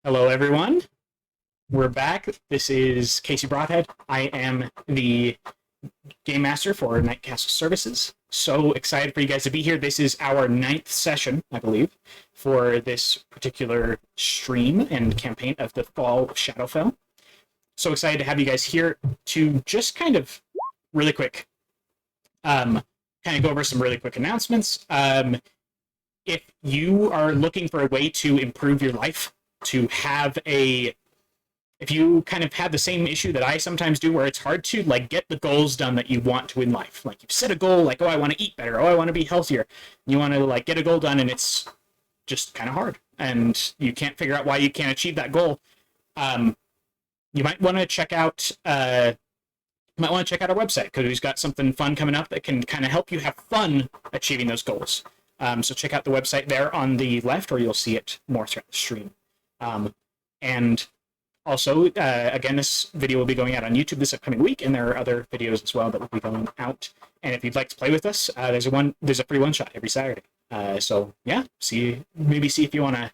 Hello, everyone. We're back. This is Casey Broadhead. I am the game master for Night Castle Services. So excited for you guys to be here. This is our ninth session, I believe, for this particular stream and campaign of the Fall of Shadowfell. So excited to have you guys here to just kind of really quick, kind of go over some really quick announcements. If you are looking for a way to improve your life, to have a if you kind of have the same issue that I sometimes do where it's hard to get the goals done that you want to in life. Like you've set a goal like, oh, I want to eat better, oh, I want to be healthier. You want to get a goal done and it's just kind of hard and you can't figure out why you can't achieve that goal. Um, you might want to check out our website because we've got something fun coming up that can kind of help you have fun achieving those goals. So check out the website there on the left, or you'll see it more throughout the stream. And also, again, this video will be going out on YouTube this upcoming week, and there are other videos as well that will be going out. And if you'd like to play with us, there's a free one shot every Saturday. So yeah, maybe see if you want to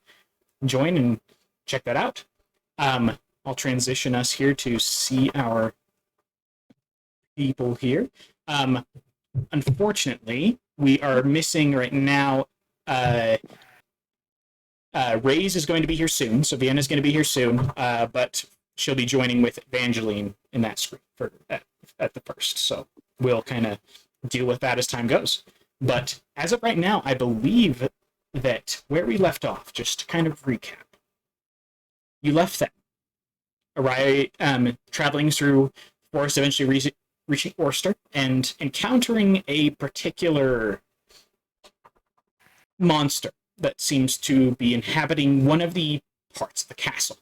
join and check that out. I'll transition us here to see our people here. Unfortunately, we are missing right now. Raze is going to be here soon, so Vienna's going to be here soon, but she'll be joining with Evangeline in that screen at the first. So we'll kind of deal with that as time goes. But as of right now, I believe that where we left off, just to kind of recap, you left them, traveling through forest, eventually reaching Orster, and encountering a particular monster that seems to be inhabiting one of the parts of the castle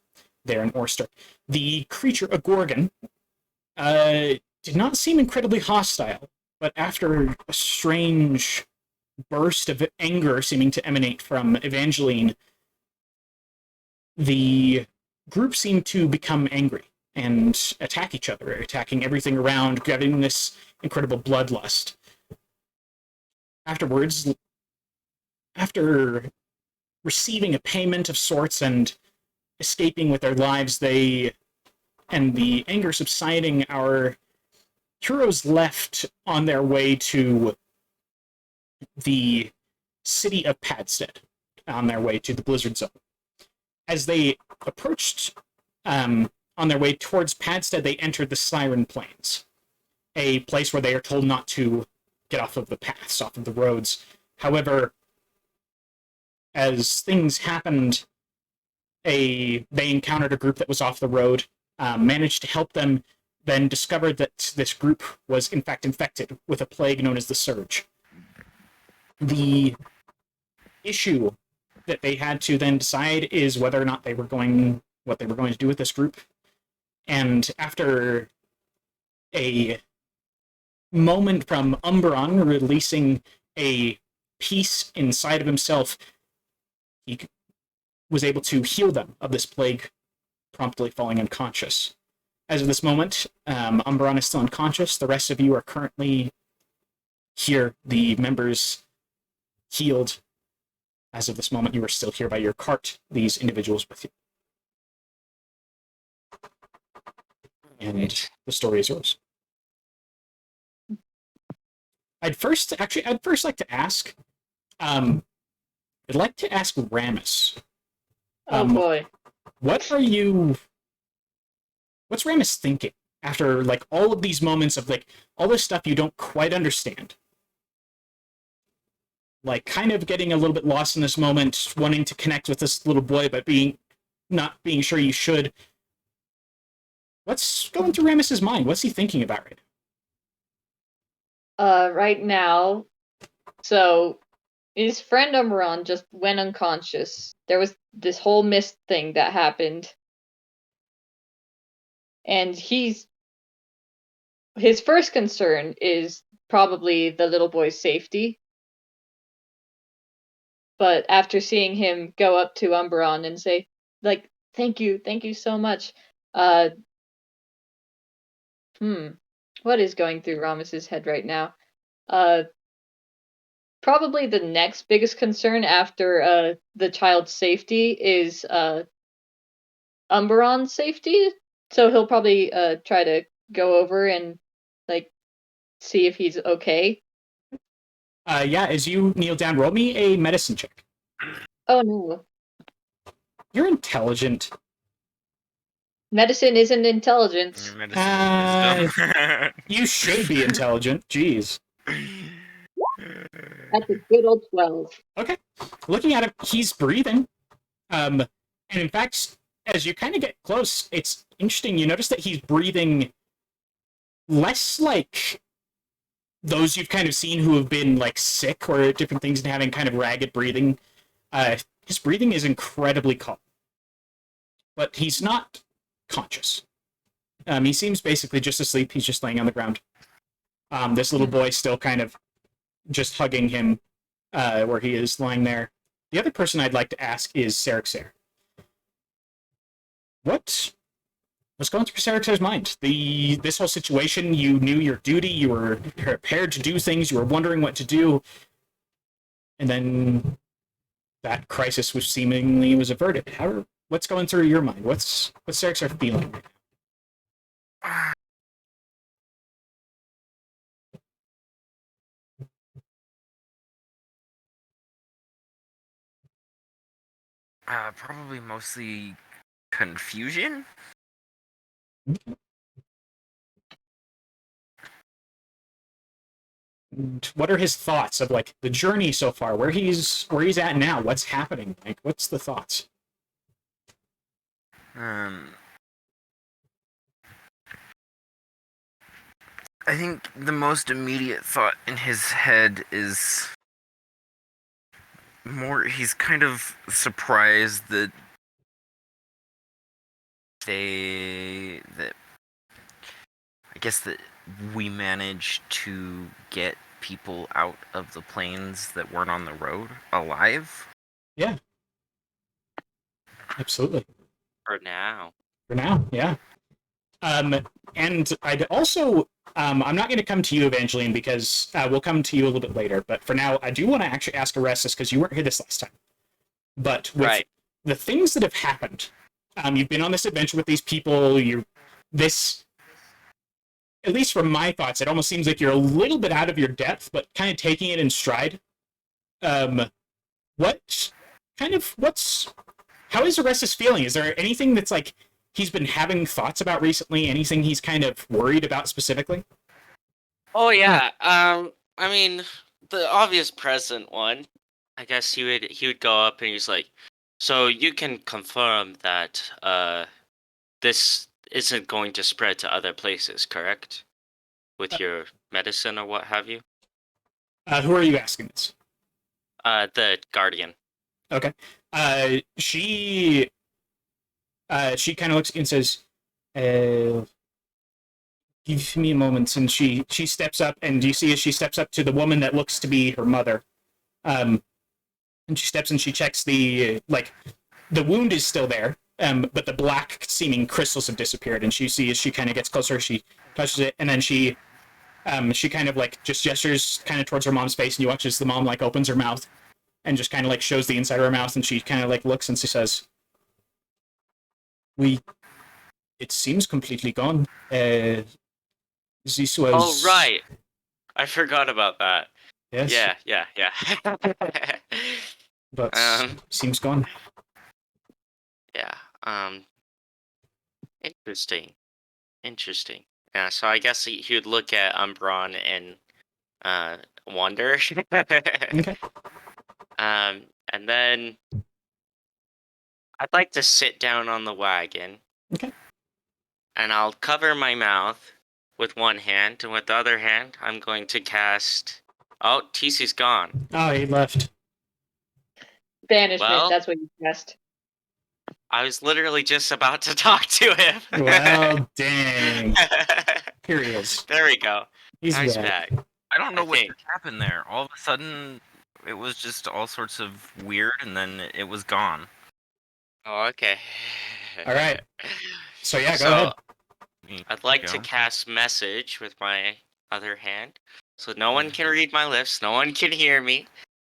there in Orster. The creature, a Gorgon, did not seem incredibly hostile, but after a strange burst of anger seeming to emanate from Evangeline, the group seemed to become angry and attack each other, attacking everything around, grabbing this incredible bloodlust. Afterwards, after receiving a payment of sorts and escaping with their lives, and the anger subsiding, our heroes left on their way to the city of Padstead, on their way to the Blizzard Zone. As they approached, on their way towards Padstead, they entered the Siren Plains, a place where they are told not to get off of the paths, off of the roads. However, as things happened, they encountered a group that was off the road, managed to help them, then discovered that this group was in fact infected with a plague known as the Surge. The issue that they had to then decide is whether or not what they were going to do with this group. And after a moment from Umbron releasing a piece inside of himself, he was able to heal them of this plague, promptly falling unconscious. As of this moment, Umbron is still unconscious. The rest of you are currently here, the members healed. As of this moment, you are still here by your cart, these individuals with you. And the story is yours. I'd first like to ask, I'd like to ask Ramus. Oh boy. What's Ramus thinking after all of these moments of all this stuff you don't quite understand? Kind of getting a little bit lost in this moment, wanting to connect with this little boy, but not being sure you should. What's going through Ramus's mind? What's he thinking about right now? Right now, so his friend Umbron just went unconscious. There was this whole mist thing that happened. And his first concern is probably the little boy's safety. But after seeing him go up to Umbron and say, thank you so much, what is going through Ramus's head right now? Probably the next biggest concern after the child's safety is Umberon's safety. So he'll probably try to go over and like see if he's okay. Yeah, as you kneel down, roll me a medicine check. Oh no. You're intelligent. Medicine isn't intelligence. Medicine and wisdom. You should be intelligent. Jeez. That's a good old 12. Okay. Looking at him, he's breathing. And in fact, as you kind of get close, it's interesting. You notice that he's breathing less like those you've kind of seen who have been like sick or different things and having kind of ragged breathing. His breathing is incredibly calm, but he's not conscious. He seems basically just asleep. He's just laying on the ground. This little boy still kind of just hugging him where he is lying there. The other person I'd like to ask is Sarixer. What's going through Sarixer's mind? This whole situation, you knew your duty, you were prepared to do things, you were wondering what to do, and then that crisis was seemingly was averted. What's going through your mind? What's Sarixer feeling right now? Probably mostly confusion. And what are his thoughts of like the journey so far? Where he's at now? What's happening? Like, what's the thoughts? I think the most immediate thought in his head is more. He's kind of surprised that I guess that we managed to get people out of the plains that weren't on the road alive. Yeah. Absolutely. For now. For now, yeah. And I'd also, I'm not going to come to you, Evangeline, because we'll come to you a little bit later. But for now, I do want to actually ask Orestes, because you weren't here this last time. But with the things that have happened, you've been on this adventure with these people, at least from my thoughts, it almost seems like you're a little bit out of your depth, but kind of taking it in stride. How is Orestes feeling? Is there anything that's like he's been having thoughts about recently? Anything he's kind of worried about specifically? Oh yeah. I mean, the obvious present one. I guess he would go up and he's like, so you can confirm that this isn't going to spread to other places, correct? With your medicine or what have you? Who are you asking this? The Guardian. Okay. She kind of looks and says, give me a moment. And she steps up, and you see as she steps up to the woman that looks to be her mother. And she steps and she checks the wound is still there, but the black seeming crystals have disappeared. And she sees as she kind of gets closer, she touches it, and then she kind of like just gestures kind of towards her mom's face, and you watch as the mom like opens her mouth and just kind of like shows the inside of her mouth, and she kind of like looks and she says, it seems completely gone. This was... Oh right, I forgot about that. Yes. Yeah. But seems gone. Yeah. Interesting. Yeah. So I guess he would look at Umbron and wonder. Okay. And then I'd like to sit down on the wagon. Okay. And I'll cover my mouth with one hand, and with the other hand, I'm going to cast. Oh, TC's gone. Oh, he left. Banishment, Well, that's what you pressed. I was literally just about to talk to him. Well, dang. Here he is. There we go. He's nice back. I don't know what happened there. All of a sudden, it was just all sorts of weird, and then it was gone. Oh, okay. All right. So yeah, go ahead. I'd like to cast message with my other hand, so no one can read my lips, no one can hear me,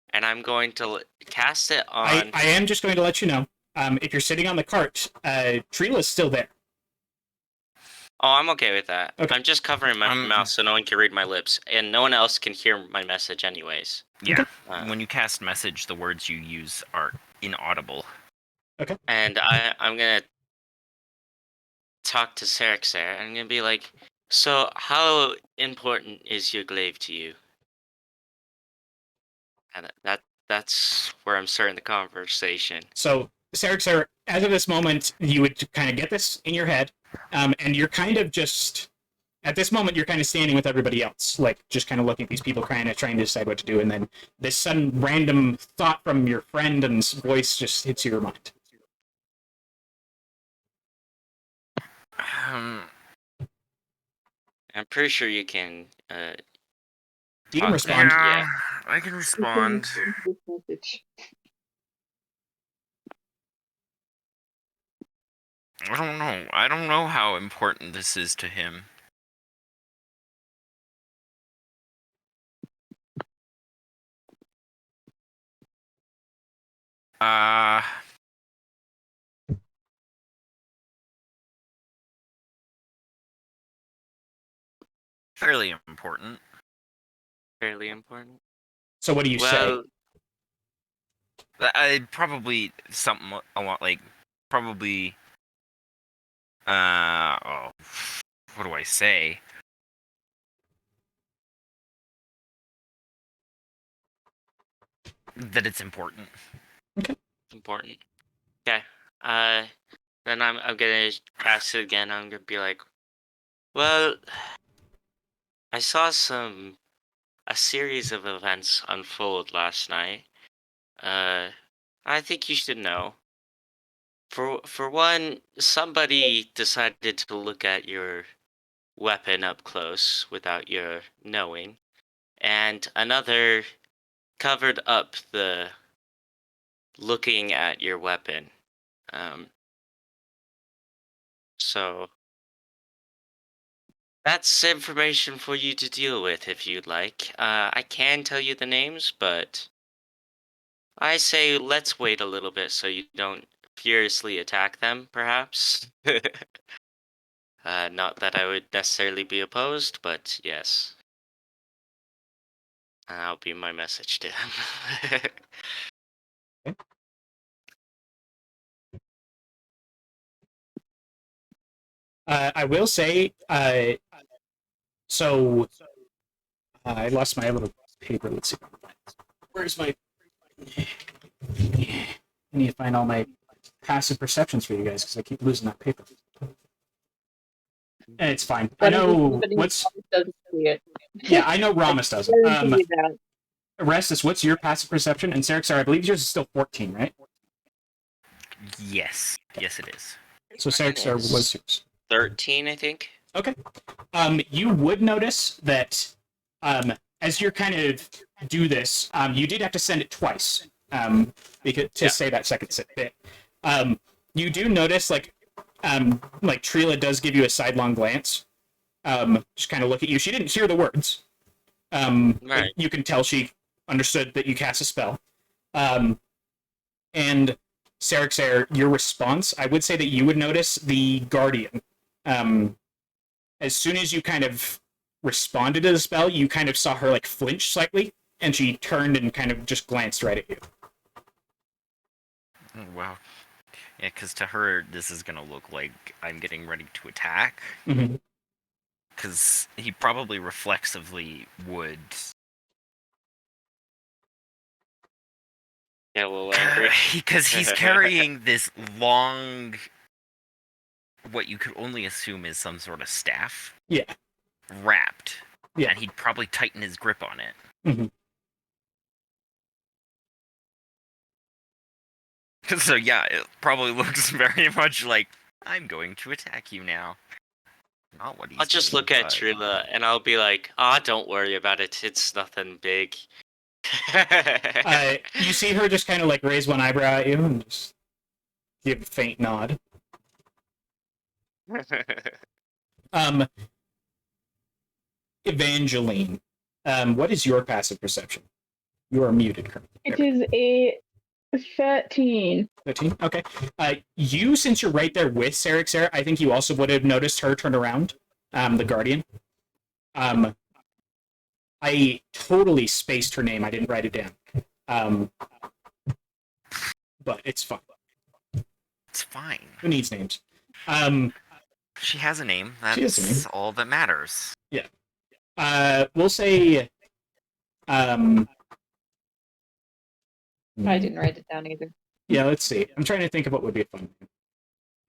and I'm going to cast it on. I am just going to let you know. If you're sitting on the cart, Trila's still there. Oh, I'm okay with that. Okay. I'm just covering my mouth so no one can read my lips, and no one else can hear my message anyways. Yeah. Uh, When you cast message, the words you use are inaudible. And I'm gonna talk to Sarek there. I'm gonna be like, so how important is your glaive to you? And that's where I'm starting the conversation. So, Sarek, as of this moment, you would kind of get this in your head, and you're kind of just at this moment you're kind of standing with everybody else, like just kind of looking at these people, kind of trying to decide what to do, and then this sudden random thought from your friend and voice just hits your mind. I'm pretty sure you can. You can talk respond. back. Yeah, Yeah. I can respond. Message. I don't know. I don't know how important this is to him. Uh, fairly important. Fairly important. So, what do you say? Well, I probably something a lot like probably. Oh, what do I say? That it's important. important. Okay. Then I'm gonna cast it again. I'm gonna be like, well, I saw a series of events unfold last night. I think you should know. For one, somebody decided to look at your weapon up close without your knowing, and another covered up the looking at your weapon. So that's information for you to deal with if you'd like. I can tell you the names, but I say let's wait a little bit so you don't furiously attack them, perhaps. Not that I would necessarily be opposed, but yes. That'll be my message to him. I will say, so I lost my little paper. Let's see. Where's my? I need to find all my passive perceptions for you guys because I keep losing that paper. And it's fine. I know what's. Doesn't see it. Yeah, I know Ramus doesn't. Doesn't see that. Restus, what's your passive perception? And Sarek, I believe yours is still 14, right? Yes, yes, it is. So Sarek, what's yours? 13, I think. Okay. You would notice that as you're kind of do this, you did have to send it twice because to say that second bit. You do notice like Trila does give you a sidelong glance, just kind of look at you. She didn't hear the words. Right. You can tell she understood that you cast a spell. And Sarek, your response, I would say that you would notice the Guardian. As soon as you kind of responded to the spell, you kind of saw her like flinch slightly, and she turned and kind of just glanced right at you. Oh, wow. Yeah, because to her, this is gonna look like I'm getting ready to attack. Mm-hmm. Because he probably reflexively would. Yeah, a little angry. Because he's carrying this long, what you could only assume is some sort of staff. Yeah. Wrapped. Yeah. And he'd probably tighten his grip on it. Mm-hmm. So yeah, it probably looks very much like, I'm going to attack you now. Not what he's I'll just doing, look at but- Trila and I'll be like, don't worry about it. It's nothing big. You see her just kind of like raise one eyebrow at you and just give a faint nod. Evangeline, what is your passive perception? You are muted currently. It is a 13. 13. Okay. You, since you're right there with Sarah, I think you also would have noticed her turn around. The Guardian. I totally spaced her name. I didn't write it down. But it's fine. It's fine. Who needs names? She has a name. She has a That's name. all that matters. We'll say. I didn't write it down either. Yeah, let's see. I'm trying to think of what would be a fun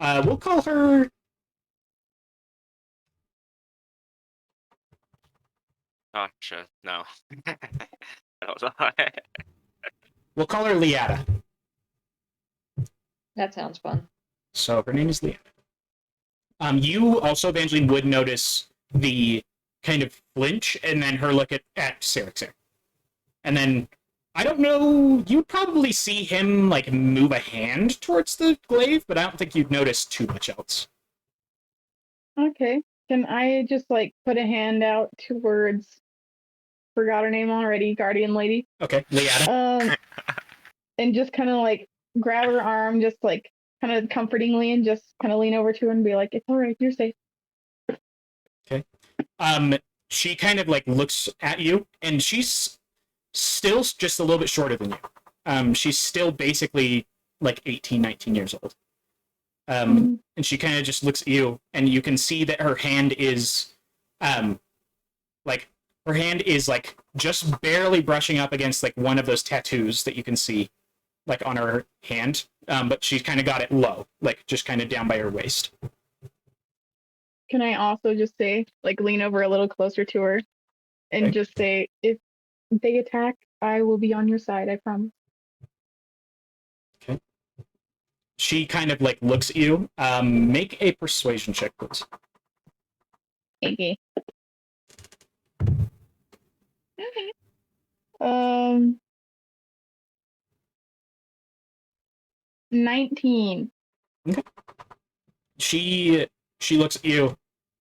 name. We'll call her. Gotcha. No. I don't know. We'll call her Liata. That sounds fun. So her name is Liata. You also, Evangeline, would notice the kind of flinch and then her look at Sarah. And then, I don't know, you'd probably see him, like, move a hand towards the glaive, but I don't think you'd notice too much else. Okay. Can I just like put a hand out towards forgot her name already, Guardian Lady? Okay, Liata. And just kind of like grab her arm, just like kind of comfortingly, and just kind of lean over to her and be like, "It's all right, you're safe." Okay. She kind of like looks at you, and she's still just a little bit shorter than you. She's still basically like 18, 19 years old. And she kind of just looks at you, and you can see that her hand is, like just barely brushing up against like one of those tattoos that you can see, like on her hand. But she's kind of got it low, like just kind of down by her waist. Can I also just say, like, lean over a little closer to her, and Okay. just say, "If they attack, I will be on your side. I promise." Okay. She kind of like looks at you. Make a persuasion check, please. Okay. 19. She looks at you,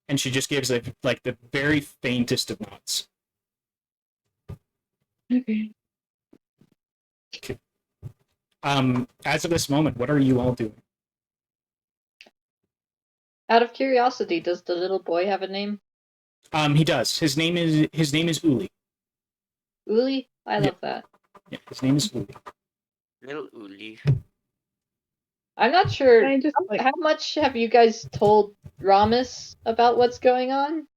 and she just gives like the very faintest of nods. Okay. As of this moment, what are you all doing? Out of curiosity, does the little boy have a name? He does. His name is Uli. Uli? I Yeah. love that. Yeah, his name is Uli. Little Uli. I'm not sure. Can I just like How much have you guys told Ramis about what's going on?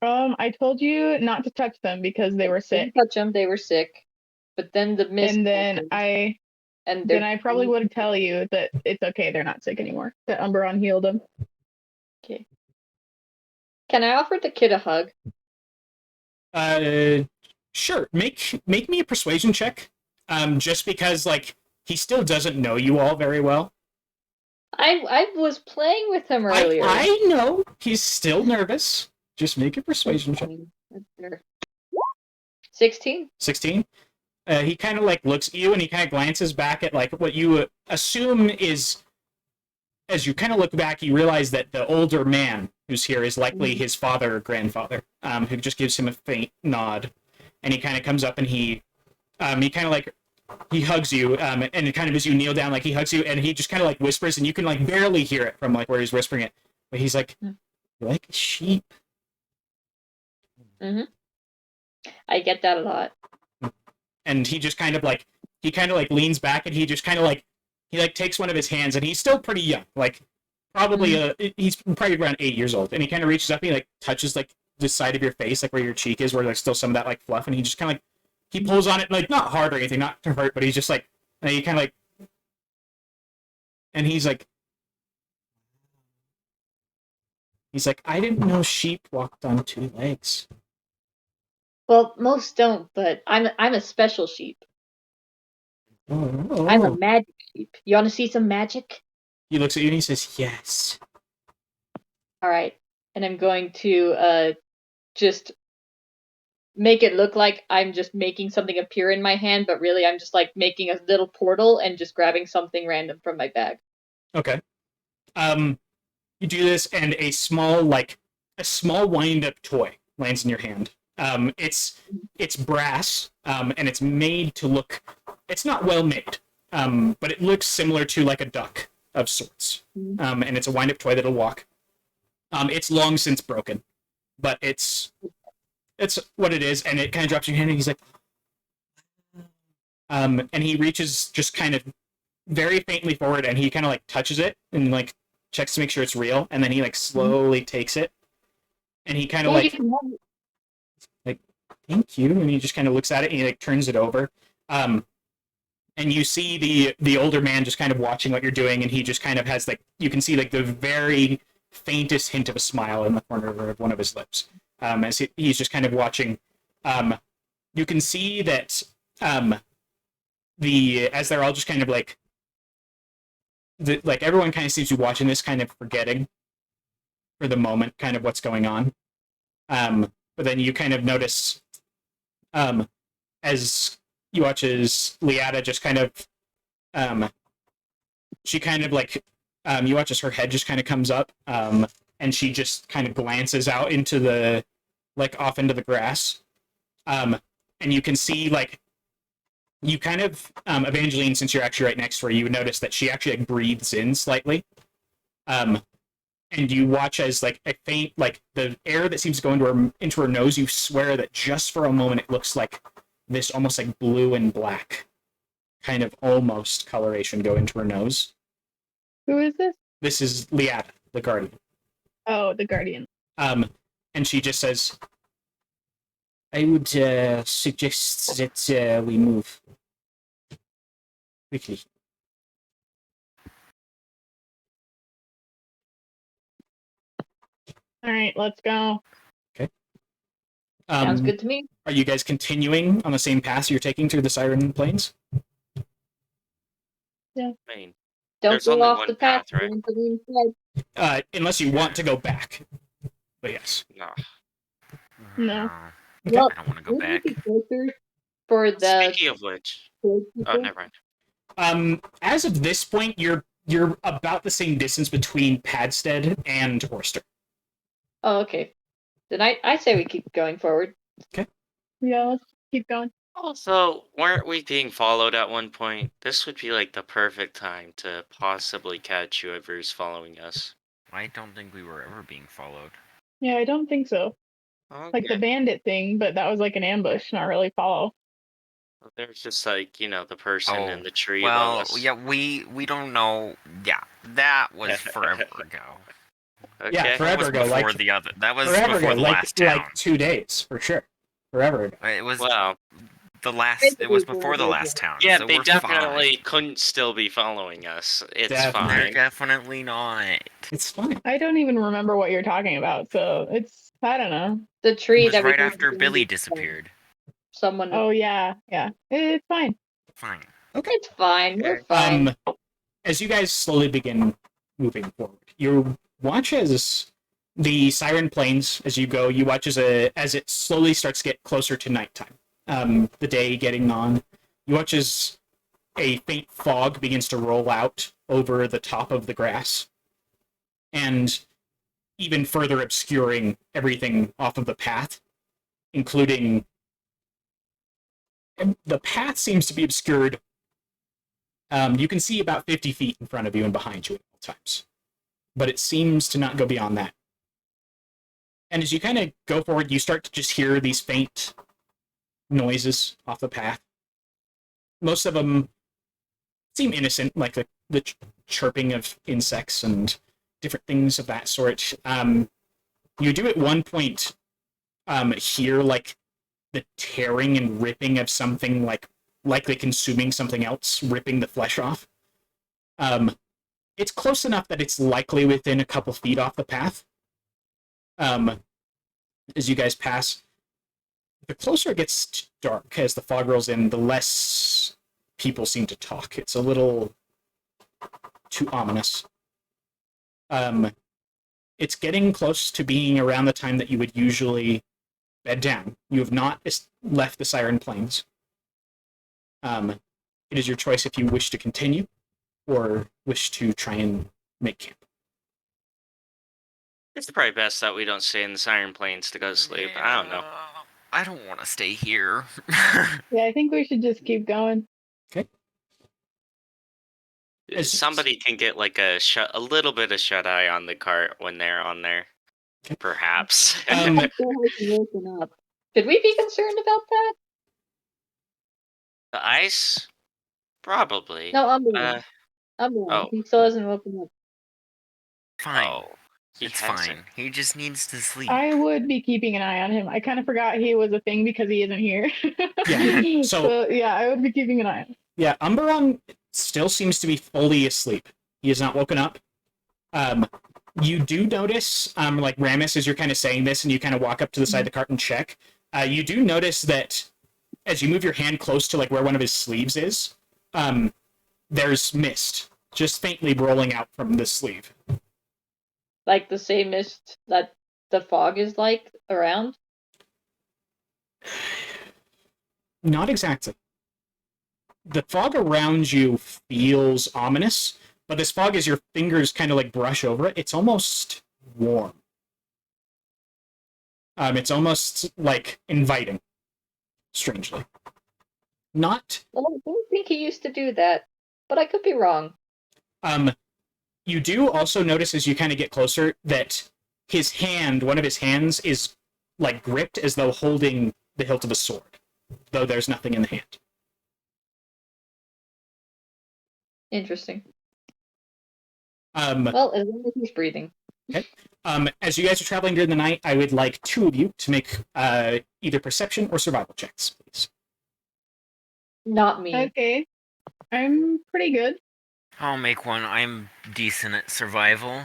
I told you not to touch them because they were sick. Didn't touch them, they were sick. But then the mist And then happened, I and then I probably would tell you that it's okay, they're not sick anymore. That Umberon healed them. Okay. Can I offer the kid a hug? Sure. Make me a persuasion check. Just because like he still doesn't know you all very well. I was playing with him earlier. I know he's still nervous. Just make a persuasion check. 16? 16. He kind of like looks at you, and he kind of glances back at like what you assume is. As you kind of look back, you realize that the older man who's here is likely his father or grandfather, who just gives him a faint nod, and he kind of comes up and he kind of like he hugs you, and it kind of as you kneel down, like he hugs you, and he just kind of like whispers, and you can like barely hear it from like where he's whispering it, but he's like, "You're like a sheep." I get that a lot. And he just kind of like leans back, and he just kind of like he like takes one of his hands, and he's still pretty young, like probably he's probably around 8 years old, and he kind of reaches up and he like touches like the side of your face, like where your cheek is, where there's still some of that like fluff, and he just kind of like he pulls on it, like not hard or anything, not to hurt, but he's just like, and he kind of like, and he's like, I didn't know sheep walked on 2 legs. Well, most don't, but I'm a special sheep. Oh. I'm a magic sheep. You want to see some magic? He looks at you and he says, "Yes." All right, and I'm going to just make it look like I'm just making something appear in my hand, but really I'm just like making a little portal and just grabbing something random from my bag. Okay. You do this, and a small wind-up toy lands in your hand. It's brass, and it's made to look it's not well made, but it looks similar to like a duck of sorts. And it's a wind-up toy that'll walk. It's long since broken, but it's what it is, and it kind of drops your hand, and he's like, and he reaches just kind of very faintly forward, and he kind of like touches it and like checks to make sure it's real, and then he like slowly takes it, and he kind of like thank you, and he just kind of looks at it and he like turns it over, and you see the older man just kind of watching what you're doing, and he just kind of has like, you can see like the very faintest hint of a smile in the corner of one of his lips, as he's just kind of watching. You can see that as they're all just kind of like like everyone kind of seems to be watching this, kind of forgetting for the moment kind of what's going on. But then you kind of notice as you watch as Liata just kind of she kind of like you watch as her head just kind of comes up, and she just kind of glances out into the like off into the grass, and you can see like you kind of Evangeline, since you're actually right next to her, you would notice that she actually like breathes in slightly, and you watch as like a faint like the air that seems to go into her nose, you swear that just for a moment it looks like this almost like blue and black kind of almost coloration go into her nose. Who is this? This is Liata, the Guardian. Oh, the Guardian. And she just says, I would suggest that we move quickly. All right, let's go. Okay. Sounds good to me. Are you guys continuing on the same path you're taking through the Siren Plains? I mean, Don't there's go only off one the path. path, right? Go into the inside. Unless you want to go back. But yes. No. No. Okay. Well, I don't want to go wouldn't back. it be closer for the Speaking of which, close oh, people? never mind. As of this point, you're about the same distance between Padstead and Orster. Oh, okay. Then I say we keep going forward. Yeah, let's keep going. Also, weren't we being followed at one point? This would be like the perfect time to possibly catch whoever's following us. I don't think we were ever being followed. Yeah, I don't think so. Okay. Like the bandit thing, but that was like an ambush, not really follow. There's just like, the person in the tree well, above us. yeah, we don't know. Yeah, that was forever ago. Okay. Yeah, That forever was ago. before Like the other. That was forever before ago, the like last town. like 2 days for sure. Forever ago. It was Well, the last. It was before the last town. yeah, so they we're definitely fine. couldn't still be following us. It's Definitely. They're fine. definitely not. It's fine. I don't even remember what you're talking about, so I don't know. The tree It was that we right moved after to Billy is, disappeared. Someone. Oh yeah. It's fine. Fine. It's fine. We're Okay. fine. As you guys slowly begin moving forward, you watch as the Siren Plains, as you go, you watch as it slowly starts to get closer to nighttime. The day getting on, you watch as a faint fog begins to roll out over the top of the grass, and even further obscuring everything off of the path, including the path seems to be obscured. You can see about 50 feet in front of you and behind you at all times, but it seems to not go beyond that. And as you kind of go forward, you start to just hear these faint noises off the path. Most of them seem innocent, like the chirping of insects and different things of that sort. You do at one point hear like the tearing and ripping of something, like likely consuming something else, ripping the flesh off. It's close enough that it's likely within a couple feet off the path. As you guys pass, the closer it gets dark as the fog rolls in, the less people seem to talk. It's a little too ominous. It's getting close to being around the time that you would usually bed down. You have not left the Siren Plains. It is your choice if you wish to continue or wish to try and make camp. It's probably best that we don't stay in the Siren Plains to go to sleep. I don't know. I don't want to stay here. Yeah, I think we should just keep going. Okay. As- Somebody can get like a little bit of shut eye on the cart when they're on there. Okay. Perhaps. Um, That hasn't woken up. Should we be concerned about that? The ice? Probably. No, I'm Uh, wrong. oh. He still hasn't woken up. Fine. Oh. He It's hasn't. fine. He just needs to sleep. I would be keeping an eye on him. I kind of forgot he was a thing because he isn't here. Yeah, so- yeah, I would be keeping an eye on him. yeah, Umberon still seems to be fully asleep. He has not woken up. You do notice, like Ramus, as you're kind of saying this, and you kind of walk up to the side of the cart and check. You do notice that as you move your hand close to like where one of his sleeves is, there's mist just faintly rolling out from the sleeve. Like the same mist that the fog is like around. Not exactly. The fog around you feels ominous, but this fog, as your fingers kind of like brush over it, it's almost warm. It's almost like inviting, strangely. Not. Well, I don't think he used to do that, but I could be wrong. You do also notice as you kind of get closer that his hand, one of his hands, is like gripped as though holding the hilt of a sword, though there's nothing in the hand. Interesting. Um, Well, as long as he's breathing. as you guys are traveling during the night, I would like two of you to make either perception or survival checks, please. Not me. Okay. I'm pretty good. I'll make one. I'm decent at survival.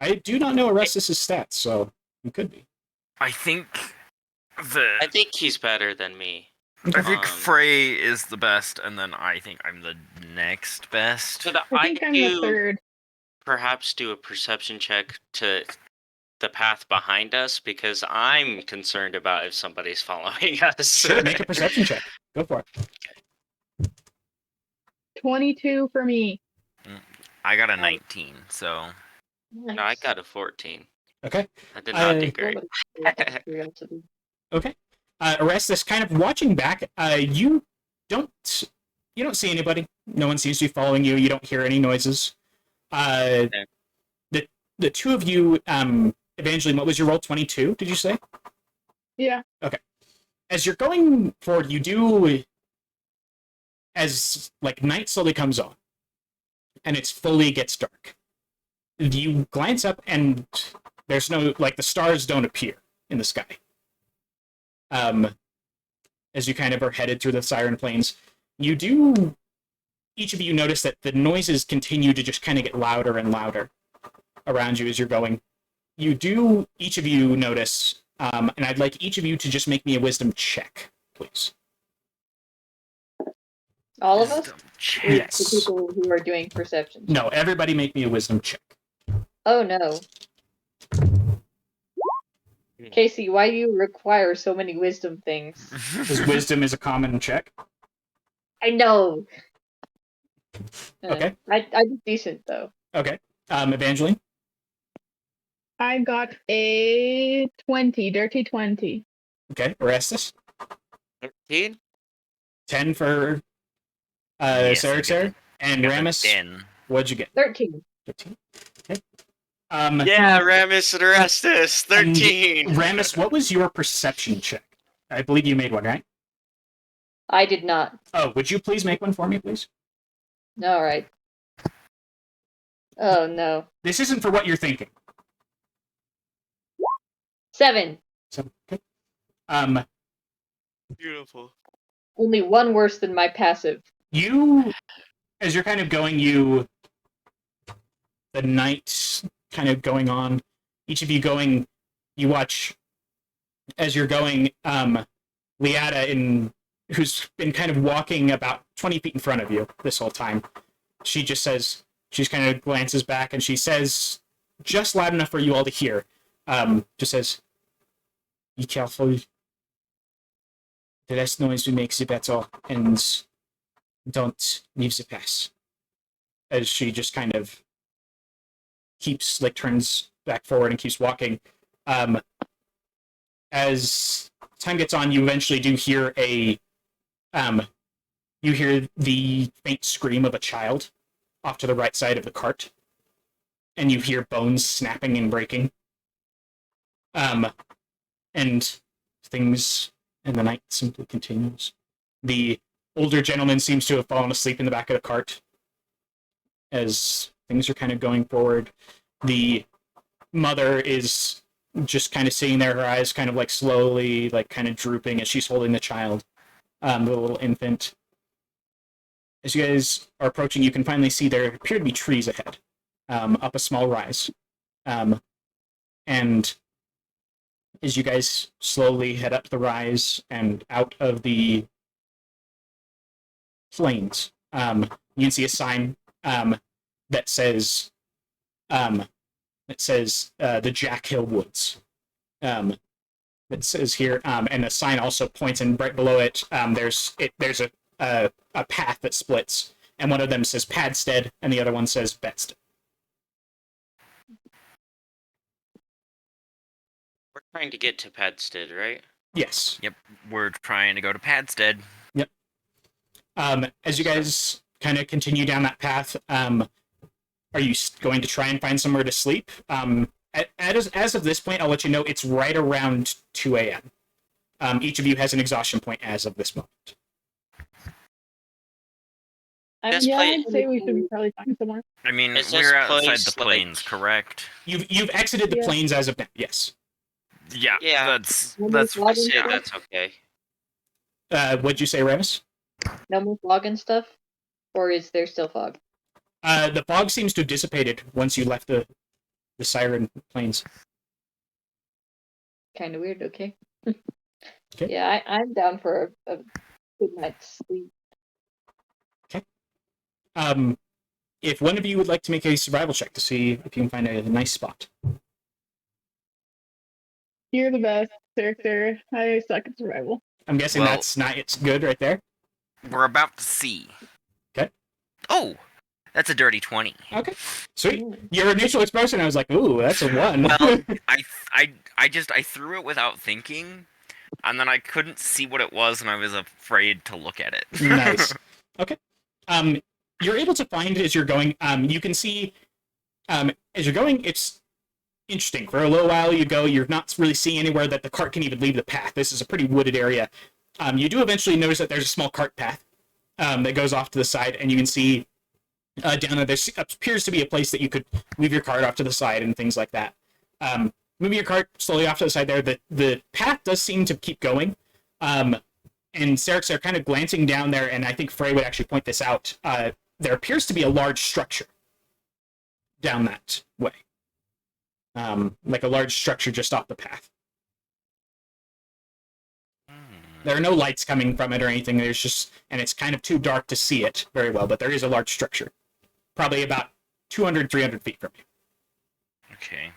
I do not know Orestes' stats, so you could be. I think I think he's better than me. I think Um, Frey is the best, and then I think I'm the next best. Could I think I'm the third. perhaps do a perception check to the path behind us, because I'm concerned about if somebody's following us. Sure, make a perception check. Go for it. 22 for me. I got a 19, so No, I got a 14. Okay. I did not do I- great. Okay. Orestes, kind of watching back, you don't see anybody. No one seems to be following you. You don't hear any noises. The two of you, Evangeline, what was your roll? 22, did you say? Yeah. As you're going forward, you do, as like night slowly comes on, and it fully gets dark. You glance up, and there's no, like, the stars don't appear in the sky. As you kind of are headed through the Siren Plains, each of you notice that the noises continue to just kind of get louder and louder around you as you're going. Each of you notice, and I'd like each of you to just make me a wisdom check, please. All of us? Wisdom check. Or Yes. the people who are doing perception. No, everybody make me a wisdom check. Oh no. Casey, why do you require so many wisdom things? Because wisdom is a common check. I know. Okay. I did decent though. Okay. Evangeline? I got a 20, dirty 20. Okay. Orestes? 13? 10 for Yes, I Sarah, got Sarah. it. And Got a Ramus, 10. what'd you get? 13. 13. Okay. Yeah, Ramus and Orestes, 13. Ramus, what was your perception check? I believe you made one, right? I did not. Oh, would you please make one for me, please? Alright. Oh no. This isn't for what you're thinking. 7. So, okay. Beautiful. Only one worse than my passive. As you're kind of going, the night kind of going on, each of you going, you watch, as you're going, Liada, who's been kind of walking about 20 feet in front of you this whole time, she just says, she kind of glances back and she says, just loud enough for you all to hear, just says, be careful. The less noise we make, the better, and don't leave the pass. As she just kind of turns back forward and keeps walking. As time gets on, you eventually do hear the faint scream of a child off to the right side of the cart, and you hear bones snapping and breaking. And things in the night simply continues. The older gentleman seems to have fallen asleep in the back of the cart as things are kind of going forward. The mother is just kind of sitting there, her eyes kind of like slowly, like kind of drooping as she's holding the child, the little infant. As you guys are approaching, you can finally see there appear to be trees ahead, up a small rise. And as you guys slowly head up the rise and out of the plains, you can see a sign that says the Jack Hill Woods. It says here, and the sign also points, and right below it, there's a path that splits, and one of them says Padstead, and the other one says Bedstead. We're trying to get to Padstead, right? Yes. Yep, we're trying to go to Padstead. Yep. As you guys kind of continue down that path, are you going to try and find somewhere to sleep? As of this point, I'll let you know it's right around 2 a.m. Each of you has an exhaustion point as of this moment. This Yeah, place- I'd say we should probably find somewhere. I mean, Is this we're outside place, the plains, correct? You've exited the Yeah. plains as of now. Yes. Yeah, Yeah. that's Well, that's there's I'd say Yeah. that's okay. What'd you say, Remus? No more fog and stuff? Or is there still fog? The fog seems to have dissipated once you left the Siren Plains. Kind of weird, okay. Okay. Yeah, I'm down for a good night's sleep. If one of you would like to make a survival check to see if you can find a nice spot. You're the best, Sir. I suck at survival. I'm guessing Well- that's not it's good right there. we're about to see. Okay. Oh, that's a dirty 20. Okay. Sweet. Your initial expression, I was like, ooh, that's a 1. Well, I threw it without thinking, and then I couldn't see what it was, and I was afraid to look at it. Nice. Okay. You're able to find as you're going. You can see as you're going. It's interesting. For a little while, you go. You're not really seeing anywhere that the cart can even leave the path. This is a pretty wooded area. You do eventually notice that there's a small cart path that goes off to the side, and you can see down there. There appears to be a place that you could move your cart off to the side and things like that. Moving your cart slowly off to the side there. The path does seem to keep going. And Sarek's are kind of glancing down there, and I think Frey would actually point this out. There appears to be a large structure down that way. Like a large structure just off the path. There are no lights coming from it or anything. There's just, and it's kind of too dark to see it very well, but there is a large structure. Probably about 200, 300 feet from you. Okay.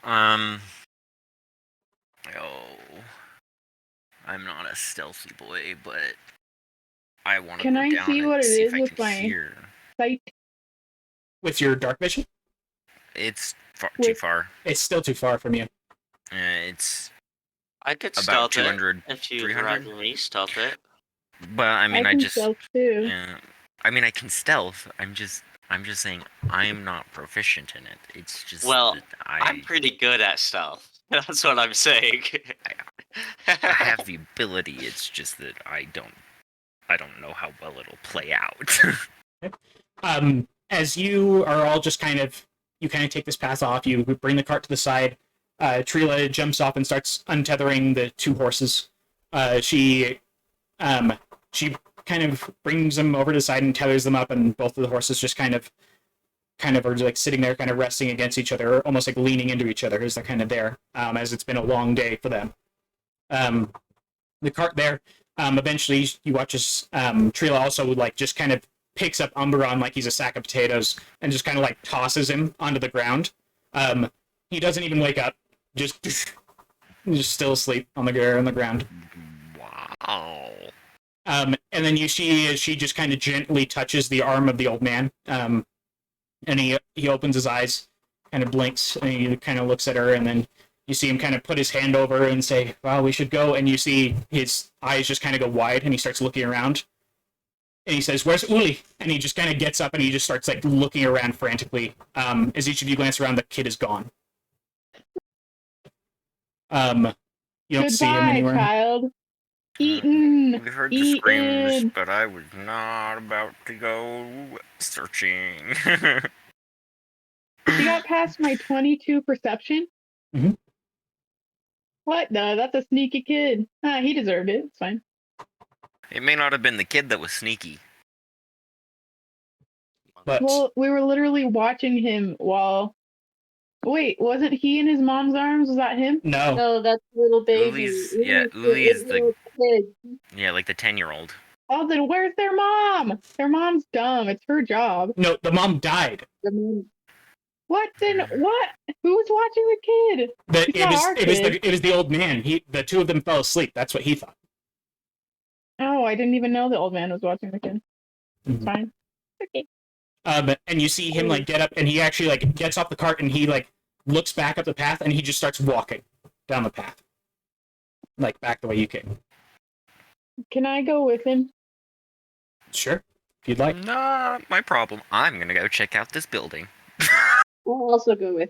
Oh, I'm not a stealthy boy, but I want to Can go I down see and what it see is if I with can my- hear. Sight. With your dark vision, It's too With- far. it's still too far from you. It's I could about stealth 200. it if you 300? rather me stealth it. But I mean, I can just. stealth too. I mean, I can stealth. I'm just saying I'm not proficient in it. It's just Well, that I'm pretty good at stealth. That's what I'm saying. I have the ability. It's just that I don't know how well it'll play out. As you are all just you take this path off, you bring the cart to the side. Trila jumps off and starts untethering the two horses. She kind of brings them over to the side and tethers them up, and both of the horses just kind of are like sitting there, kind of resting against each other, almost like leaning into each other as they're kind of there, as it's been a long day for them. The cart there, eventually you watch as Trila also like just kind of picks up Umberon like he's a sack of potatoes and just kind of like tosses him onto the ground. He doesn't even wake up, just still asleep on the ground. Wow. And then you see as she just kind of gently touches the arm of the old man, and he opens his eyes, kind of blinks, and he kind of looks at her, and then you see him kind of put his hand over and say, "Well, we should go." And you see his eyes just kind of go wide, and he starts looking around. And he says, "Where's Uli?" And he just kind of gets up and he just starts like looking around frantically. As each of you glance around, the kid is gone. You don't see him Goodbye, anywhere. child. Eaten. We heard the screams, Eaten. but I was not about to go searching. She got past my 22 perception. Mhm. What? No, that's a sneaky kid. He deserved it. It's fine. It may not have been the kid that was sneaky. But Well, we were literally watching him while. Wait, wasn't he in his mom's arms? Was that him? no, No, that's little baby. Uli is the little kid. yeah, like the 10-year-old. Oh, then where's their mom? Their mom's dumb. It's her job. no, the mom died. The moon. What then? What? Who was watching the kid? It's not our kid. It was the old man. The two of them fell asleep. That's what he thought. Oh, I didn't even know the old man was watching the kid. It's Mhm. fine. Okay. And you see him like get up, and he actually like gets off the cart, and he like looks back up the path, and he just starts walking down the path, like back the way you came. Can I go with him? Sure, if you'd like. Not my problem. I'm gonna go check out this building. I'll also go with.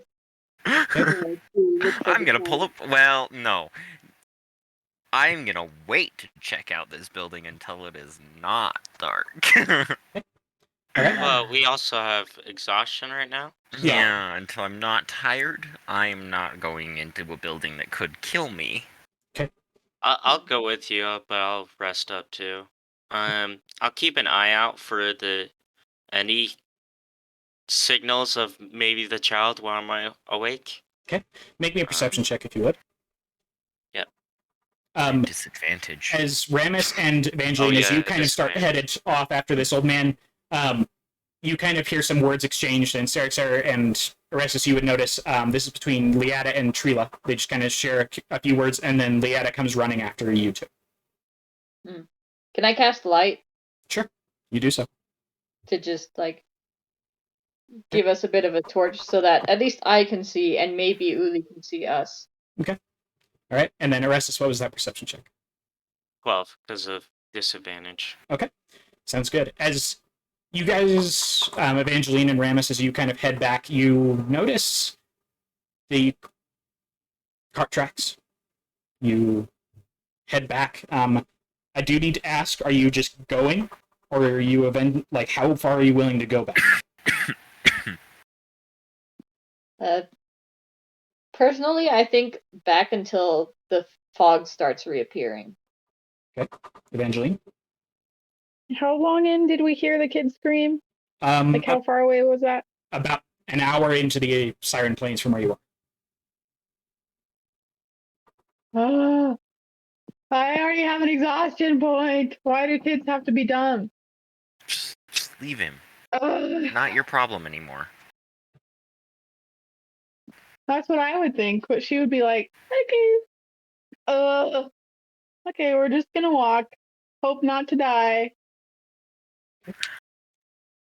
I'm gonna pull up. Well, no. I'm gonna wait to check out this building until it is not dark. Alright. Well, we also have exhaustion right now. Yeah, until I'm not tired, I'm not going into a building that could kill me. I'll go with you, but I'll rest up too. I'll keep an eye out for any signals of maybe the child while I'm awake. Make me a perception check if you would. Yep. Disadvantage. As Ramus and Evangeline, as yeah, you kind of start headed off after this old man, you kind of hear some words exchanged, and Sarah and Orestes, you would notice this is between Liata and Trila. They just kind of share a few words, and then Liata comes running after you two. Can I cast light Sure, you do so. to just like give us a bit of a torch so that at least I can see and maybe Uli can see us? All right, and then Orestes, what was that perception check? 12 because of disadvantage. Sounds good. As you guys, Evangeline and Ramus, as you kind of head back, you notice the cart tracks. You head back. I do need to ask, are you just going? Or are you like, how far are you willing to go back? Personally, I think back until the fog starts reappearing. Evangeline? How long in did we hear the kid scream? Like, how far away was that? About an hour into the Siren Plains from where you are. Oh, I already have an exhaustion point. Why do kids have to be dumb? Just leave him. Ugh. Not your problem anymore. That's what I would think, but she would be like, okay, okay, we're just gonna walk. Hope not to die.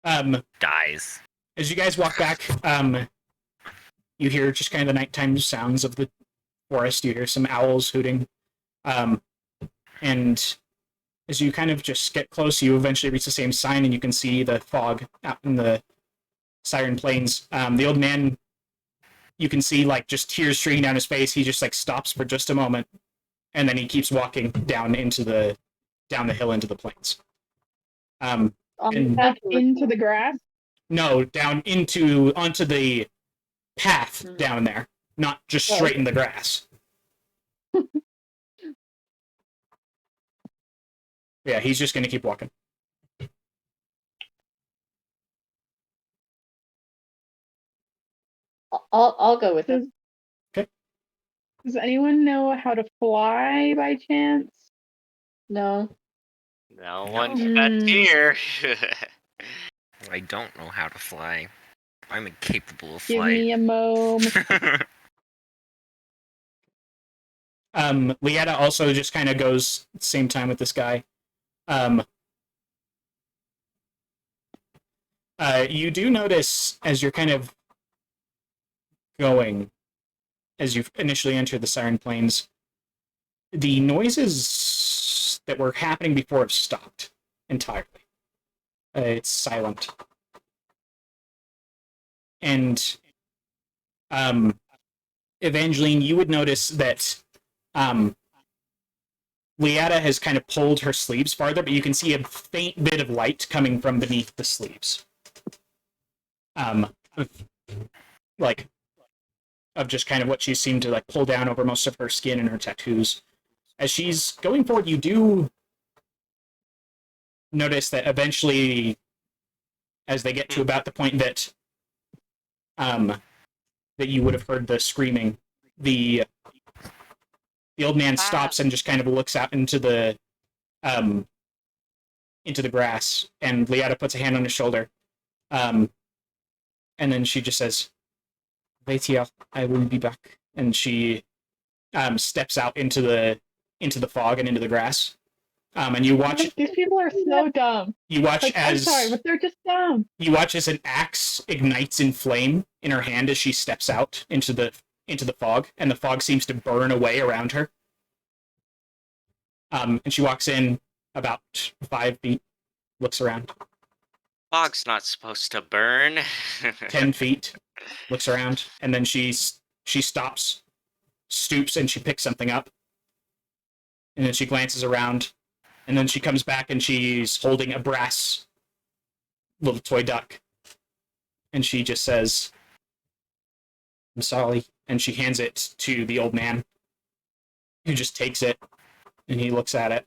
Dies. As you guys walk back, you hear just kind of the nighttime sounds of the forest. You hear some owls hooting. And as you kind of just get close, you eventually reach the same sign, and you can see the fog out in the Siren Plains. The old man, you can see like just tears streaming down his face. He just like stops for just a moment, and then he keeps walking down the hill into the plains. Back into the grass? No, onto the path down there, not just straight in the grass. Yeah, he's just going to keep walking. I'll go with him. Okay. Does anyone know how to fly by chance? No. No one that's here. I don't know how to fly. I'm incapable of Give flight. me a moment. Lieta also just kind of goes same time with this guy. You do notice as you're kind of going, as you initially enter the Siren Plains, the noises that were happening before have stopped entirely. It's silent. And Evangeline, you would notice that Liata has kind of pulled her sleeves farther, but you can see a faint bit of light coming from beneath the sleeves. Like, of just kind of what she seemed to like pull down over most of her skin and her tattoos. As she's going forward, you do notice that eventually, as they get to about the point that that you would have heard the screaming, the old man stops and just kind of looks out into the grass, and Liata puts a hand on his shoulder, and then she just says, "Wait here, I will be back." And she steps out into the fog and into the grass. And you watch. These people are so dumb. You watch Like, as I'm sorry, but they're just dumb. You watch as an axe ignites in flame in her hand as she steps out into the fog, and the fog seems to burn away around her. And she walks in about 5 feet, looks around. Fog's not supposed to burn. 10 feet, looks around, and then she stops, stoops, and she picks something up. And then she glances around, and then she comes back and she's holding a brass little toy duck. And she just says, "I'm sorry." And she hands it to the old man, who just takes it, and he looks at it.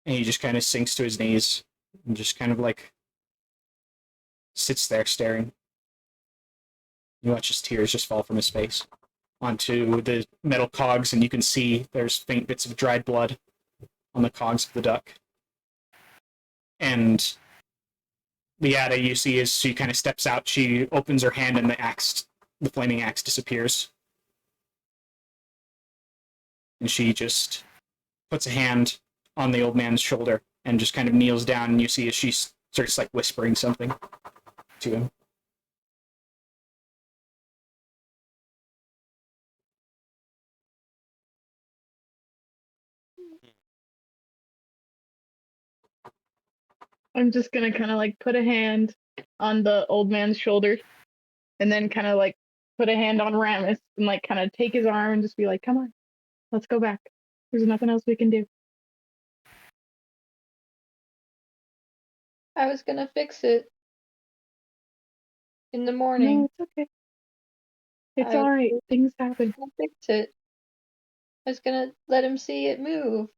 And he just kind of sinks to his knees and just kind of like sits there staring. You watch his tears just fall from his face onto the metal cogs, and you can see there's faint bits of dried blood on the cogs of the duck. And Liata, you see, as she kind of steps out, she opens her hand, and the flaming axe disappears. And she just puts a hand on the old man's shoulder and just kind of kneels down, and you see as she starts like whispering something to him. I'm just gonna kind of like put a hand on the old man's shoulder, and then kind of like put a hand on Ramus and like kind of take his arm and just be like, "Come on, let's go back. There's nothing else we can do." I was gonna fix it in the morning. No, it's okay. It's I- all right. Things happen. I'll fix it. I was gonna let him see it move.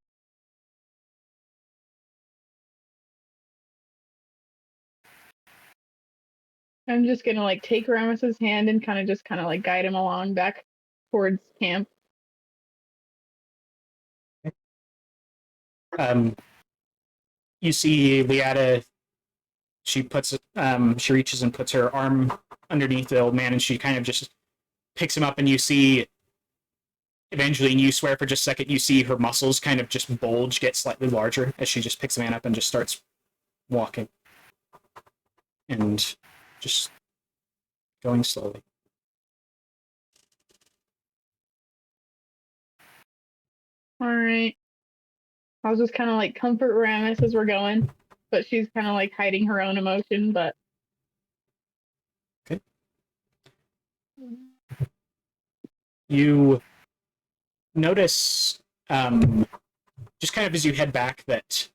I'm just gonna like take Ramus's hand and kind of like guide him along back towards camp. You see Liata, she reaches and puts her arm underneath the old man, and she kind of just picks him up, and you see, Evangeline, you swear for just a second, you see her muscles kind of just bulge, get slightly larger, as she just picks the man up and just starts walking. And just going slowly. Alright. I'll just kind of like comfort Ramus as we're going, but she's kind of like hiding her own emotion, but. Okay. You notice, just kind of as you head back, that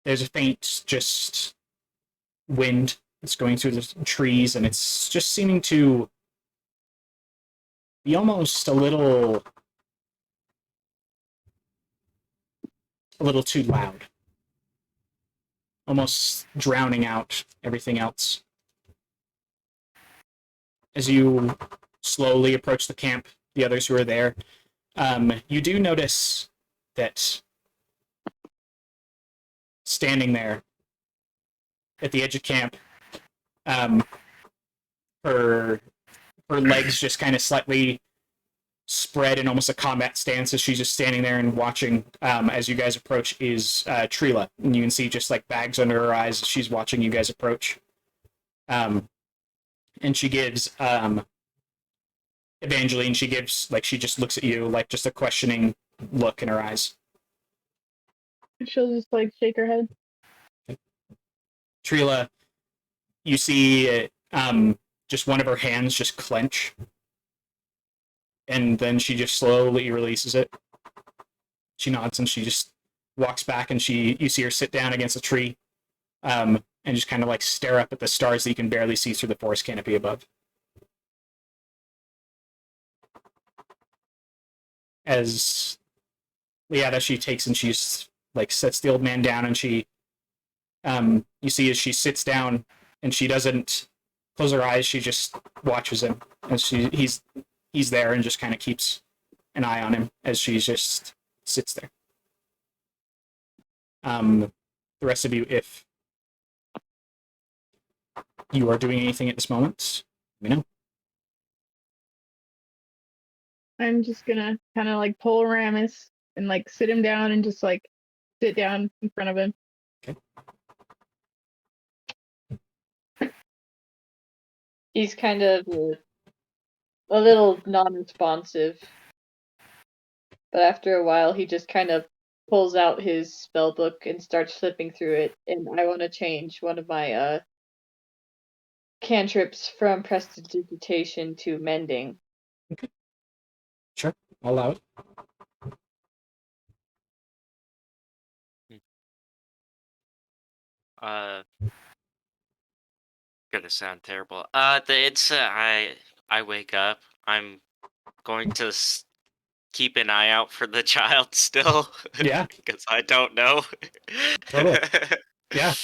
there's a faint just wind that's going through the trees, and it's just seeming to be almost a little too loud, almost drowning out everything else. As you slowly approach the camp, the others who are there, you do notice that standing there at the edge of camp, her legs just kind of slightly spread in almost a combat stance as she's just standing there and watching. As you guys approach is Trila, and you can see just like bags under her eyes as she's watching you guys approach. And she gives Evangeline, she just looks at you like just a questioning look in her eyes. She'll just like shake her head. Trila, you see just one of her hands just clench, and then she just slowly releases it. She nods and she just walks back, and you see her sit down against a tree, and just kind of like stare up at the stars that you can barely see through the forest canopy above. As Liata, she takes and she's like sets the old man down, and she you see as she sits down and she doesn't close her eyes, she just watches him as he's there and just kind of keeps an eye on him as she just sits there. The rest of you, if you are doing anything at this moment, let me know. I'm just gonna kind of like pull Ramus and like sit him down and just like sit down in front of him. Okay. He's kind of a little non-responsive, but after a while, he just kind of pulls out his spell book and starts flipping through it. And I want to change one of my cantrips from prestidigitation to mending. Okay. Sure, I'll allow it. Gonna sound terrible. I wake up. I'm going to keep an eye out for the child still. Yeah. Because I don't know. Totally. Yeah.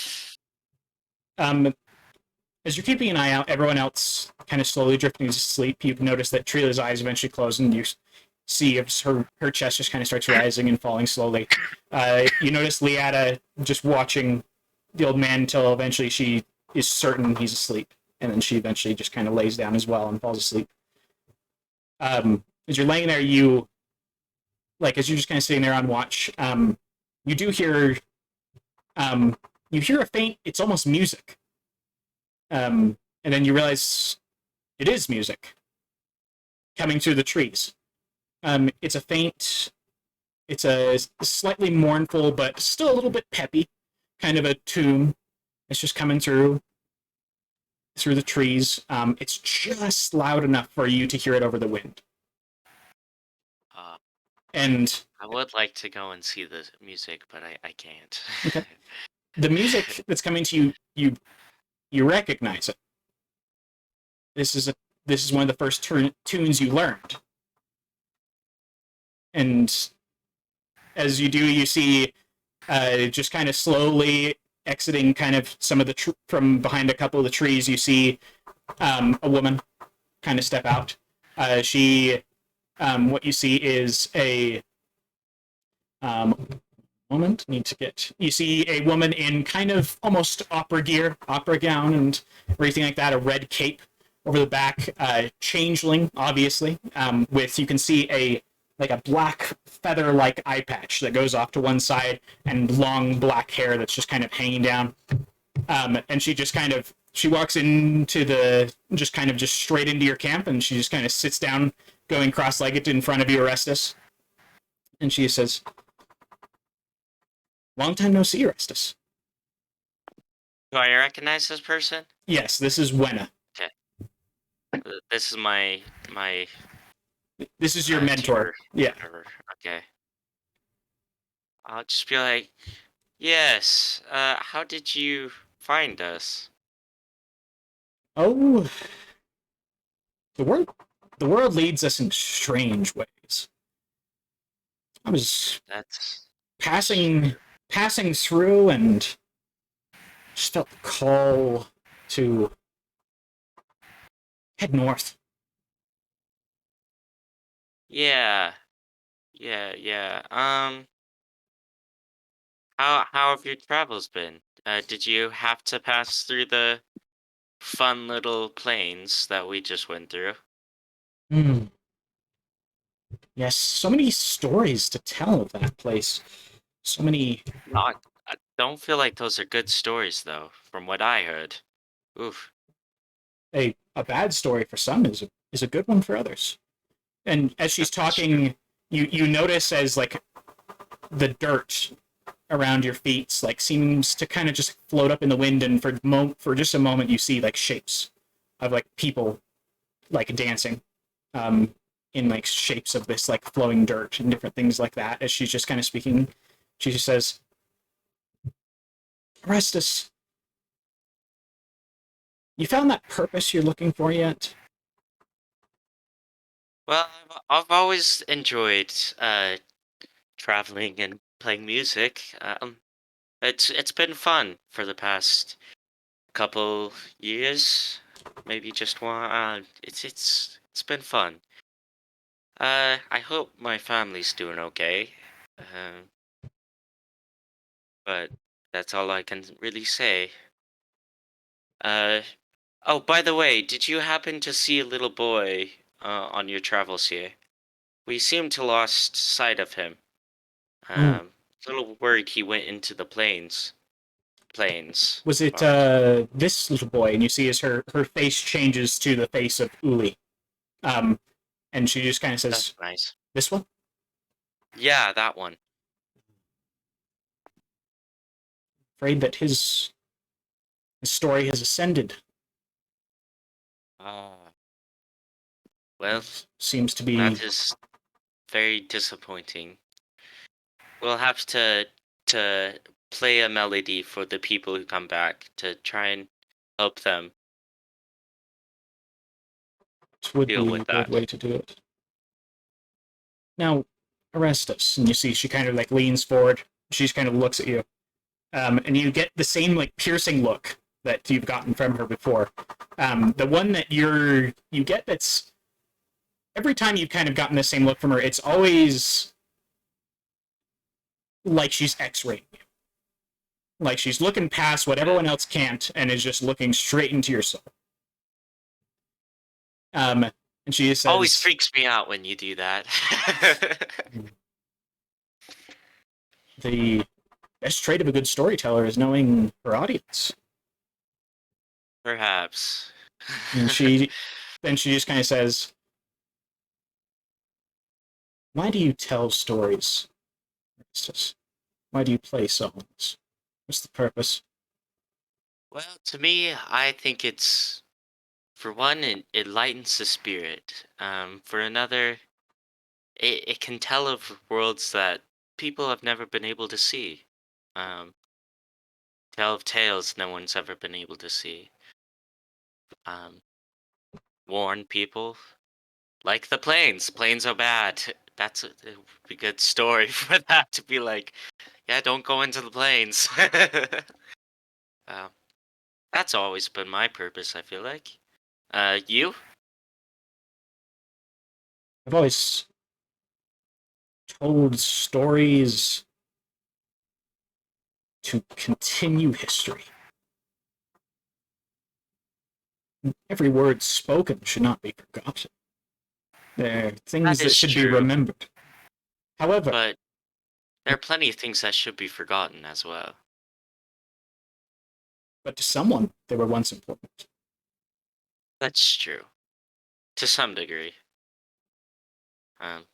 As you're keeping an eye out, everyone else kind of slowly drifting to sleep. You've noticed that Trila's eyes eventually close, and you see her chest just kind of starts rising and falling slowly. You notice Liata just watching the old man until eventually she is certain he's asleep, and then she eventually just kind of lays down as well and falls asleep. As you're laying there, as you're just kind of sitting there on watch, you do hear a faint, it's almost music. And then you realize it is music coming through the trees. It's a slightly mournful, but still a little bit peppy kind of a tune. It's just coming through the trees. It's just loud enough for you to hear it over the wind. And I would like to go and see the music, but I can't. Okay. The music that's coming to you, you recognize it. This is one of the first tunes you learned. And as you do, you see just kind of slowly exiting kind of some of the from behind a couple of the trees, you see a woman kind of step out. What you see is a you see a woman in kind of almost opera gear, opera gown and everything like that, a red cape over the back, changeling, obviously, with, you can see a black feather-like eye patch that goes off to one side and long black hair that's just kind of hanging down. And she walks into just straight into your camp, and she just kind of sits down, going cross-legged in front of you, Orestes. And she says, "Long time no see, Orestes." Do I recognize this person? Yes, this is Wenna. This is my This is your mentor. tutor, Yeah. whatever. Okay. I'll just be like, yes. How did you find us? Oh, the world leads us in strange ways. I was That's passing through and just felt the call to head north. yeah. How have your travels been? Did you have to pass through the fun little plains that we just went through? Hmm. Yes, so many stories to tell of that place. So many. Not. I don't feel like those are good stories, though, from what I heard. Oof. A bad story for some is a good one for others. And as she's talking, you notice as the dirt around your feet like seems to kind of just float up in the wind, and for just a moment you see like shapes of like people like dancing in like shapes of this like flowing dirt and different things like that. As she's just kind of speaking, she just says, Orestes, you found that purpose you're looking for yet? Well, I've always enjoyed traveling and playing music. It's been fun for the past couple years, maybe just one. It's been fun. I hope my family's doing okay. Uh, but that's all I can really say. Uh, oh, by the way, did you happen to see a little boy on your travels here? We seem to lost sight of him. Mm. A little worried he went into the plains. Was it But this little boy? And you see as her face changes to the face of Uli. Um, and she just kind of that's says, nice. this one? Yeah, that one. Afraid that his story has ascended. Ah, well, Seems to be that is very disappointing. We'll have to play a melody for the people who come back to try and help them would deal be a with good that. way to do it. Now, arrest us. And you see she kind of like leans forward. She just kind of looks at you. And you get the same like piercing look that you've gotten from her before. The one that you get that's every time you've kind of gotten the same look from her, it's always like she's X-raying you. Like she's looking past what everyone else can't and is just looking straight into your soul. And she says, Always freaks me out when you do that. the best trait of a good storyteller is knowing her audience. Perhaps. And then she just kind of says, why do you tell stories? Why do you play songs? What's the purpose? Well, to me, I think it's for one, it lightens the spirit. For another, it can tell of worlds that people have never been able to see. Um, tell of tales no one's ever been able to see. Um, warn people like the planes. Planes are bad. It would be a good story for that to be like, yeah, don't go into the planes. uh, that's always been my purpose, I feel like. You? I've always told stories to continue history. Every word spoken should not be forgotten. They're things That that is should be true, remembered. However, but there are plenty of things that should be forgotten as well. but to someone, they were once important. That's true, to some degree. Um,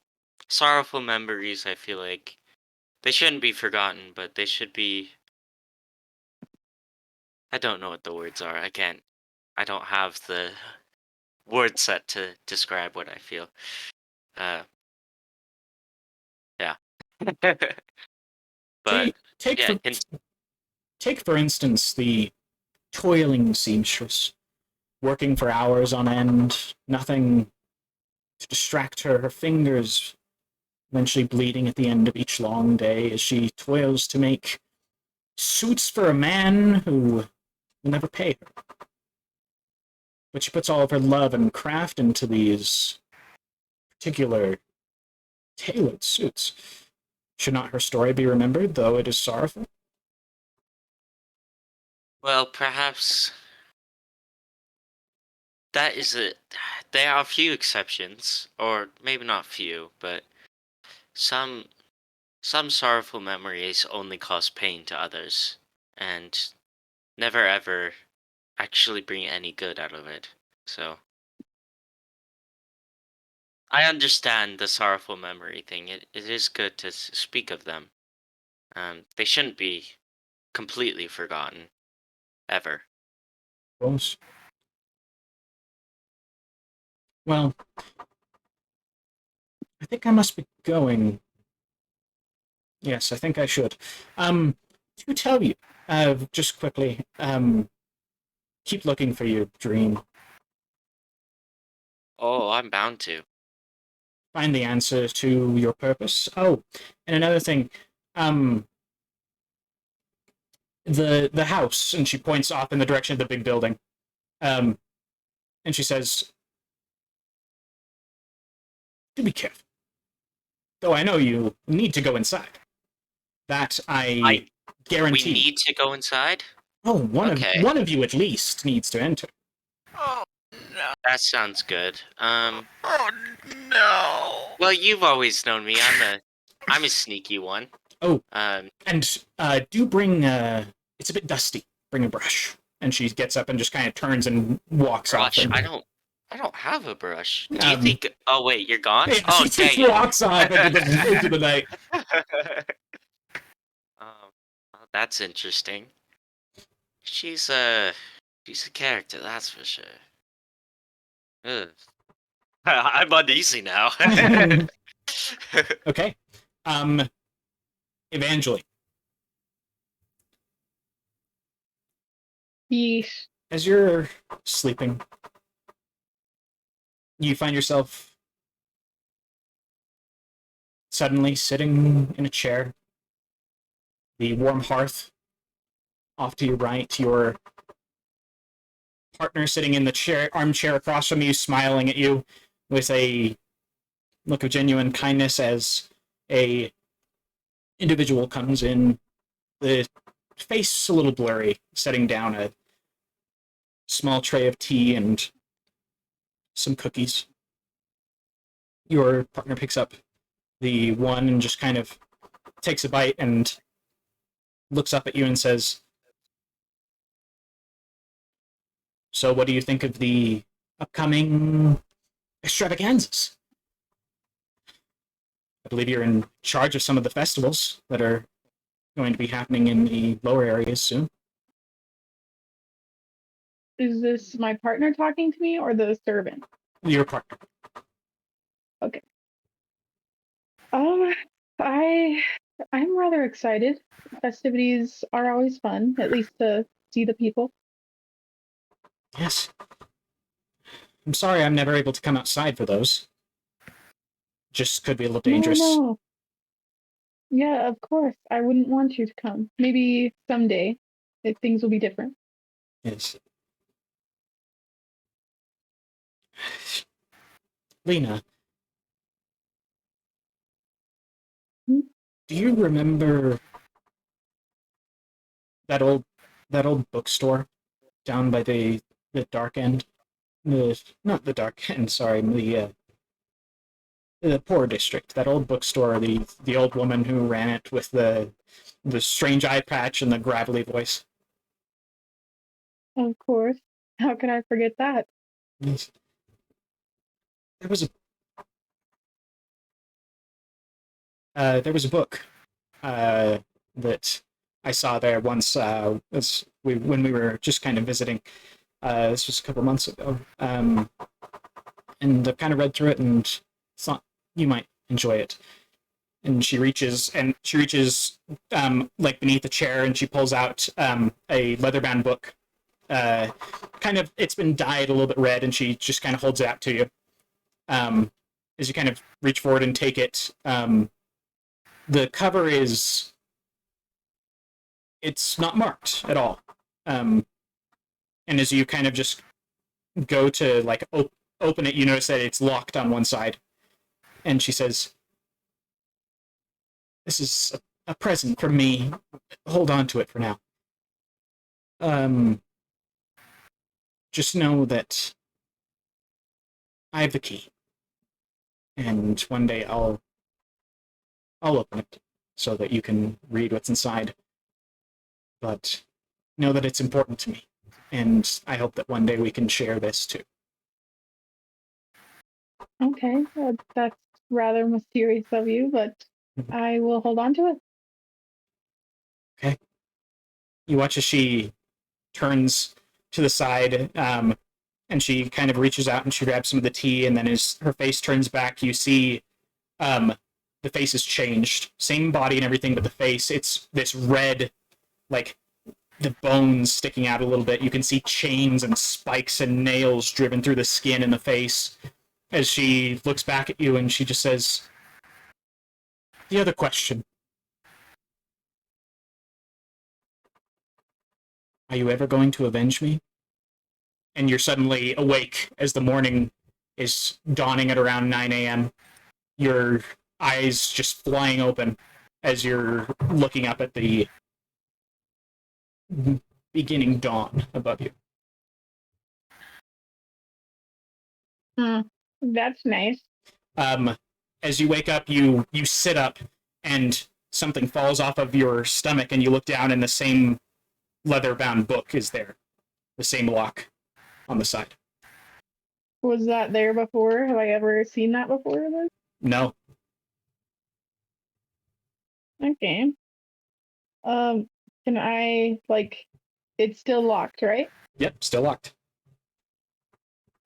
sorrowful memories, I feel like they shouldn't be forgotten, but they should be. I don't know what the words are. I can't. I don't have the word set to describe what I feel. Uh, yeah. But Take, take, yeah, for, take for instance the toiling seamstress, working for hours on end, nothing to distract her, her fingers eventually bleeding at the end of each long day as she toils to make suits for a man who will never pay her. But she puts all of her love and craft into these particular tailored suits. Should not her story be remembered, though it is sorrowful? well, perhaps that is a. There are a few exceptions, or maybe not few, but some some sorrowful memories only cause pain to others, and never ever actually bring any good out of it. So I understand the sorrowful memory thing. It is good to speak of them. They shouldn't be completely forgotten, ever. Close. Well, I think I must be going. Yes, I think I should. To tell you, just quickly, keep looking for your dream. Oh, I'm bound to. Find the answer to your purpose. Oh, and another thing, um, the house, and she points off in the direction of the big building. And she says, "Do be careful. Though I know you need to go inside. That I We guarantee." need to go inside? Oh, Okay. one of you at least needs to enter. Oh no! That sounds good. Oh no! Well, you've always known me. I'm a sneaky one. Oh, Um, and do bring. It's a bit dusty. Bring a brush. And she gets up and just kind of turns and walks off. brush. And, I don't have a brush. Do you Um, think? Oh wait, you're gone. yeah, Oh she just dang walks off into the night. it. Well, that's interesting. She's a character, that's for sure. Ugh. I'm uneasy now. Okay. Evangeline, Yeesh. as you're sleeping, you find yourself suddenly sitting in a chair, the warm hearth off to your right, your partner sitting in the armchair across from you, smiling at you with a look of genuine kindness as a individual comes in, the face a little blurry, setting down a small tray of tea and some cookies. Your partner picks up the one and just kind of takes a bite and looks up at you and says, "So what do you think of the upcoming extravaganzas? I believe you're in charge of some of the festivals that are going to be happening in the lower areas soon." Is this my partner talking to me or the servant? Your partner. Okay. I'm rather excited. Festivities are always fun, at least to see the people. Yes. I'm sorry I'm never able to come outside for those. Just could be a little dangerous. No. Yeah, of course. I wouldn't want you to come. Maybe someday, if things will be different. Yes. Lena, Hmm? do you remember that old bookstore down by the dark end? Not the dark end, sorry, the poor district. That old bookstore, the old woman who ran it with the strange eye patch and the gravelly voice. Of course. How could I forget that? Yes. There was a book that I saw there once when we were just kind of visiting. This was a couple months ago, and I've kind of read through it and thought you might enjoy it. And she reaches like beneath a chair and she pulls out a leather-bound book. Kind of, it's been dyed a little bit red, and she just kind of holds it out to you. As you kind of reach forward and take it, the cover it's not marked at all. And as you kind of just go to like open it, you notice that it's locked on one side. And she says, "This is a present from me. Hold on to it for now. Just know that I have the key, and one day I'll open it so that you can read what's inside. But know that it's important to me, and I hope that one day we can share this too." Okay, that's rather mysterious of you, but I will hold on to it. You watch as she turns to the side, and she kind of reaches out and she grabs some of the tea, and then as her face turns back, you see the face has changed. Same body and everything, but the face, it's this red, like, the bones sticking out a little bit. You can see chains and spikes and nails driven through the skin and the face as she looks back at you and she just says, "The other question. Are you ever going to avenge me?" And you're suddenly awake as the morning is dawning at around 9 a.m. Your eyes just flying open as you're looking up at the beginning dawn above you. That's nice. As you wake up, you sit up and something falls off of your stomach and you look down and the same leather-bound book is there. The same lock on the side. Was that there before? Have I ever seen that before? Liz? No. Okay. Can I, like, it's still locked, right? Yep, still locked.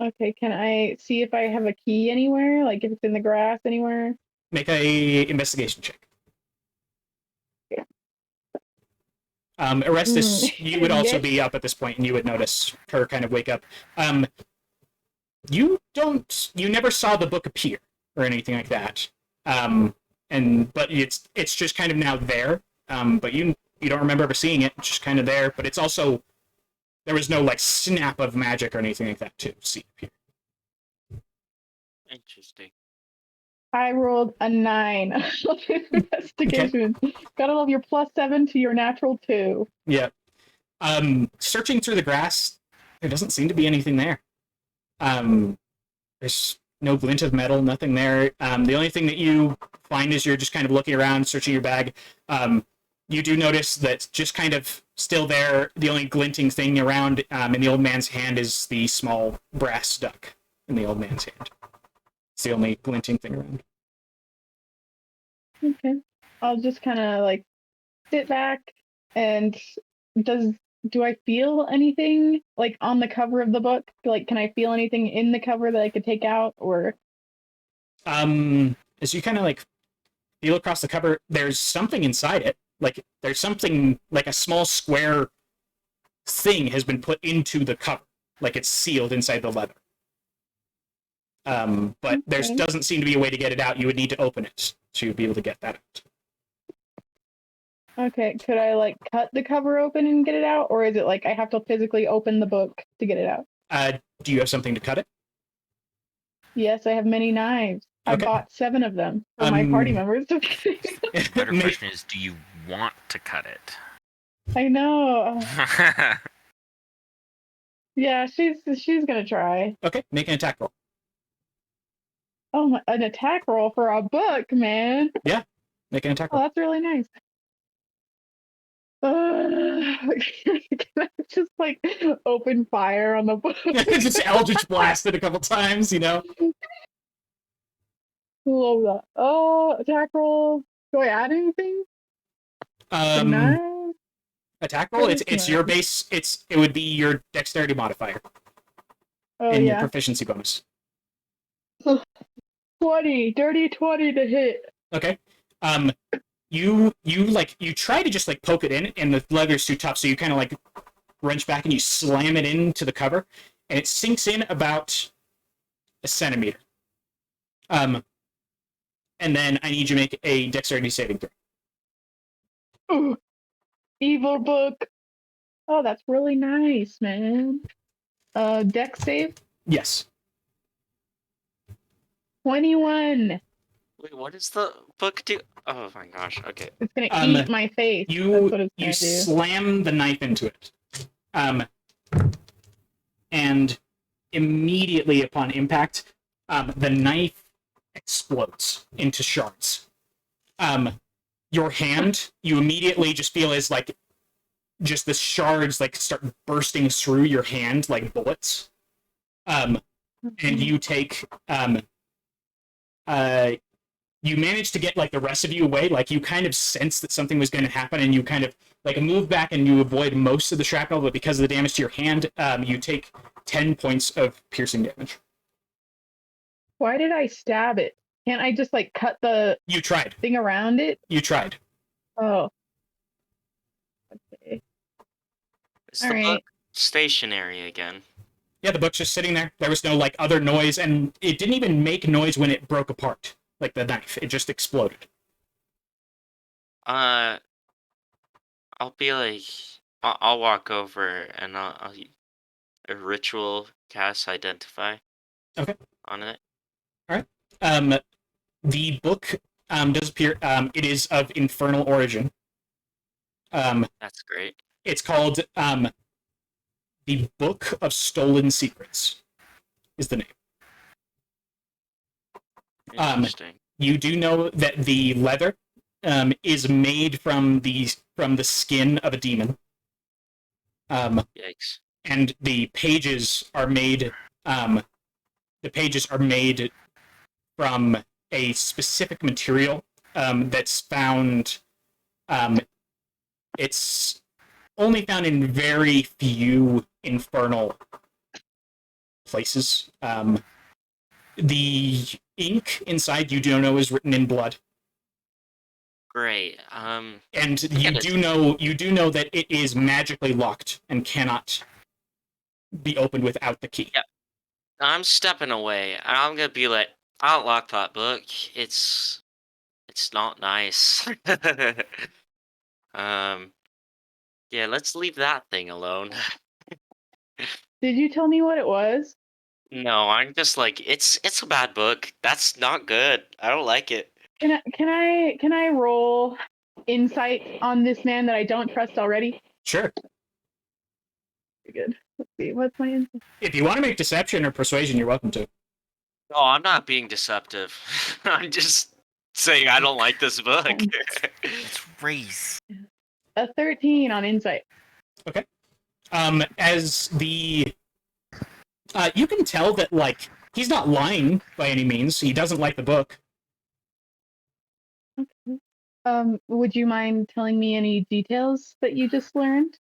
Okay, can I see if I have a key anywhere? Like, if it's in the grass anywhere? Make a investigation check. Yeah. Orestes, you would also Yes. be up at this point and you would notice her kind of wake up. You never saw the book appear or anything like that. But it's just kind of now there. But you don't remember ever seeing it. It's just kind of there. But it's also, there was no like snap of magic or anything like that to see appear. Interesting. I rolled a 9 on investigation. Gotta love your +7 to your natural 2. Yeah. Searching through the grass, there doesn't seem to be anything there. There's no glint of metal, nothing there. The only thing that you find is you're just kind of looking around, searching your bag. You do notice that just kind of still there, the only glinting thing around in the old man's hand is the small brass duck in the old man's hand. It's the only glinting thing around. Okay. I'll just kind of like sit back and do I feel anything like on the cover of the book? Like, can I feel anything in the cover that I could take out or? As you kind of like feel across the cover, there's something inside it. Like there's something like a small square thing has been put into the cover, like it's sealed inside the leather. But there Okay. doesn't seem to be a way to get it out. You would need to open it to be able to get that out. Okay, could I like cut the cover open and get it out, or is it like I have to physically open the book to get it out? Do you have something to cut it? Yes, I have many knives. Okay. I bought 7 of them for my party members. Better question is, do you want to cut it? I know. Yeah, she's gonna try. Okay, make an attack roll. Oh, an attack roll for a book, man. Make an attack Oh, roll. that's really nice. Can I just like open fire on the book? Just Eldritch blasted a couple times, you know. Love that. Oh, attack roll. Do I add anything? No. Attack roll. It's your base. It would be your dexterity modifier Oh and your yeah. proficiency bonus. 20, dirty 20 to hit. Okay. You try to just like poke it in, and the leather's too tough, so you kind of like wrench back and you slam it into the cover, and it sinks in about a centimeter. And then I need you to make a dexterity saving throw. Ooh, evil book. Oh, that's really nice, man. Dex save Yes. 21. Wait, what does the book do? Oh my gosh. Okay. It's gonna eat my face. That's what it's You gonna do. slam the knife into it. And immediately upon impact, the knife explodes into shards. Your hand, you immediately just feel as like just the shards like start bursting through your hand like bullets. And you take you manage to get like the rest of you away. Like you kind of sense that something was going to happen, and you kind of like move back and you avoid most of the shrapnel, but because of the damage to your hand, you take 10 points of piercing damage. Why did I stab it? Can't I just like cut the You tried. thing around it? You tried. Oh. Okay. Is All the right. book stationary again? Yeah, the book's just sitting there. There was no like other noise, and it didn't even make noise when it broke apart, like the knife. It just exploded. I'll be like, I'll walk over and I'll a ritual cast identify. Okay. On it. The book does appear. It is of infernal origin. That's great. It's called the Book of Stolen Secrets. Is the name. Interesting. You do know that the leather is made from the skin of a demon. Yikes. And the pages are made. The pages are made from a specific material that's found. It's only found in very few infernal places. The ink inside you do know is written in blood. Great. And you do know that it is magically locked and cannot be opened without the key. Yeah. I'm stepping away. I'm gonna be like, I'll lock that book. It's not nice. Yeah, let's leave that thing alone. Did you tell me what it was? No, I'm just like, it's a bad book. That's not good. I don't like it. Can I roll insight on this man that I don't trust already? Sure. Good. Let's see. What's my insight? If you want to make deception or persuasion, you're welcome to. No, I'm not being deceptive. I'm just saying I don't like this book. It's Raze. A 13 on insight. As the you can tell that like he's not lying by any means. He doesn't like the book. Okay. Would you mind telling me any details that you just learned?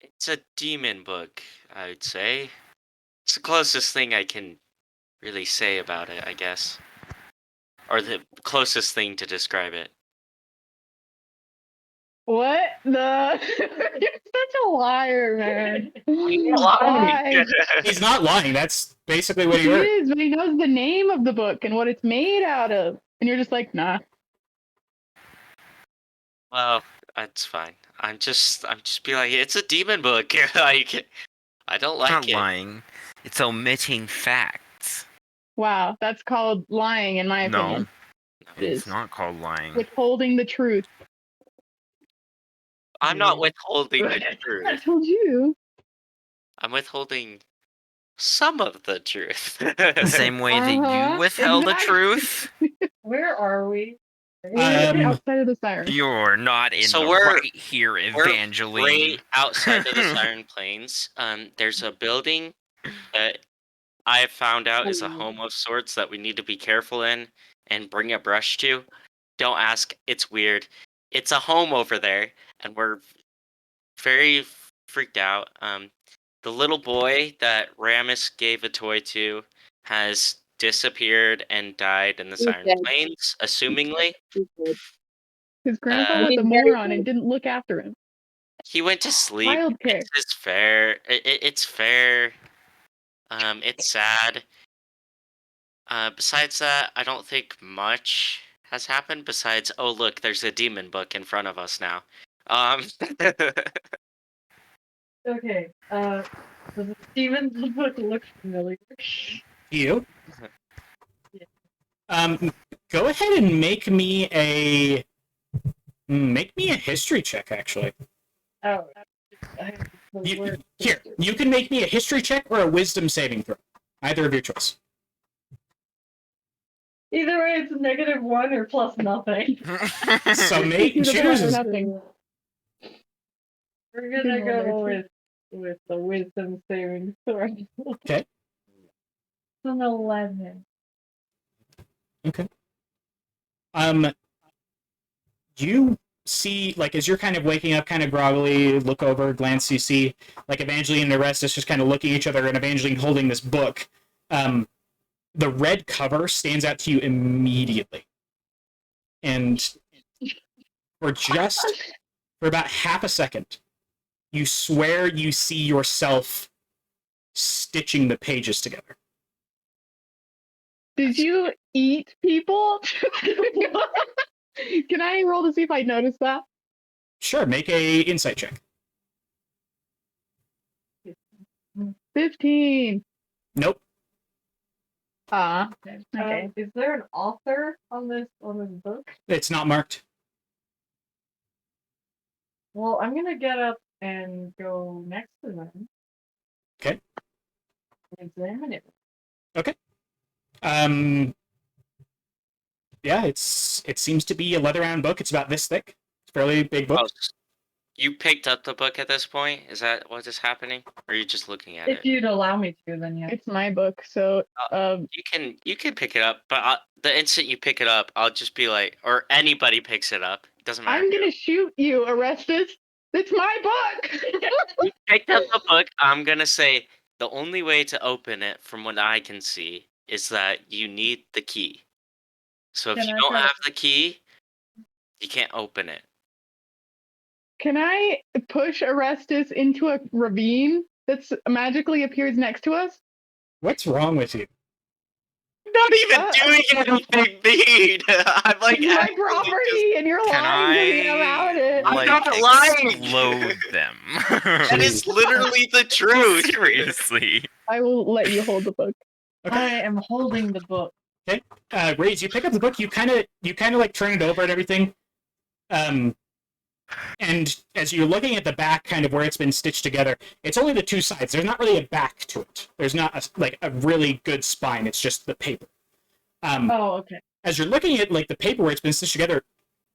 It's a demon book, I would say. It's the closest thing I can really say about it, I guess. Or the closest thing to describe it. What the? You're such a liar, man. lying. He's not lying. That's basically what he He heard. is, but he knows the name of the book and what it's made out of. And you're just like, nah. Well, that's fine. I'm just be like, it's a demon book. Like, I don't It's like not it. lying. It's omitting facts. Wow, that's called lying, in my No, opinion. It it's is. not called lying. Withholding the truth. I'm not withholding the I truth. told you. I'm withholding some of the truth. The same way that you withheld the exactly. truth. Where are we? We're outside of the siren. You're not in So the we're- right here, We're Evangeline. right outside of the Siren Plains. There's a building that I have found out is a home of sorts that we need to be careful in and bring a brush to. Don't ask. It's weird. It's a home over there, and we're very freaked out. The little boy that Ramus gave a toy to has disappeared and died in the He's Siren dead. Plains, assumingly. His grandpa Uh, was He's a very moron and good. didn't look after him. He went to sleep. Childcare. It's fair. It's fair. It's sad. Besides that, I don't think much has happened. Besides, oh look, there's a demon book in front of us now. Okay. Does the Steven's book look familiar? You. Yeah. Go ahead and make me a history check. Actually, Oh. I have the you, word here sister. you can make me a history check or a wisdom saving throw. Either of your choice. Either way, it's -1 or plus nothing. So make Either way or choose. nothing. We're gonna go with the wisdom saving throw. Okay. It's an 11. Okay. You see, like, as you're kind of waking up, kind of groggily, look over, glance, you see, like, Evangeline and Orestes just kind of looking at each other, and Evangeline holding this book. The red cover stands out to you immediately. And for about half a second, you swear you see yourself stitching the pages together. Did you eat people? Can I roll to see if I noticed that? Sure, make a insight check. 15. Nope. Okay. Is there an author on this book? It's not marked. Well, I'm gonna get up and go next to them. Okay. And examine it. Yeah, it seems to be a leather-bound book. It's about this thick. It's a fairly big book. Oh, you picked up the book at this point? Is that what is happening? Or are you just looking at If it? you'd allow me to, then yeah. It's my book, so You can pick it up, but the instant you pick it up, I'll just be like, or anybody picks it up. It doesn't matter. I'm gonna shoot you, Orestes. It's my book. You picked up the book. I'm gonna say the only way to open it, from what I can see, is that you need the key. So if Can you I don't try to- have the key, you can't open it. Can I push Orestes into a ravine that's magically appears next to us? What's wrong with you? Not even doing anything mean. I'm like, It's my actually property, and you're Can lying to me I about it. I'm like not lying. explode them? That is literally the truth. Seriously. I will let you hold the book. Okay. I am holding the book. Raze, you pick up the book. You kind of like turn it over and everything. And as you're looking at the back, kind of where it's been stitched together, it's only the two sides. There's not really a back to it. There's not a really good spine. It's just the paper. Oh, okay. As you're looking at like the paper where it's been stitched together,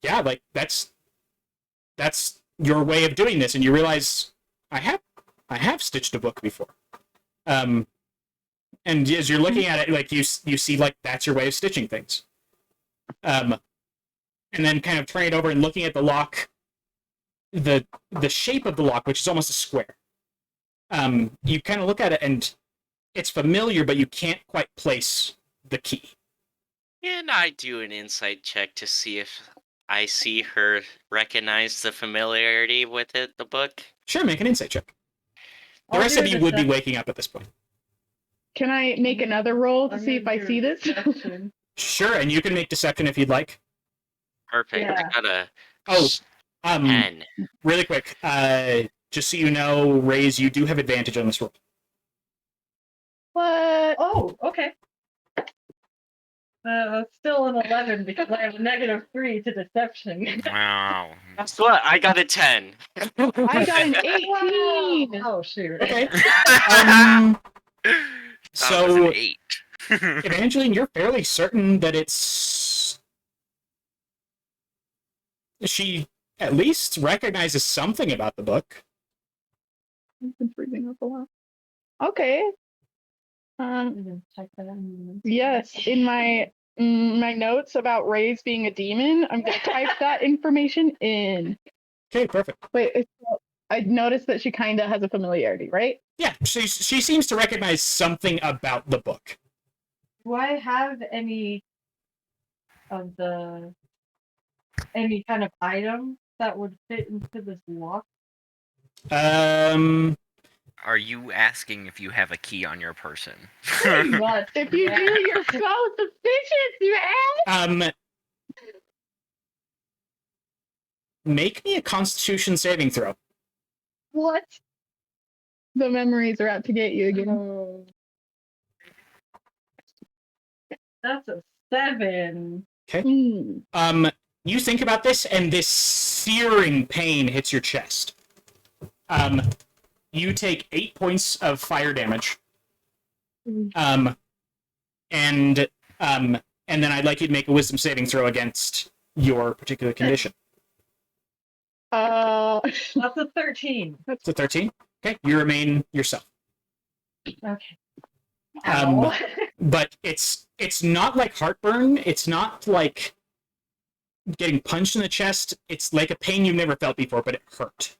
yeah, like that's your way of doing this, and you realize I have stitched a book before. And as you're looking at it, like you see like that's your way of stitching things. And then kind of turning it over and looking at the lock, the shape of the lock, which is almost a square. You kind of look at it and it's familiar, but you can't quite place the key. Can I do an insight check to see if I see her recognize the familiarity with it, the book? Sure, make an insight check. The I'll rest do of a you would be decep- waking up at this point. Can I make another roll to I'm see if gonna I do see this? deception. Sure, and you can make deception if you'd like. Perfect. Yeah. I got a Oh, 10. really quick, just so you know, Raze, you do have advantage on this roll. What? Oh, okay. That's still an 11 because I have a -3 to deception. Wow. Guess what? I got a 10. I got an 18. Oh, shoot. Okay. That was So, an 8. Evangeline, you're fairly certain that it's... She at least recognizes something about the book. I've been freezing up a lot. Okay. Check that out. Yes, in my notes about Raze being a demon, I'm gonna type that information in. Okay, perfect. Wait, I noticed that she kind of has a familiarity, right? Yeah, she seems to recognize something about the book. Do I have any kind of item that would fit into this lock? Are you asking if you have a key on your person? Pretty much. If you do, you're so suspicious, man. Make me a Constitution saving throw. What? The memories are out to get you again. Oh. That's a 7. You think about this, and this searing pain hits your chest. You take 8 points of fire damage. And then I'd like you to make a wisdom saving throw against your particular condition. That's a 13. It's a 13. Okay, you remain yourself. Okay. But it's not like heartburn. It's not like getting punched in the chest. It's like a pain you've never felt before, but it hurt.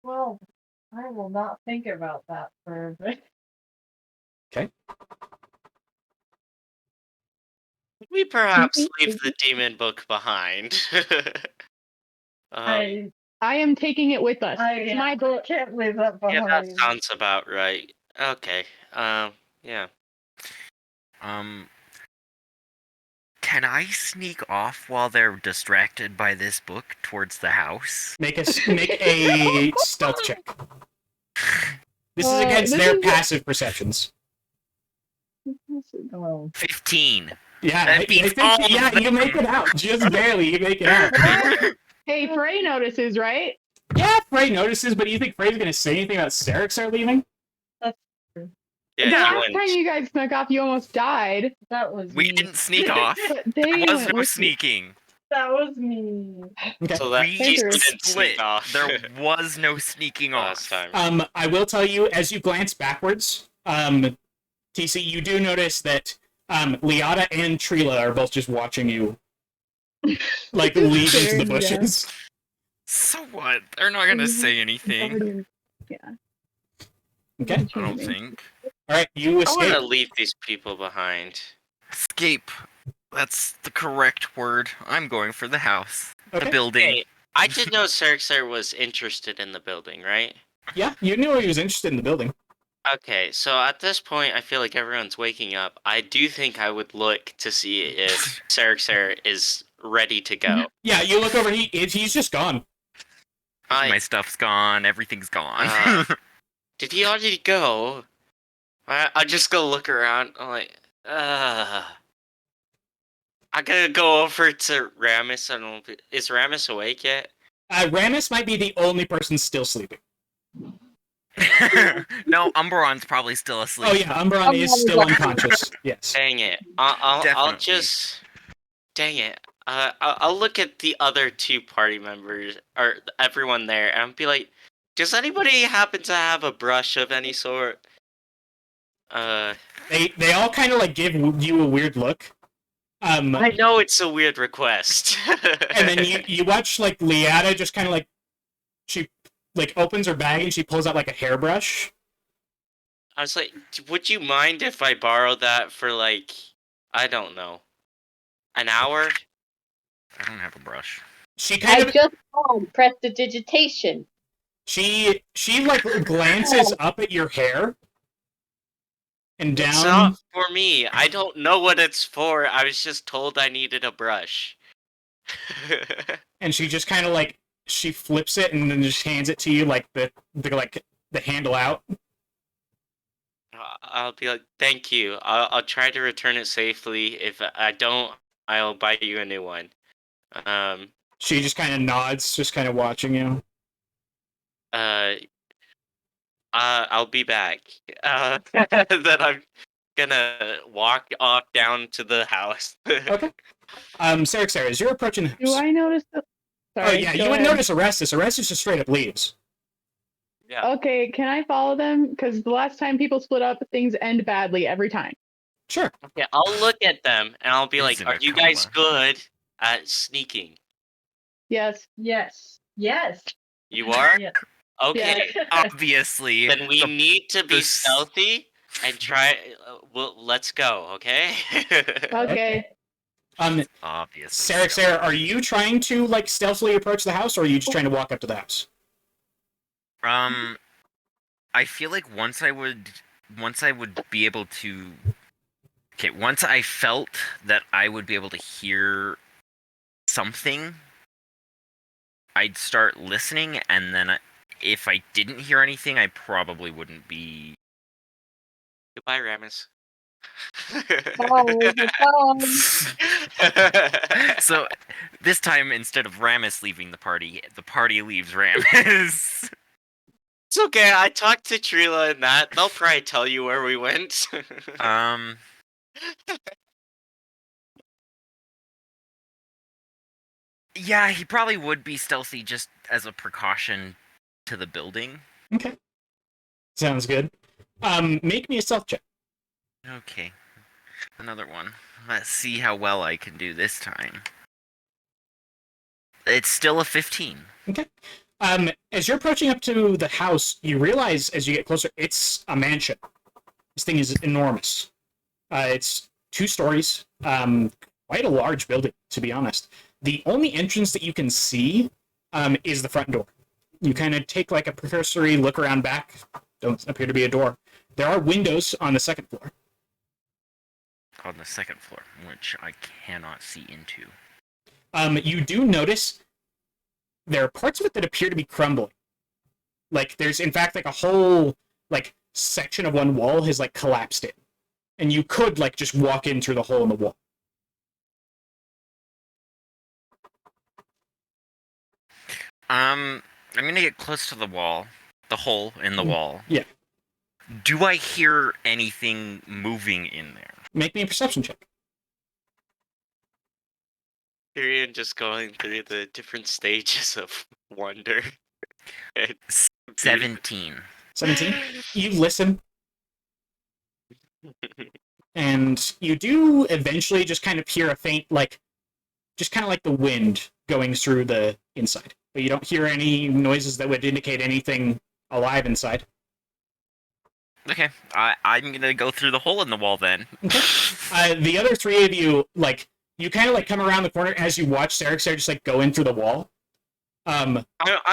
Well, I will not think about that for a bit. Okay. We perhaps leave the demon book behind. I am taking it with us. It's my book. Can't leave that yeah, behind. that sounds about right. Okay. Yeah. Can I sneak off while they're distracted by this book towards the house? Make a stealth check. This is against this their is- passive perceptions. Oh. 15. Yeah, That I beats think all of you them. make it out. Just barely, you make it out. Hey, Frey notices, right? Yeah, Frey notices, but do you think Frey's gonna say anything about Syrinx are leaving? The Yeah, last he went. time you guys snuck off, you almost died. That was We me. didn't sneak off. But There they was went no with you. sneaking. That was me. Okay. So that We he Thank you. didn't split. sneak off There was no sneaking last off. time. I will tell you, as you glance backwards, TC, you do notice that Liata and Trila are both just watching you, like, leave into the Scared, yeah. bushes. So what? They're not gonna say anything. Yeah. Okay. I don't think. All right, you I want escape. to leave these people behind. Escape. That's the correct word. I'm going for the house. Okay. The building. Hey, I did know Sarixer was interested in the building, right? Yeah, you knew he was interested in the building. Okay, so at this point, I feel like everyone's waking up. I do think I would look to see if Sarixer is ready to go. Yeah, you look over. He's just gone. My stuff's gone. Everything's gone. Did he already go? I just go look around. I'm like, I gotta go over to Ramus. I don't know. Is Ramus awake yet? Ramus might be the only person still sleeping. No, Umbron's probably still asleep. Oh yeah, Umbron is still unconscious. Yes. Dang it! I'll Definitely. just. Dang it! I'll look at the other two party members or everyone there, and be like, does anybody happen to have a brush of any sort? They all kind of like give you a weird look. I know it's a weird request. And then you watch like Liata just kind of like she like opens her bag and she pulls out like a hairbrush. I was like, would you mind if I borrow that for like, I don't know, an hour? I don't have a brush. She kind I of just press the digitation. she like glances up at your hair and It's down. not for me. I don't know what it's for. I was just told I needed a brush. And she just kind of like she flips it and then just hands it to you like the handle out. I'll be like, thank you. I'll try to return it safely. If I don't, I'll buy you a new one. She just kind of nods, just kind of watching you. I'll be back. Then I'm gonna walk off down to the house. Okay. Sarah, as you're approaching the house. Do I notice the... Sorry, Oh yeah, go you would ahead. notice Orestes. Orestes just straight up leaves. Yeah. Okay, can I follow them? Because the last time people split up, things end badly every time. Sure. Okay, I'll look at them and I'll be He's like, in "Are a you guys coma. good at sneaking? Yes. Yes. Yes. You are? Yes. Okay. Obviously. Then we need to be the- stealthy and try. Let's go, okay? Okay. Obviously. Sarah, are you trying to like stealthily approach the house, or are you just trying to walk up to the house? I feel like once I would be able to. Okay, once I felt that I would be able to hear something, I'd start listening, and then if I didn't hear anything, I probably wouldn't be. Goodbye, Ramus. So this time, instead of Ramus leaving the party leaves Ramus. It's okay. I talked to Trila and that. They'll probably tell you where we went. Yeah, he probably would be stealthy just as a precaution to the building. Okay. Sounds good. Make me a stealth check. Okay. Another one. Let's see how well I can do this time. It's still a 15. Okay. As you're approaching up to the house, you realize as you get closer, it's a mansion. This thing is enormous. It's 2 stories. Quite a large building, to be honest. The only entrance that you can see is the front door. You kind of take like a cursory look around back. Don't appear to be a door. There are windows on the 2nd floor. On the 2nd floor, which I cannot see into. You do notice there are parts of it that appear to be crumbling. Like there's in fact like a whole like section of one wall has like collapsed in. And you could like just walk in through the hole in the wall. I'm gonna get close to the wall. The hole in the wall. Yeah. Do I hear anything moving in there? Make me a perception check. Tyrion just going through the different stages of wonder. 17. 17. You listen. And you do eventually just kind of hear a faint, like, just kind of like the wind going through the inside. But you don't hear any noises that would indicate anything alive inside. Okay, I'm gonna go through the hole in the wall then. The other 3 of you, like, you kind of like come around the corner as you watch Sarah just like go in through the wall. I'm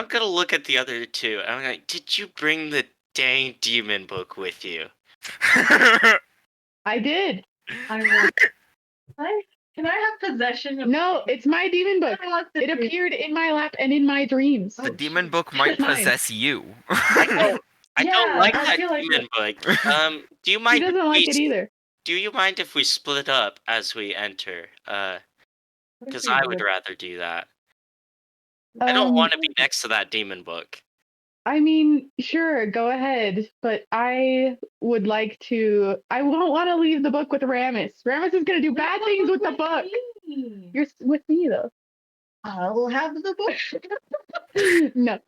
gonna look at the other 2. I'm like, did you bring the dang demon book with you? I did. I will. Can I have possession of? No, it's my demon book. I want the It dream. appeared in my lap and in my dreams. The Oh, demon shit. book might Fine. possess you. I don't Yeah, like I that feel like demon book. Do you He mind? doesn't like it either. Do you mind if we split up as we enter? Because I would rather do that. I don't want to be next to that demon book. I mean, sure, go ahead, but I would like to. I won't want to leave the book with Ramus. Ramus is gonna do bad things with the book. You're with me though. I'll have the book. No,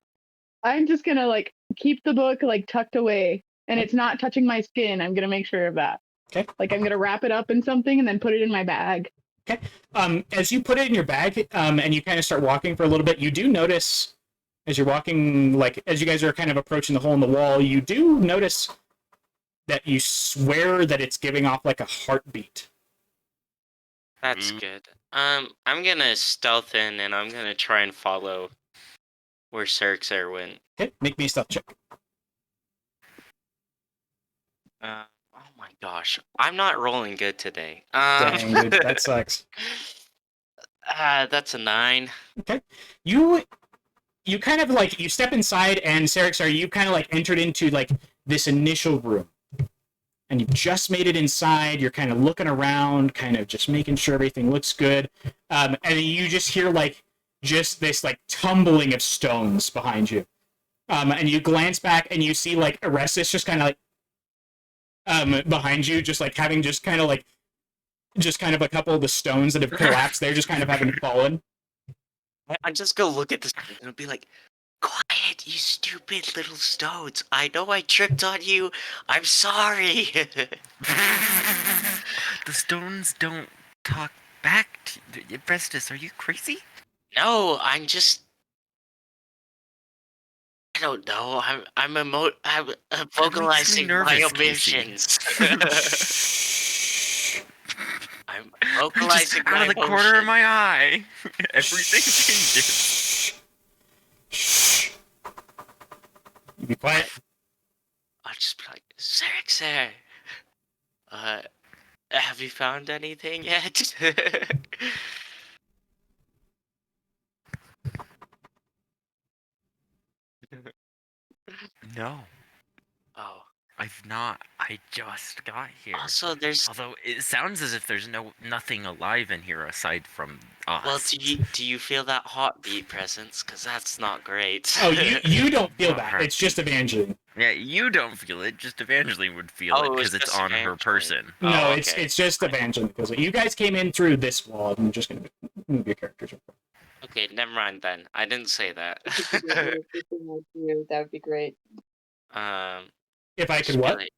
I'm just gonna like keep the book like tucked away, and it's not touching my skin. I'm gonna make sure of that. Okay. Like I'm gonna wrap it up in something and then put it in my bag. As you put it in your bag, and you kind of start walking for a little bit, you do notice as you're walking, like as you guys are kind of approaching the hole in the wall, you do notice that you swear that it's giving off like a heartbeat. That's good. I'm gonna stealth in and I'm gonna try and follow where Xerxer went. Okay, make me a stealth check. Oh my gosh, I'm not rolling good today. Dang, dude, that sucks. That's a 9. Okay, you kind of like you step inside, and Sarah, you kind of like entered into like this initial room, and you've just made it inside. You're kind of looking around, kind of just making sure everything looks good, and you just hear like just this like tumbling of stones behind you, and you glance back and you see like Orestes just kind of like behind you, just like having just kind of a couple of the stones that have collapsed there, just kind of having fallen. I'm just gonna look at this and be like, quiet, you stupid little stones. I know I tripped on you. I'm sorry. The stones don't talk back to you. Orestes, are you crazy? No, I don't know. I'm vocalizing my nervous, Casey. emotions. I'm Just vocalizing out my of the corner of emotions. my eye. Everything changes. Shh. You be quiet. I'll just be like, Xerxer, have you found anything yet? No, Oh, I've not. I just got here. also there's. Although it sounds as if there's nothing alive in here aside from us. Well, do you feel that heartbeat presence? Cause that's not great. Oh, you don't feel Oh, that. heart. It's just Evangeline. Yeah, you don't feel it. Just Evangeline would feel Oh, it it was because it's just on her Evangeline. person. Oh, No, okay. it's just Evangeline because you guys came in through this wall. I'm just gonna move your characters. Okay, never mind then. I didn't say that. That would be great. If I just could be what? like,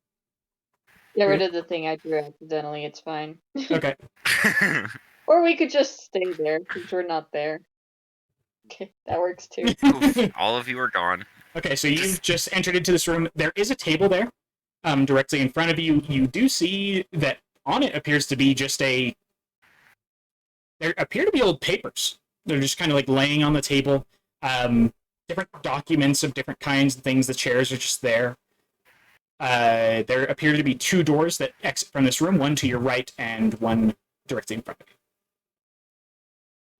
Get rid of the thing I drew accidentally. It's fine. Okay. Or we could just stay there since we're not there. Okay, that works too. Poof, all of you are gone. Okay, so you've just entered into this room. There is a table there, directly in front of you. You do see that on it appears to be just a... There appear to be old papers. They're just kind of like laying on the table. Different documents of different kinds and things. The chairs are just there. There appear to be 2 doors that exit from this room, one to your right and one directly in front of you.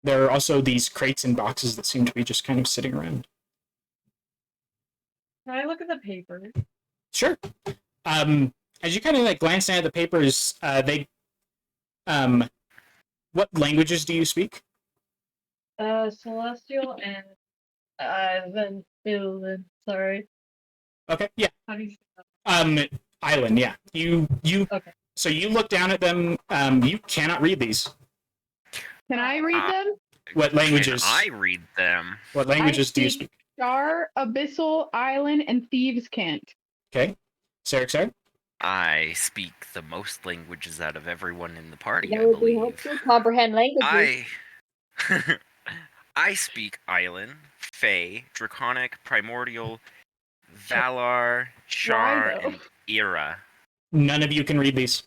There are also these crates and boxes that seem to be just kind of sitting around. Can I look at the paper? Sure. As you kind of like glance at the papers, what languages do you speak? Celestial and then Illidan. Sorry. Okay, yeah. How do you say that? Island, yeah. You Okay. So you look down at them. You cannot read these. Can I read them? What languages? Can I read them? What languages do you speak? Star, Abyssal, Island, and Thieves' Cant. Okay. Sarah? I speak the most languages out of everyone in the party, That I would be believe. helpful. Comprehend languages. I speak Island, Fey, Draconic, Primordial, Valar, Char, though? and Era. None of you can read these.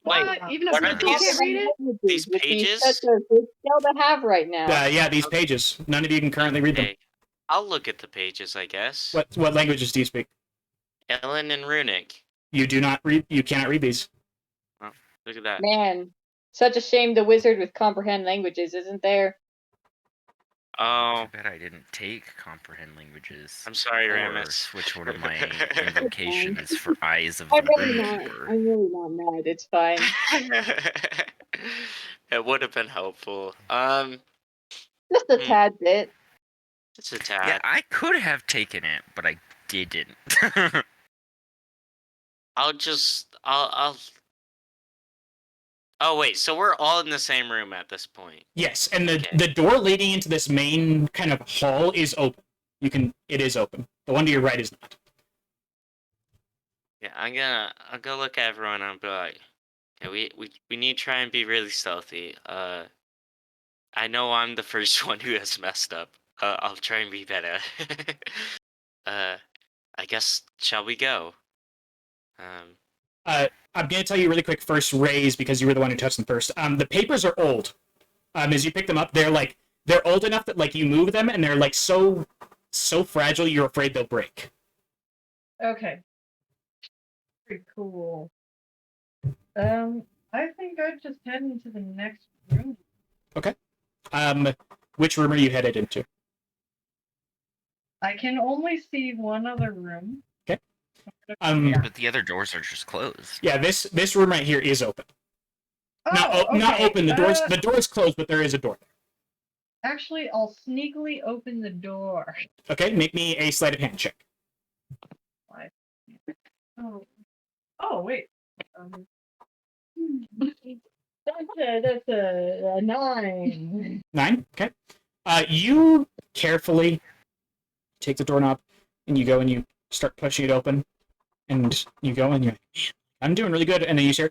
Wait, What? Even what are Abyssal can't these? read it? These Would be pages? such a good skill to have right now. Yeah, these pages. None of you can currently read them. Okay. I'll look at the pages, I guess. What languages do you speak? Ellen and Runic. You do not read. You cannot read these. Look at that. Man, such a shame the wizard with comprehend languages isn't there. Oh, Too bad I didn't take comprehend languages. I'm sorry, Or Ramus. switch one of my invocations for Eyes of the I'm really Runekeeper. not mad. It's fine. It would have been helpful. Just a tad bit. It's a tad. Yeah, I could have taken it, but I didn't. I'll. Oh wait, so we're all in the same room at this point. Yes, and Okay. the door leading into this main kind of hall is open. It is open. The one to your right is not. Yeah, I'll go look at everyone and I'll be like, okay, we need to try and be really stealthy. I know I'm the first one who has messed up. I'll try and be better. I guess, shall we go? I'm going to tell you really quick first, Raze, because you were the one who touched them first. The papers are old. As you pick them up, they're old enough that like you move them and they're like so fragile you're afraid they'll break. Okay. Pretty cool. I think I'd just head into the next room. Which room are you headed into? I can only see one other room. Okay. But the other doors are just closed. Yeah, this room right here is open. Not okay. open. The door's closed, but there is a door there. Actually, I'll sneakily open the door. Okay, make me a sleight of hand check. Oh wait. That's a 9. 9. Okay. You carefully take the doorknob and you go and you start pushing it open, and you go and you're like, man, I'm doing really good, and then you hear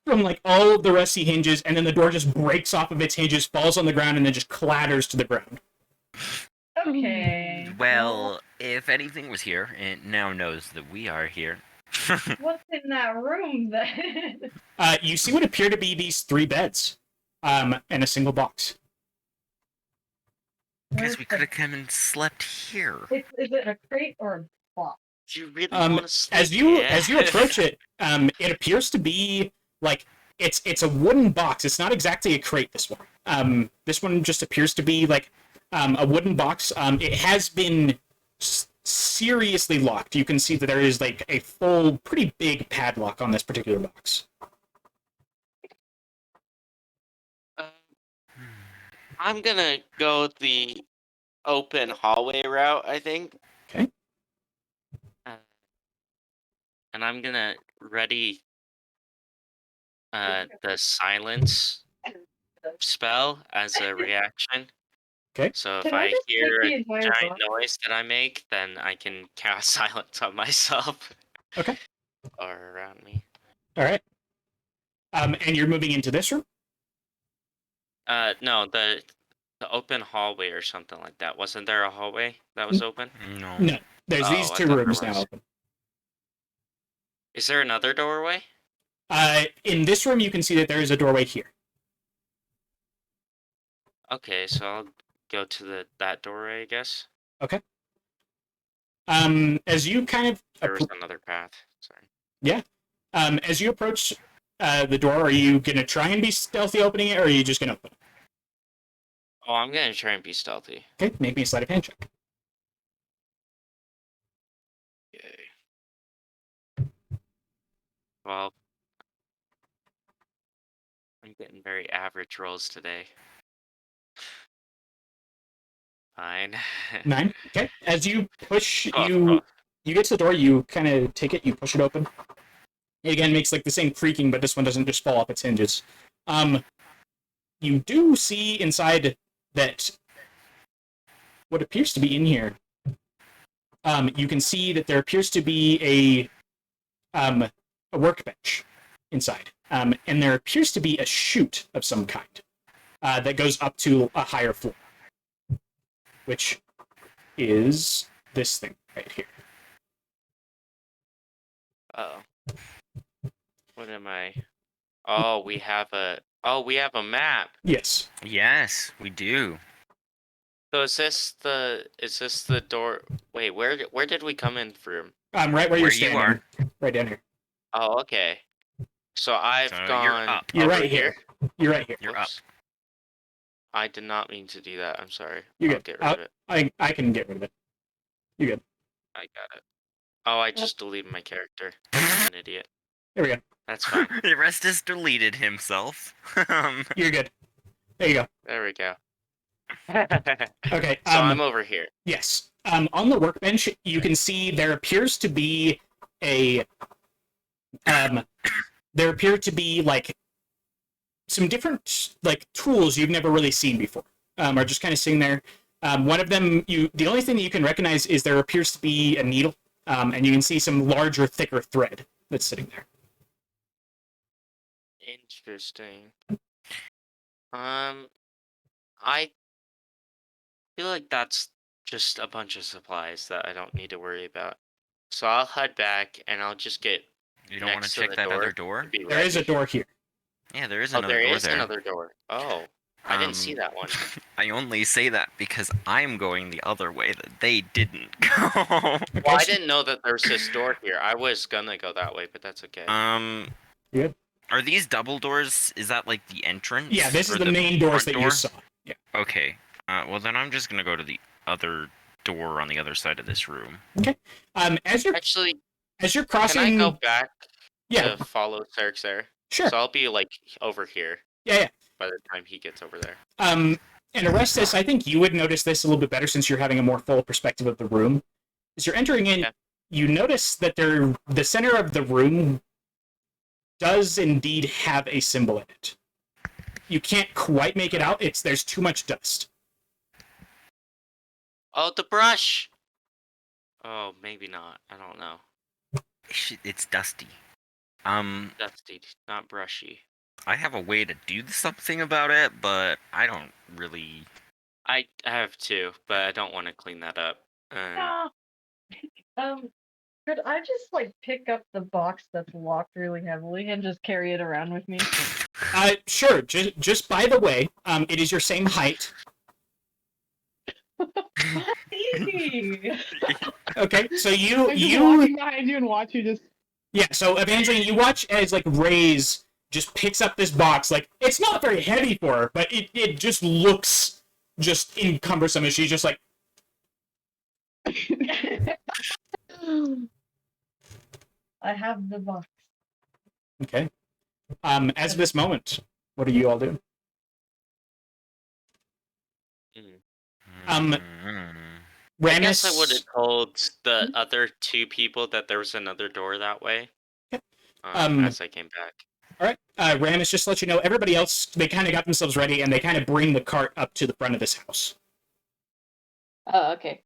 from like all of the rusty hinges, and then the door just breaks off of its hinges, falls on the ground, and then just clatters to the ground. Okay. Well, if anything was here, it now knows that we are here. What's in that room then? You see what appear to be these 3 beds, and a single box. Guess we could have come and slept here. Is it a crate or a box? Do you really want to sleep? As you approach it, it appears to be like it's a wooden box. It's not exactly a crate. This one. This one just appears to be like a wooden box. It has been seriously locked. You can see that there is like a full, pretty big padlock on this particular box. I'm gonna go the open hallway route, I think. Okay. And I'm gonna ready the silence spell as a reaction. Okay. So if Can I I just hear take a the entire giant box? noise that I make, then I can cast silence on myself. Okay. Are around me. All right. And you're moving into this room? No, the open hallway or something like that. Wasn't there a hallway that was open? No. No. There's these Oh, I two thought there rooms now was. open. Is there another doorway? In this room, you can see that there is a doorway here. Okay, so I'll go to that doorway, I guess. Okay. As you kind of There was another path. Sorry. as you approach the door, are you gonna try and be stealthy opening it, or are you just gonna open it? Oh, I'm gonna try and be stealthy. Okay, make me a sleight of hand check. Yay. Well, I'm getting very average rolls today. Fine. 9. Okay. As you push, Oh, you get to the door. You kind of take it. You push it open. It again makes like the same creaking, but this one doesn't just fall off its hinges. You do see inside that what appears to be in here. You can see that there appears to be a workbench inside, and there appears to be a chute of some kind that goes up to a higher floor, which is this thing right here. Uh-oh. What am I? Oh, we have a map. Yes. Yes, we do. So is this the door? Wait, where did we come in from? Right where Where you're you standing. are. Right down here. Oh, okay. So I've So you're gone up. You're over right here. You're right here. You're up. Oops. I did not mean to do that. I'm sorry. You're I'll good. get rid of it. I can get rid of it. You're good. I got it. Oh, I just deleted my character. I'm an idiot. There we go. That's fine. Restus deleted himself. You're good. There you go. There we go. Okay. So I'm over here. Yes. On the workbench, you can see there appears to be there appear to be like some different like tools you've never really seen before. Are just kind of sitting there. One of them, the only thing that you can recognize is there appears to be a needle, and you can see some larger, thicker thread that's sitting there. Interesting. I feel like that's just a bunch of supplies that I don't need to worry about. So I'll head back and I'll just get You don't want to next to check the that door other door? to be There is a ready. door here. Yeah, there is Oh, another there door is there. another door. Oh, I didn't see that one. I only say that because I'm going the other way that they didn't go. Well, I didn't know that there's this door here. I was gonna go that way, but that's okay. Yeah. Are these double doors? Is that like the entrance? Yeah, this is Or the main doors that front you door? saw. Yeah. Okay. Well, then I'm just gonna go to the other door on the other side of this room. As you're Actually, crossing, can I go back yeah, to follow Sark's there? sure. So I'll be like over here Yeah. by the time he gets over there. And Orestes, I think you would notice this a little bit better since you're having a more full perspective of the room. As you're entering in, Yeah. you notice that the center of the room does indeed have a symbol in it. You can't quite make it out. There's too much dust. Oh, the brush! Oh, maybe not. I don't know. It's dusty. Dusty, not brushy. I have a way to do something about it, but I don't really. I have two, but I don't want to clean that up. Ah. Could I just like pick up the box that's locked really heavily and just carry it around with me? Sure. Just by the way, it is your same height. Easy. Okay, so I'm just you walking behind you and watch you just. yeah. So Evangeline, you watch as like Raze just picks up this box. Like it's not very heavy for her, but it just looks just encumbersome. And she's just like, I have the box. okay. As of this moment, what are you all doing? Mm. I guess I would Ramus, have told the other two people that there was another door that way. Yep. As I came back. all right. Ramus, just to let you know, everybody else, they kind of got themselves ready, and they kind of bring the cart up to the front of this house. Oh, okay.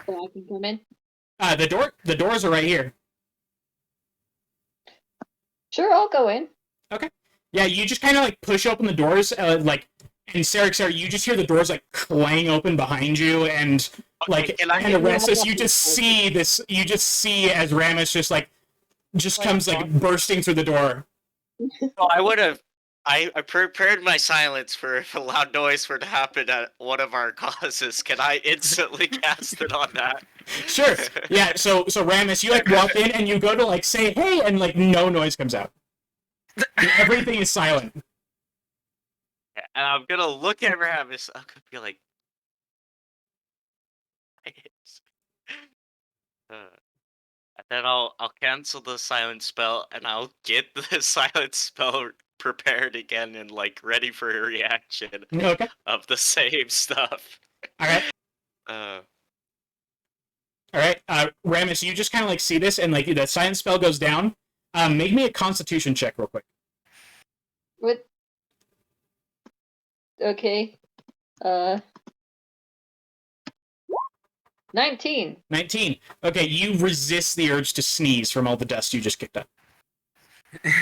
So I can come in? The doors are right here. Sure, I'll go in. Yeah, you just kind of like push open the doors, and Sarah, you just hear the doors like clang open behind you, and like, can I and get Orestes, you just see this, you just see as Ramus just comes like bursting through the door. Oh, I prepared my silence for if a loud noise were to happen at one of our causes. Can I instantly cast it on that? Sure. Yeah. So Ramus, you like walk in and you go to like say hey, and like no noise comes out. Everything is silent. And I'm gonna look at Ramus. I'm gonna be like, and then I'll cancel the silent spell, and I'll get the silent spell prepared again and like ready for a reaction Okay. of the same stuff. All right. All right. Ramus, you just kind of like see this, and like the silent spell goes down. Make me a Constitution check real quick. What? Okay. 19. 19. Okay, you resist the urge to sneeze from all the dust you just kicked up. Did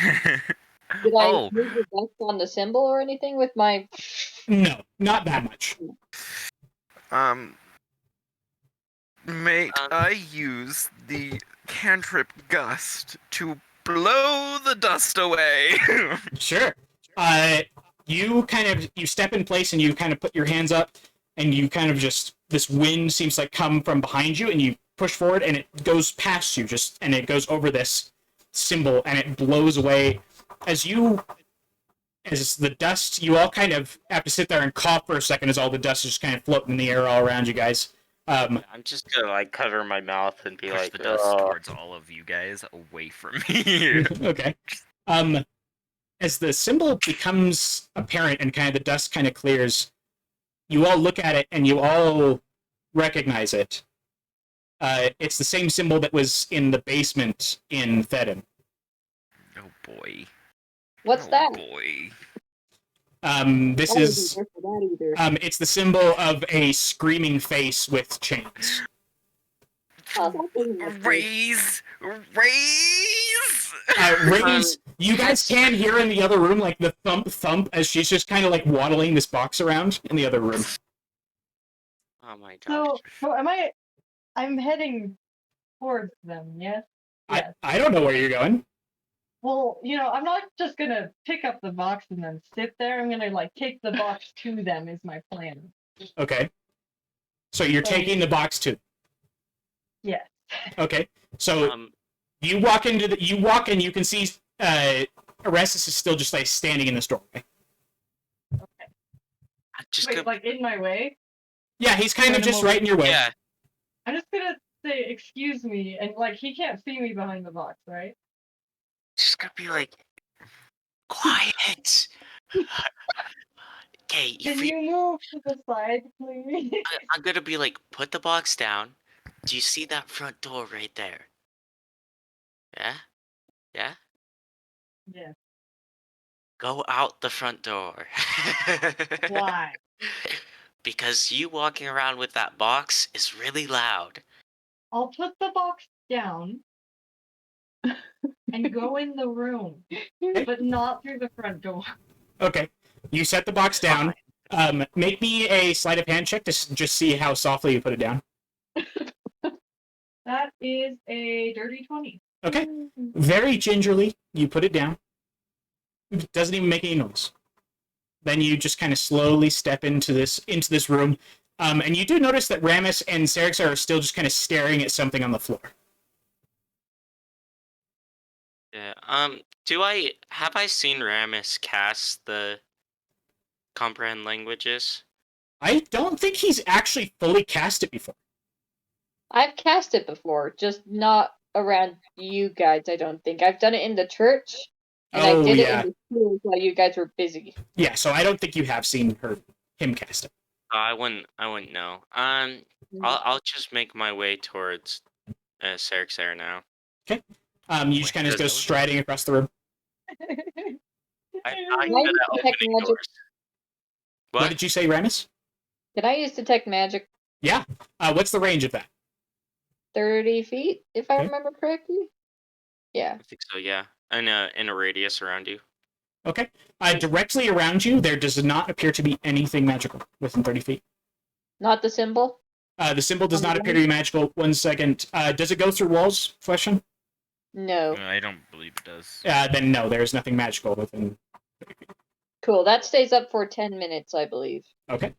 I Oh. move the dust on the symbol or anything with my... No, not that much. May I use the cantrip gust to blow the dust away? Sure. You step in place and you kind of put your hands up, and you kind of just, this wind seems like come from behind you, and you push forward and it goes past you and it goes over this symbol and it blows away. As the dust, you all kind of have to sit there and cough for a second as all the dust is just kind of floating in the air all around you guys. I'm just gonna like cover my mouth and be Push like, the dust towards all of you guys away from me. Okay. As the symbol becomes apparent and kind of the dust kind of clears, you all look at it and you all recognize it. It's the same symbol that was in the basement in Thedin. Oh boy. What's Oh that? boy. This is it's the symbol of a screaming face with chains. Raze! Raze! Raze, you guys can hear in the other room like the thump as she's just kind of like waddling this box around in the other room. oh my gosh. So I'm heading towards them, yes? Yes. I don't know where you're going. Well, I'm not just gonna pick up the box and then sit there. I'm gonna like take the box to them is my plan. Okay. So you're taking the box too. Yes. Okay. So you walk in, you can see Orestes is still just like standing in this doorway. I'm just Wait, gonna, like in my way? Yeah, he's kind of just right in your way. yeah. I'm just gonna say, excuse me, and like he can't see me behind the box, right? Just gonna be like, quiet. Okay, Can you move to the side, please? I'm gonna be like, put the box down. Do you see that front door right there? Yeah? Yeah? Yeah. Go out the front door. Why? Because you walking around with that box is really loud. I'll put the box down and go in the room, but not through the front door. Okay. You set the box down. Make me a sleight of hand check to just see how softly you put it down. That is a dirty 20. Okay. Very gingerly, you put it down. It doesn't even make any noise. Then you just kind of slowly step into this room. And you do notice that Ramus and Serix are still just kind of staring at something on the floor. Yeah. Have I seen Ramus cast the comprehend languages? I don't think he's actually fully cast it before. I've cast it before, just not around you guys, I don't think. I've done it in the church, and I did it in the schools while you guys were busy. Yeah, so I don't think you have seen him cast it. I wouldn't know. I'll just make my way towards Serixer now. Okay. You just kind of go striding across the room. I'm Can I good use at detect opening magic? doors. What did you say, Ramus? Can I use detect magic? Yeah. What's the range of that? 30 feet, if I Okay. remember correctly? Yeah. I think so, yeah. in a radius around you. Okay. Directly around you, there does not appear to be anything magical within 30 feet. Not the symbol? The symbol does not appear to be magical. 1 second. Does it go through walls, Question? No. I don't believe it does. Then no, there's nothing magical within. Cool. That stays up for 10 minutes, I believe. Okay.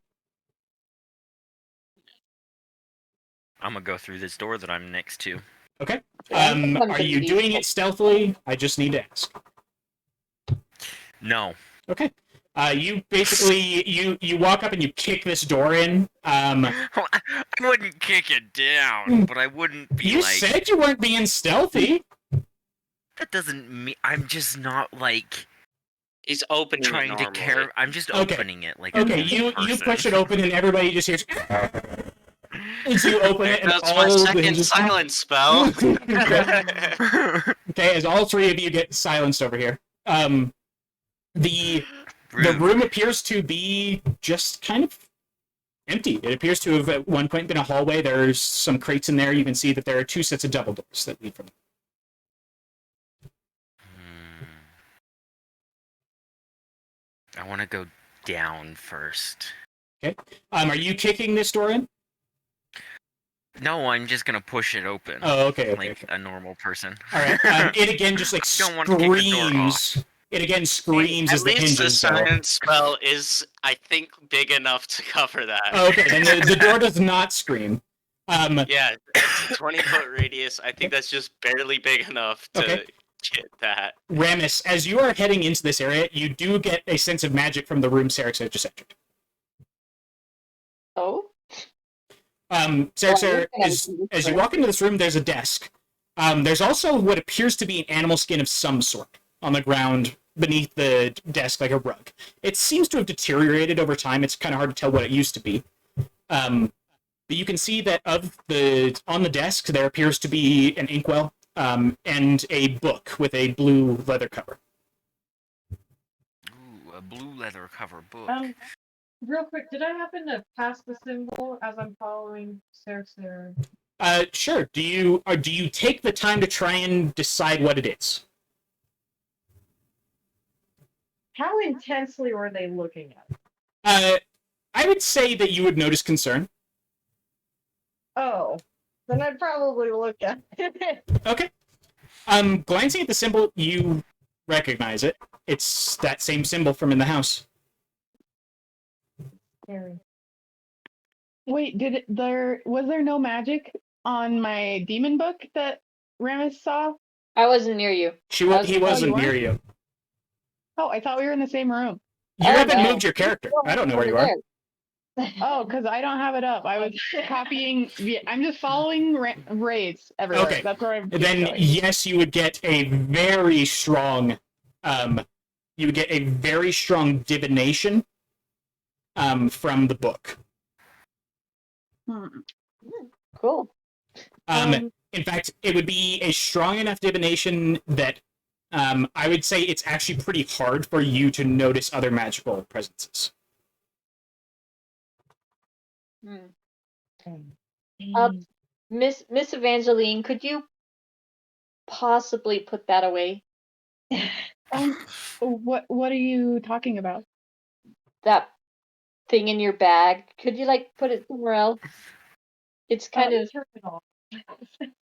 I'm gonna go through this door that I'm next to. Okay. Yeah, I'm Are you gonna doing be- it stealthily? I just need to ask. No. Okay. You basically you walk up and you kick this door in. I wouldn't kick it down, but I wouldn't be You like. said you weren't being stealthy. That doesn't mean I'm just not like He's opening it trying to normally. care. I'm just Okay. opening it like. Okay, a you person. push it open and everybody just hears. As you open it, and That's all my the second hinges- silence spell. Okay, as all three of you get silenced over here. The Rude. room appears to be just kind of empty. It appears to have at one point been a hallway. There's some crates in there. You can see that there are 2 sets of double doors that lead from them. I want to go down first. Are you kicking this door in? No, I'm just gonna push it open. Oh, okay. Like a normal person. All right. It again just like Don't want to kick the door screams. It again screams At as the least the hinges go. silence spell is, I think, big enough to cover that. Oh, okay, then the door does not scream. Yeah, it's a 20-foot radius. I think that's just barely big enough to Okay. get that. Ramus, as you are heading into this area, you do get a sense of magic from the room Sarah just entered. Oh? Sarah, as you walk into this room, there's a desk. There's also what appears to be an animal skin of some sort on the ground beneath the desk, like a rug. It seems to have deteriorated over time. It's kind of hard to tell what it used to be. But you can see that on the desk, there appears to be an inkwell and a book with a blue leather cover. Ooh, a blue leather cover book. Real quick, did I happen to pass the symbol as I'm following Sarah? Sure. Do you take the time to try and decide what it is? How intensely were they looking at it? I would say that you would notice concern. Oh, then I'd probably look at it. Okay. Glancing at the symbol, you recognize it. It's that same symbol from in the house. Scary. Wait, was there no magic on my demon book that Ramus saw? I wasn't near you. He wasn't near you. Oh, I thought we were in the same room. You Oh, haven't no. moved your character. I don't know where you are. Oh, because I don't have it up. I was copying. I'm just following Raze everywhere. Okay. That's where I'm. Then going. yes, you would get a very strong. You would get a very strong divination. From the book. Cool. In fact, it would be a strong enough divination that I would say it's actually pretty hard for you to notice other magical presences. Miss Evangeline, could you possibly put that away? What are you talking about? That thing in your bag? Could you put it somewhere else? It's kind of. Turn it off.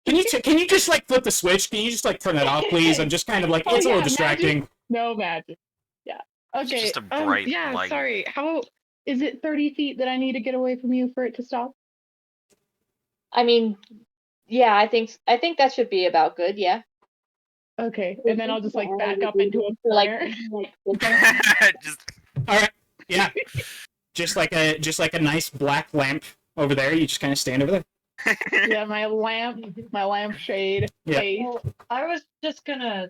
Can you just flip the switch? Can you just turn that off, please? I'm just kind of it's a little yeah, distracting. Magic? No magic. Yeah. Okay. It's just a bright yeah. light. Sorry. How is it? 30 feet that I need to get away from you for it to stop? I mean, yeah, I think that should be about good. Yeah. Okay, and then I'll just back up into a corner. Just All right. Yeah. just like a nice black lamp over there. You just kind of stand over there. Yeah, my lamp shade. Yeah. Face. Well, I was just gonna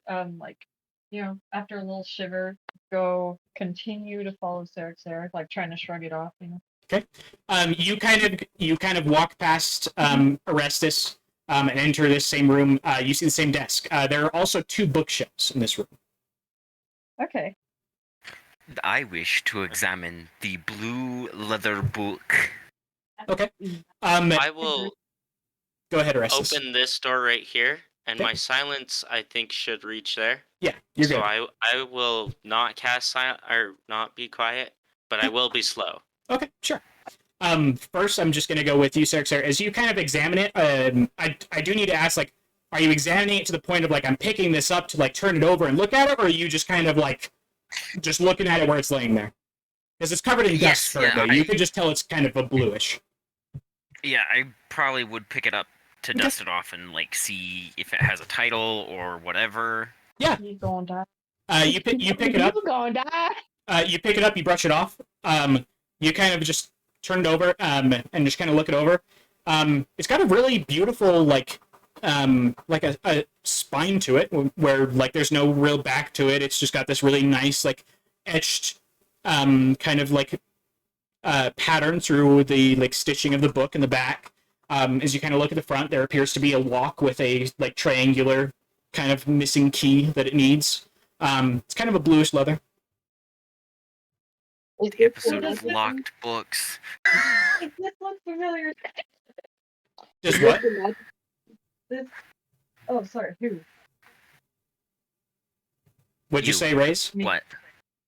after a little shiver, go continue to follow Sarah, trying to shrug it off, You kind of walk past Orestes and enter this same room. You see the same desk. There are also 2 bookshelves in this room. Okay. I wish to examine the blue leather book. Okay. I will Go ahead, Orestes. open this door right here, and Okay. my silence, I think, should reach there. Yeah, you're so good. I will not cast silent or not be quiet, but I will be slow. Okay, sure. First, I'm just going to go with you, Sir. As you kind of examine it, I do need to ask, like, are you examining it to the point of, like, I'm picking this up to, like, turn it over and look at it, or are you just kind of, like, just looking at it where it's laying there? Because it's covered in dust, Virgo. You could just tell it's kind of a bluish. Yeah, I probably would pick it up to dust it off and, like, see if it has a title or whatever. Yeah. You gonna die. You pick it up. You gonna die. You pick it up, you brush it off. You kind of just turn it over, and just kind of look it over. It's got a really beautiful, like a spine to it, where like there's no real back to it. It's just got this really nice, like, etched, kind of like pattern through the like stitching of the book in the back. As you kind of look at the front, there appears to be a lock with a like triangular kind of missing key that it needs. It's kind of a bluish leather. The episode of Locked Books. This looks familiar. Just what? This. Oh, sorry. Who? What'd you say, Raze? Me. What?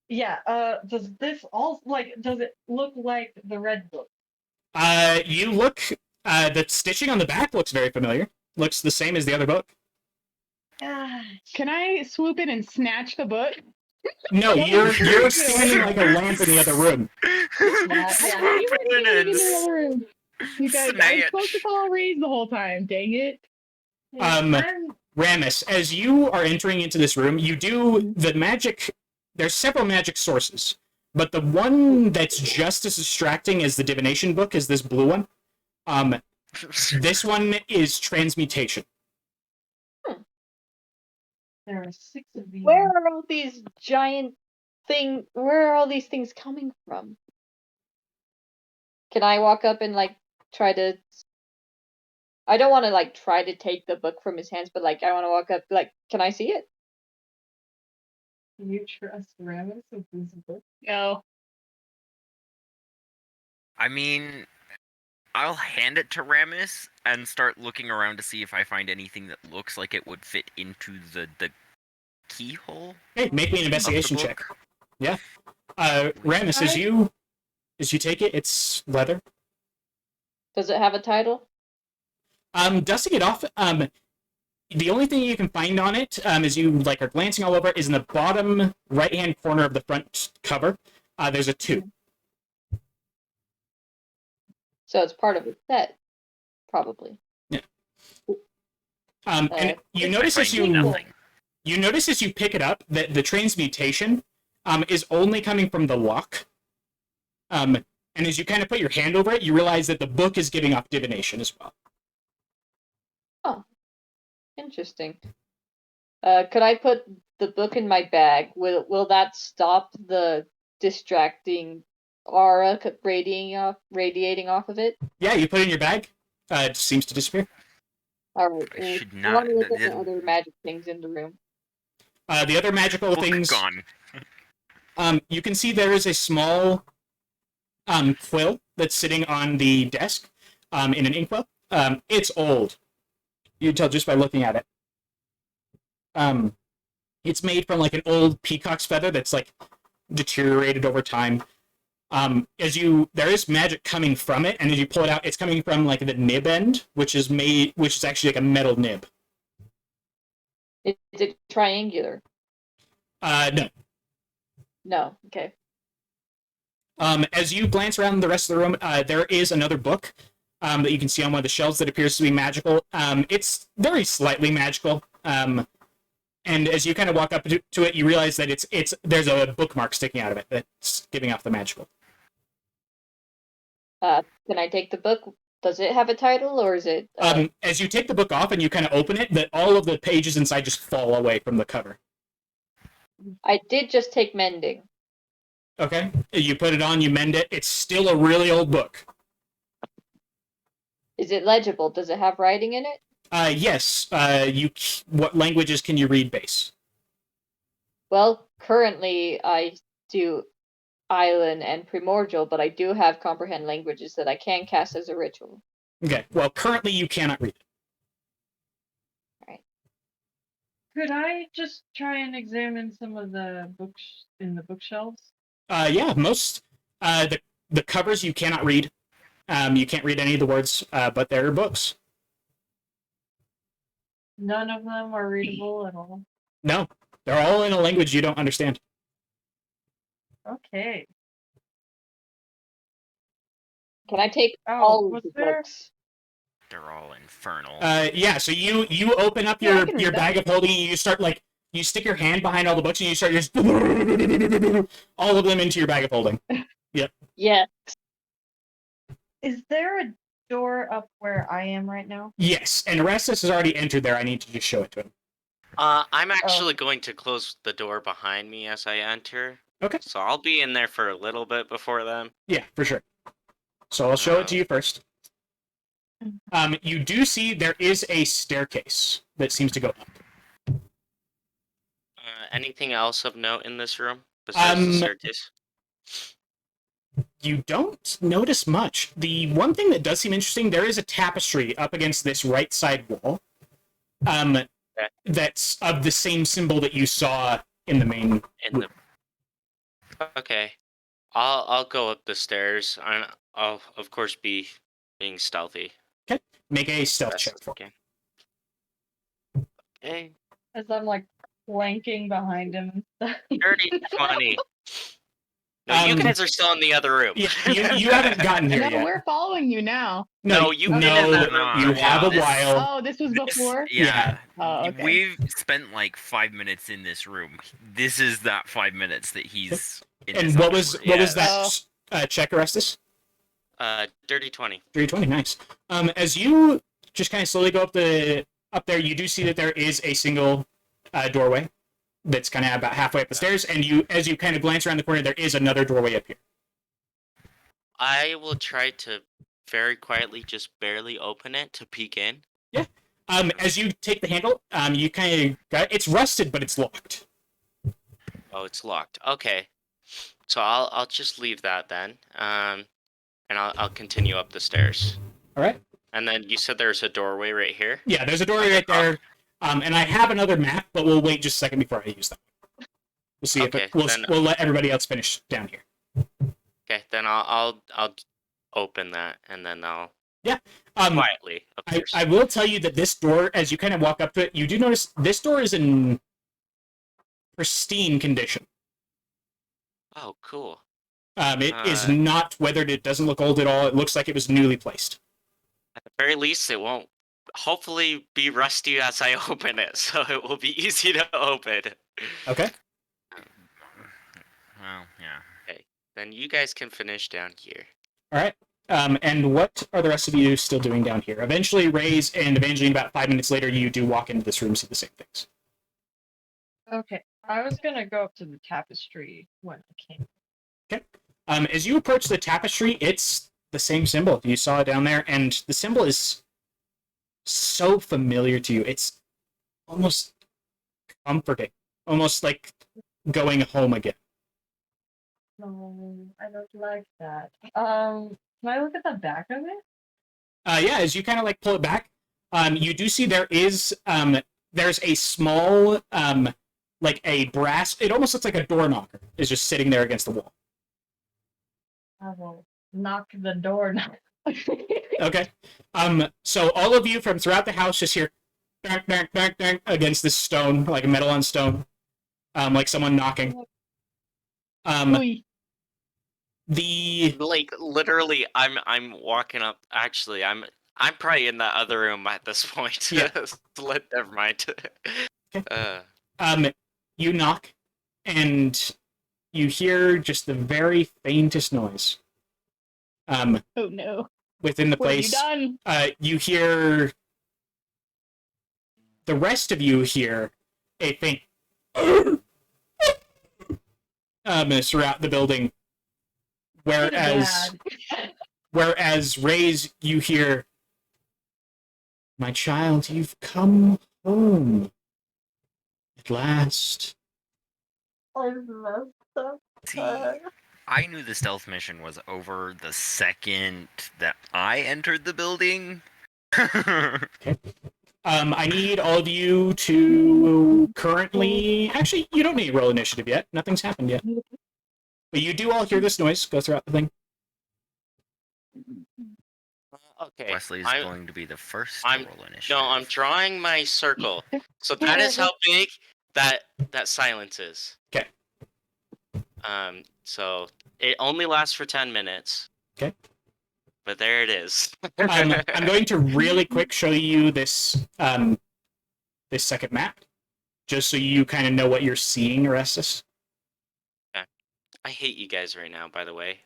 Yeah. Does this all like? Does it look like the red book? You look. The stitching on the back looks very familiar. Looks the same as the other book. Can I swoop in and snatch the book? No, you're standing like a lamp in the other room. You wouldn't even in the other room. You guys, I was supposed to follow Raze the whole time. Dang it. Ramus, as you are entering into this room, you do the magic. There's several magic sources, but the one that's just as distracting as the divination book is this blue one. This one is transmutation. There are 6 of these. Where are all these giant things? Where are all these things coming from? Can I walk up and like try to? I don't want to like try to take the book from his hands, but like I want to walk up. Like, can I see it? Can you trust Ramus with this book? No. I mean, I'll hand it to Ramus and start looking around to see if I find anything that looks like it would fit into the keyhole. Hey, make me an investigation check. Yeah. Ramus, as you take it, it's leather. Does it have a title? Dusting it off, the only thing you can find on it, as you like are glancing all over, is in the bottom right-hand corner of the front cover. There's a 2. So it's part of a set, probably. Yeah. And you notice as you pick it up that the transmutation is only coming from the lock. And as you kind of put your hand over it, you realize that the book is giving off divination as well. Oh, interesting. Could I put the book in my bag? Will that stop the distracting aura radiating off of it? Yeah, you put it in your bag. It seems to disappear. All right. I should I not. want to look at the other magic things in the room. The other magical things. Gone. You can see there is a small quill that's sitting on the desk in an inkwell. It's old. You can tell just by looking at it. It's made from like an old peacock's feather that's like deteriorated over time. There is magic coming from it, and as you pull it out, it's coming from like the nib end, which is actually like a metal nib. Is it triangular? No. No. Okay. As you glance around the rest of the room, there is another book that you can see on one of the shelves that appears to be magical. It's very slightly magical. And as you kind of walk up to it, you realize that there's a bookmark sticking out of it that's giving off the magical. Can I take the book? Does it have a title, or is it? As you take the book off and you kind of open it, that all of the pages inside just fall away from the cover. I did just take mending. Okay. You put it on, you mend it. It's still a really old book. Is it legible? Does it have writing in it? Yes. What languages can you read base? Well, currently I do Island and Primordial, but I do have Comprehend languages that I can cast as a ritual. Okay. Well, currently you cannot read it. Could I just try and examine some of the books in the bookshelves? Yeah, most the covers you cannot read. You can't read any of the words, but there are books. None of them are readable at all. No, they're all in a language you don't understand. Okay. Can I take Oh, all of was the there? books? They're all infernal. Yeah. So you open up Yeah, I your can read that. bag of holding, and you start like you stick your hand behind all the books, and you start just all of them into your bag of holding. Yeah. Is there a door up where I am right now? Yes, and Restus has already entered there. I need to just show it to him. I'm actually going to close the door behind me as I enter. Okay. So I'll be in there for a little bit before then. Yeah, for sure. So I'll show it to you first. You do see there is a staircase that seems to go up. Anything else of note in this room besides the staircase? You don't notice much. The one thing that does seem interesting, there is a tapestry up against this right side wall. Okay. That's of the same symbol that you saw in the main. Okay. I'll go up the stairs. I'll of course be being stealthy. Okay. Make a stealth Best check as for I me. can. Okay. As I'm like flanking behind him and stuff. Dirty 20. No, you guys are still in the other room. Yeah, you haven't gotten here No, yet. we're following you now. No, you've been in that room you for a have a while. while. Oh, this was before? Yeah. Oh, okay. We've spent like 5 minutes in this room. This is that 5 minutes that he's in. And this what other was room. what was Yeah. that check, Arestus? Dirty 20. 320, nice. As you just kind of slowly go up there, you do see that there is a single doorway that's kind of about halfway up the stairs, and as you kind of glance around the corner, there is another doorway up here. I will try to very quietly just barely open it to peek in. Yeah. As you take the handle, you kind of it's rusted, but it's locked. Oh, it's locked. Okay. So I'll just leave that then. And I'll continue up the stairs. All right. And then you said there's a doorway right here? Yeah, there's a doorway right there. And I have another map, but we'll wait just a second before I use that. We'll see Okay, if we'll let everybody else finish down here. Okay, then I'll open that and then I'll quietly upstairs. I will tell you that this door, as you kind of walk up to it, you do notice this door is in pristine condition. Oh, cool. It is not weathered. It doesn't look old at all. It looks like it was newly placed. At the very least, it won't hopefully be rusty as I open it, so it will be easy to open. Okay. Well, yeah. Okay, then you guys can finish down here. All right. And what are the rest of you still doing down here? Eventually, Raze and Evangeline, about 5 minutes later, you do walk into this room, see the same things. Okay. I was gonna go up to the tapestry when I came. Okay. As you approach the tapestry, it's the same symbol. You saw it down there, and the symbol is so familiar to you. It's almost comforting, almost like going home again. No, I don't like that. Can I look at the back of it? Yeah, as you kind of like pull it back, you do see there's a small like a brass. It almost looks like a door knocker is just sitting there against the wall. I will knock the door now. Okay. So all of you from throughout the house just hear bang, bang, bang, bang against this stone, like metal on stone, like someone knocking. Oy. Like literally, I'm walking up. Actually, I'm probably in that other room at this point. Yeah. Never mind. You knock, and you hear just the very faintest noise. Oh no. Within the What have you place, done? you hear. The rest of you hear a faint. Throughout the building. Whereas Raze, you hear, "My child, you've come home at last." See, I knew the stealth mission was over the second that I entered the building. I need all of you to currently... Actually, you don't need to roll initiative yet. Nothing's happened yet. But you do all hear this noise go throughout the thing. Okay. Wesley is I'm- going to be the first to I'm- roll initiative. No, I'm drawing my circle. So that is how big that silence is. Okay. So it only lasts for 10 minutes. Okay. But there it is. I'm going to really quick show you this this second map, just so you kind of know what you're seeing, Orestes. I hate you guys right now, by the way.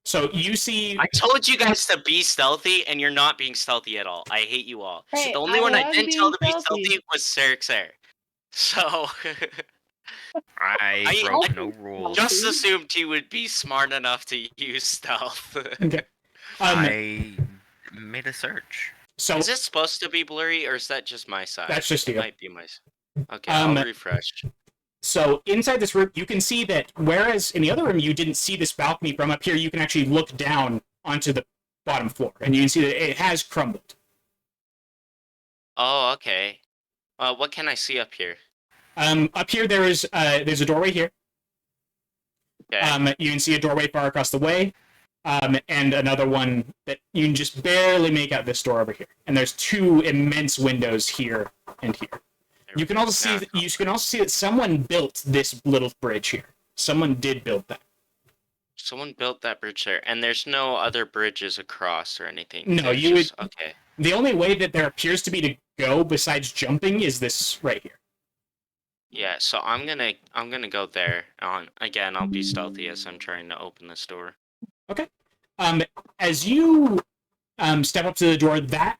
So you see... I told you guys to be stealthy, and you're not being stealthy at all. I hate you all. Hey, the only I one I was didn't tell to being be stealthy. stealthy was Sarexare. So I I- broke no rules. just assumed he would be smart enough to use stealth. Okay. I made a search. So Is it supposed to be blurry, or is that just my side? that's just you. Might be my. Okay, Um, I'll refresh. So inside this room, you can see that whereas in the other room you didn't see this balcony from up here, you can actually look down onto the bottom floor, and you can see that it has crumbled. Oh, okay. What can I see up here? Up here there's a doorway here. Okay. You can see a doorway far across the way, and another one that you can just barely make out this door over here. And there's two immense windows here and here. You can also see that someone built this little bridge here. Someone did build that. Someone built that bridge there, and there's no other bridges across or anything. No, There's you just- would- Okay. The only way that there appears to be to go besides jumping is this right here. Yeah, so I'm gonna go there. Again, I'll be stealthy as I'm trying to open this door. As you step up to the door, that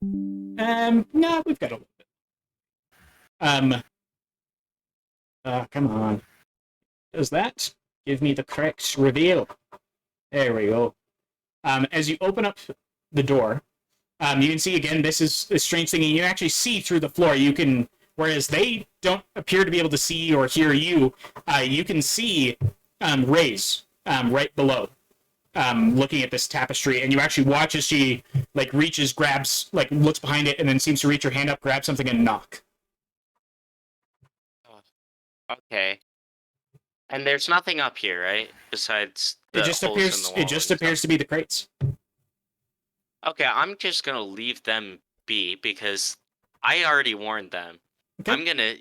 no, we've got a little bit. Come on. Does that give me the correct reveal? There we go. As you open up the door, you can see again, this is a strange thing, and you actually see through the floor. You can, whereas they don't appear to be able to see or hear you, you can see Raze right below, looking at this tapestry, and you actually watch as she like reaches, grabs, like looks behind it, and then seems to reach her hand up, grab something, and knock. Okay. And there's nothing up here, right? Besides the It just holes in appears. the It wall just and appears to be the crates. Okay, I'm just gonna leave them be because I already warned them. Okay. I'm gonna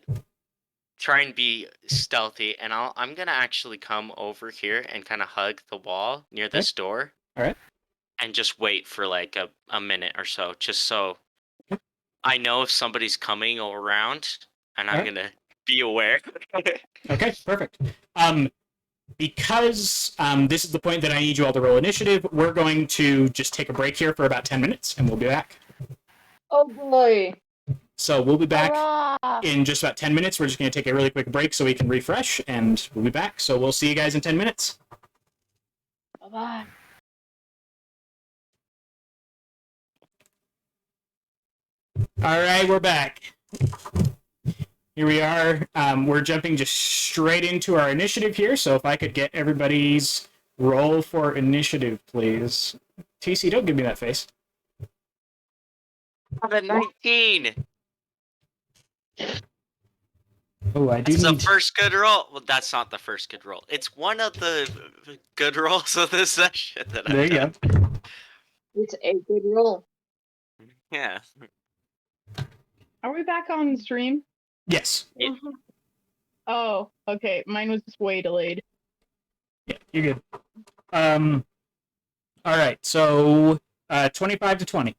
try and be stealthy, and I'm gonna actually come over here and kind of hug the wall near this door. Alright. And just wait for like a minute or so, just so I know if somebody's coming around, and I'm Alright. gonna be aware. Okay, perfect. Because this is the point that I need you all to roll initiative, we're going to just take a break here for about 10 minutes, and we'll be back. Oh boy. So we'll be back Hurrah! in just about 10 minutes. We're just going to take a really quick break so we can refresh, and we'll be back. So we'll see you guys in 10 minutes. Bye-bye. All right, we're back. Here we are. We're jumping just straight into our initiative here. So if I could get everybody's roll for initiative, please. TC, don't give me that face. I have a 19. Oh, I do It's the need... first good roll. Well, that's not the first good roll. It's one of the good rolls of this session that There I've you done. go. It's a good roll. Yeah. Are we back on stream? Yes. Oh, okay. Mine was just way delayed. Yeah, you're good. All right, so 25 to 20.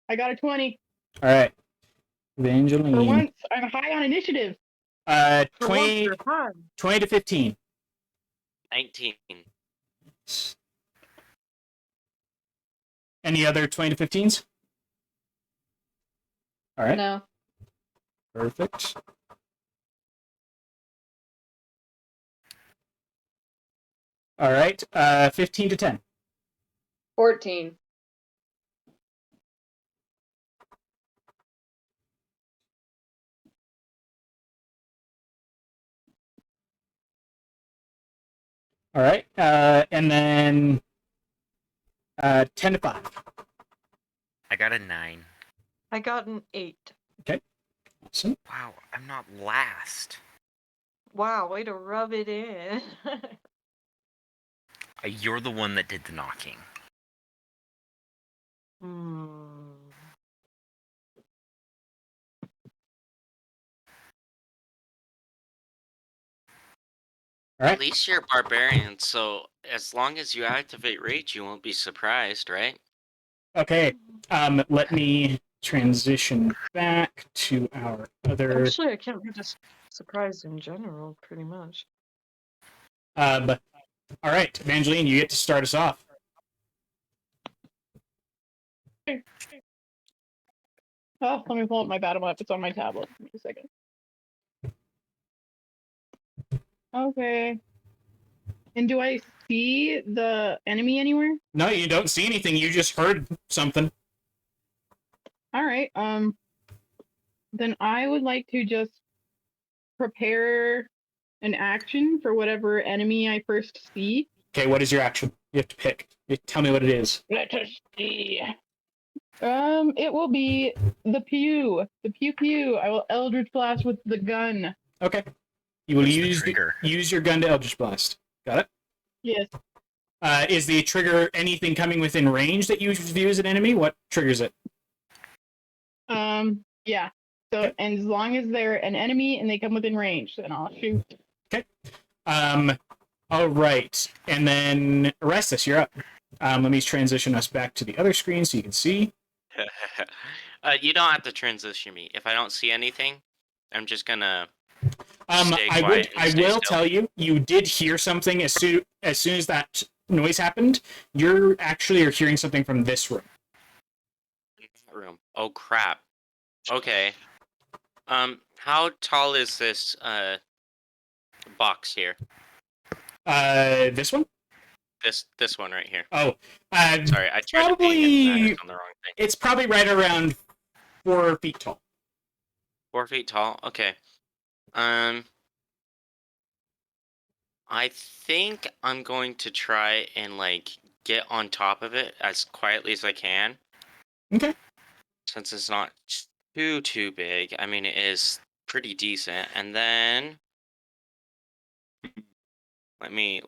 I got a 20. All right. For Evangeline. once, I'm high on initiative. 20 to 15. 19. Any other 20 to 15s? All right. No. Perfect. All right. 15 to 10. 14. All right. And then 10 to 5. I got a 9. I got an 8. Awesome. Wow, I'm not last. Wow, way to rub it in. You're the one that did the knocking. Hmm. All right. At least you're a barbarian, so as long as you activate rage, you won't be surprised, right? Okay. Let me transition back to our other. Actually, I can't be just surprised in general, pretty much. All right, Evangeline, you get to start us off. Oh, let me pull up my battle map. It's on my tablet. Give me a second. Okay. And do I see the enemy anywhere? No, you don't see anything. You just heard something. All right. Then I would like to just prepare an action for whatever enemy I first see. Okay, what is your action? You have to pick. Tell me what it is. Let us see. It will be the pew. The pew pew. I will Eldritch Blast with the gun. Okay. You will What's the use trigger? use your gun to Eldritch Blast. Got it? Yes. Is the trigger anything coming within range that you view as an enemy? What triggers it? Yeah. So, Okay. and as long as they're an enemy and they come within range, then I'll shoot. All right. And then Orestes, you're up. Let me transition us back to the other screen so you can see. You don't have to transition me. If I don't see anything, I'm just gonna stay I quiet and I stay will still. tell you, you did hear something as soon as that noise happened. You're hearing something from this room. Room. Oh crap. Okay. How tall is this box here? This one? This one right here. Oh, Sorry, I tried to ping and I was on the wrong thing. it's probably right around 4 feet tall. 4 feet tall. Okay. I think I'm going to try and like get on top of it as quietly as I can. Okay. Since it's not too big. I mean, it is pretty decent. And then let me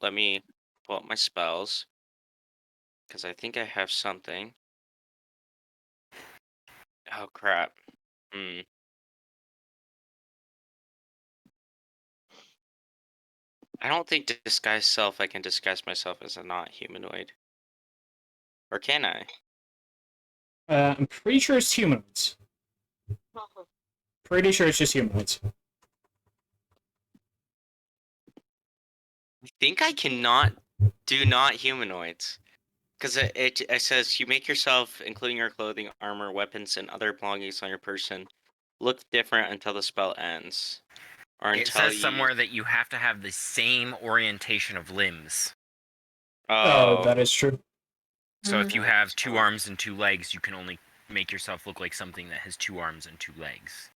pull up my spells because I think I have something. Oh crap. I don't think disguise self I can disguise myself as a not humanoid. Or can I? I'm pretty sure it's humanoids. Pretty sure it's just humanoids. I think I cannot do not humanoids. Because it says you make yourself, including your clothing, armor, weapons, and other belongings on your person, look different until the spell ends. Or It until says somewhere that you have to have the same orientation of limbs. Oh, That is true. So if you have 2 arms and 2 legs, you can only make yourself look like something that has 2 arms and 2 legs.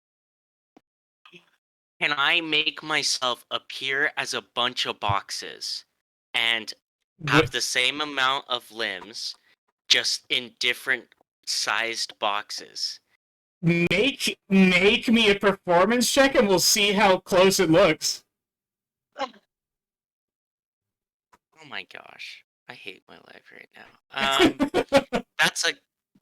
can I make myself appear as a bunch of boxes and have the same amount of limbs, just in different sized boxes? Make me a performance check and we'll see how close it looks. Oh my gosh. I hate my life right now. That's a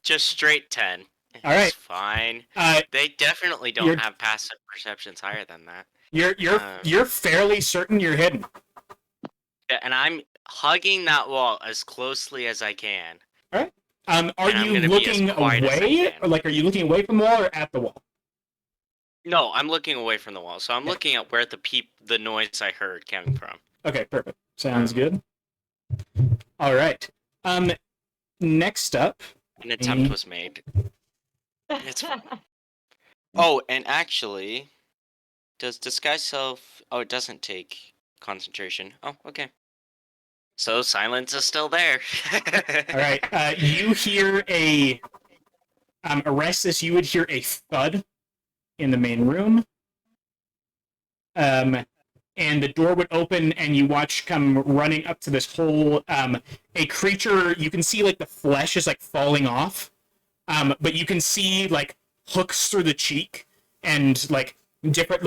just straight 10. All right. It's fine. They definitely you're- don't have passive perceptions higher than that. You're fairly certain you're hidden. Yeah, and I'm hugging that wall as closely as I can. Are And I'm you gonna be as looking quiet as I away, can. or like are you looking away from the wall or at the wall? No, I'm looking away from the wall, so I'm Yeah. looking at where the noise I heard coming from. Okay, perfect. Sounds good. All right. Next up. An attempt was made. It's fine. Oh, and actually, does disguise self? Oh, it doesn't take concentration. Oh, okay. So silence is still there. All right. You hear a Orestes, you would hear a thud in the main room. And the door would open and you watch come running up to this hole a creature. You can see like the flesh is like falling off But you can see like hooks through the cheek and like different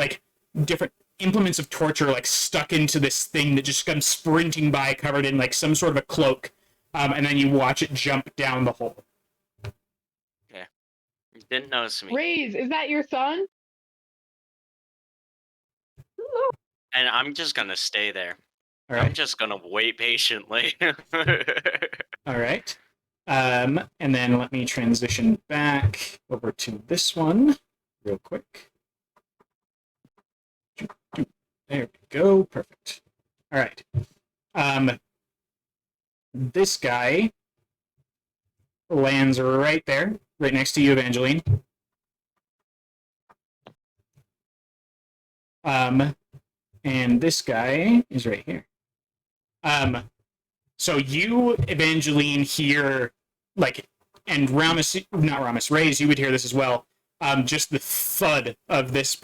implements of torture like stuck into this thing that just comes sprinting by, covered in like some sort of a cloak, and then you watch it jump down the hole. Yeah. Didn't notice me. Raze, is that your son? And I'm just gonna stay there. All I'm right. just gonna wait patiently. All right. And then let me transition back over to this one real quick. There we go. Perfect. All right. This guy lands right there, right next to you, Evangeline. And this guy is right here. So you, Evangeline, hear like, and Raze, you would hear this as well. Just the thud of this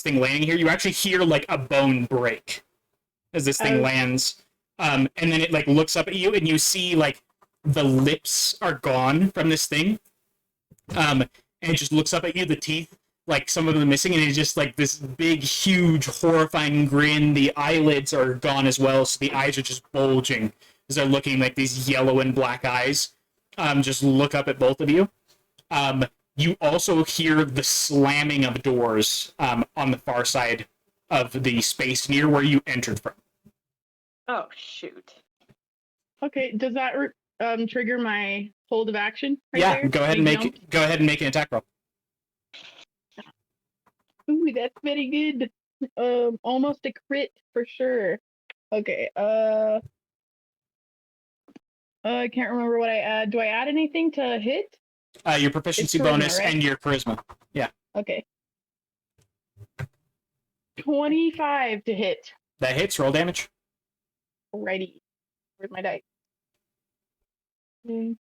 thing landing here. You actually hear like a bone break as this thing lands. And then it like looks up at you, and you see like the lips are gone from this thing. And it just looks up at you, the teeth, like some of them missing, and it's just like this big, huge, horrifying grin. The eyelids are gone as well, so the eyes are just bulging as they're looking like these yellow and black eyes. Just look up at both of you. You also hear the slamming of doors on the far side of the space near where you entered from. Oh shoot. Okay, does that trigger my hold of action? Right Yeah, there? go ahead and make an attack roll. Ooh, that's very good. Almost a crit for sure. Okay. I can't remember what I add. Do I add anything to hit? Your proficiency It's charisma, bonus right? and your charisma. Yeah. Okay. 25 to hit. That hits. Roll damage. Alrighty. Where's my dice? Okay.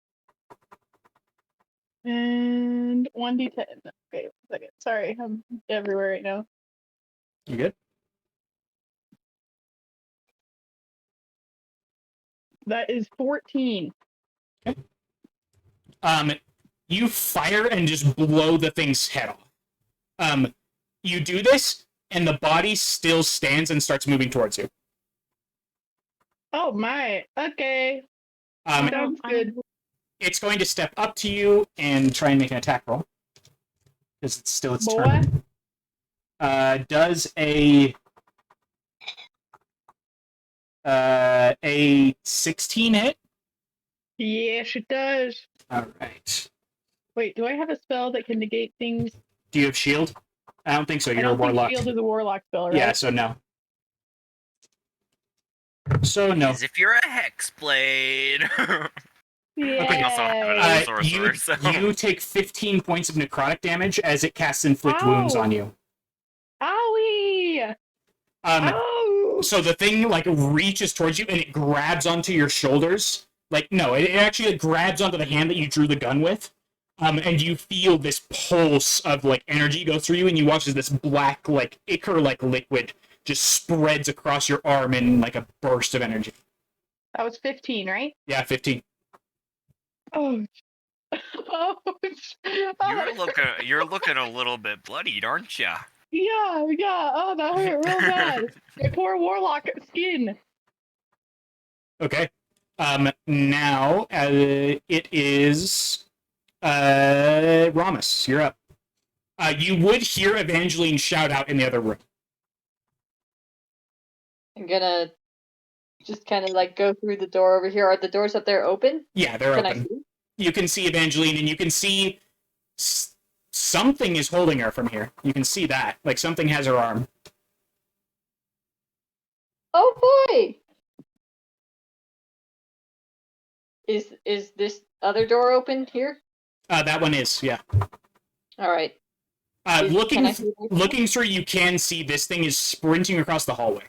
And 1d10. Okay, 1 second. Sorry, I'm everywhere right now. You good? That is 14. You fire and just blow the thing's head off. You do this, and the body still stands and starts moving towards you. Oh my. Okay. Sounds good. It's going to step up to you and try and make an attack roll. Because it's still its Boy. turn. Does a 16 hit? Yes, it does. All right. Wait, do I have a spell that can negate things? Do you have shield? I don't think so. I You're a don't think warlock. shield is a warlock spell, right? Yeah, so no. So no. As if you're a hexblade. Yeah. Also have it as a You sorcerer, so. you take 15 points of necrotic damage as it casts inflict wounds Ow. on you. Owie! Oh! So the thing like reaches towards you and it grabs onto your shoulders. Like no, it actually grabs onto the hand that you drew the gun with. And you feel this pulse of like energy go through you, and you watch as this black like ichor like liquid just spreads across your arm in like a burst of energy. That was 15, right? Yeah, 15. Oh. Oh. You're looking a little bit bloodied, aren't ya? Yeah. Oh, that hurt real bad. My poor warlock skin. Okay. Now it is Ramus. You're up. You would hear Evangeline shout out in the other room. I'm gonna just kind of like go through the door over here. Are the doors up there open? Yeah, they're Can I open. see? You can see Evangeline, and you can see something is holding her from here. You can see that. Like something has her arm. Oh boy! Is this other door open here? That one is, yeah. All right. Can I Looking see this? through, you can see this thing is sprinting across the hallway.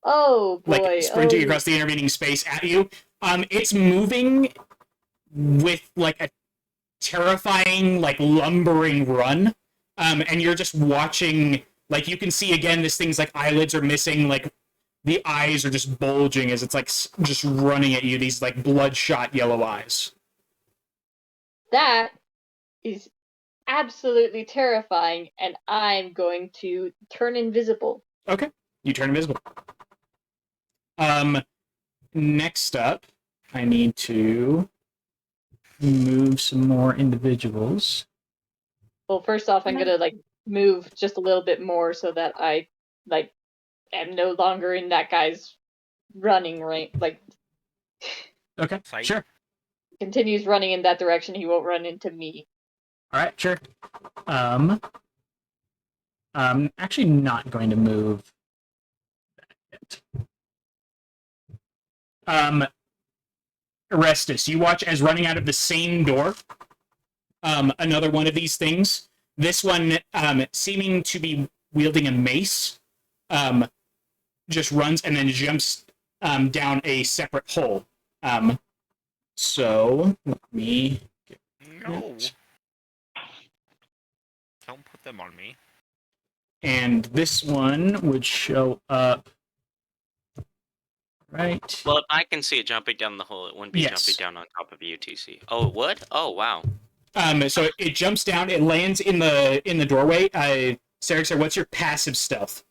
Oh boy! Like sprinting oh. across the intervening space at you. It's moving with like a terrifying, like lumbering run. And you're just watching. Like you can see again, this thing's like eyelids are missing. Like the eyes are just bulging as it's like just running at you. These like bloodshot yellow eyes. That is absolutely terrifying, and I'm going to turn invisible. Okay, you turn invisible. Next up, I need to move some more individuals. Well, first off, I'm gonna move just a little bit more so that I am no longer in that guy's running range. Okay, Sight. sure. Continues running in that direction, he won't run into me. All right, sure. I'm actually not going to move that yet. Arestus, you watch as running out of the same door, another one of these things. This one, seeming to be wielding a mace, just runs and then jumps down a separate hole. So let me get No. it. Don't put them on me. And this one would show up right. Well, if I can see it jumping down the hole, it wouldn't be Yes. jumping down on top of UTC. Oh, it would? Oh, wow. So it jumps down. It lands in the doorway. Sarah, what's your passive stealth?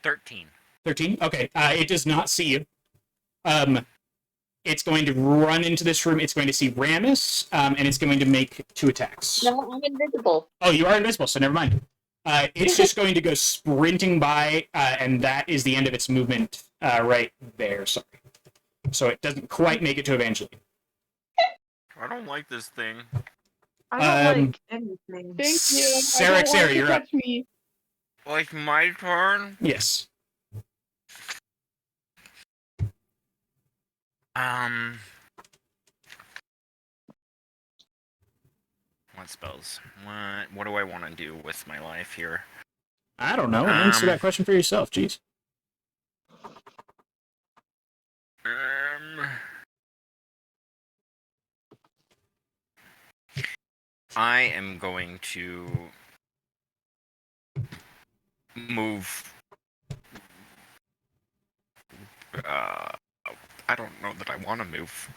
13. 13? Okay. It does not see you. It's going to run into this room. It's going to see Ramus, and it's going to make 2 attacks. No, I'm invisible. Oh, you are invisible, so never mind. It's just going to go sprinting by, and that is the end of its movement right there. Sorry. So it doesn't quite make it to Evangeline. I don't like this thing. I don't Um, like anything. Thank you. Sarah, I don't want you're to up. touch me. Like my turn? Yes. What spells? What do I want to do with my life here? I don't know. Answer that question for yourself. Jeez. I am going to move. I don't know that I want to move.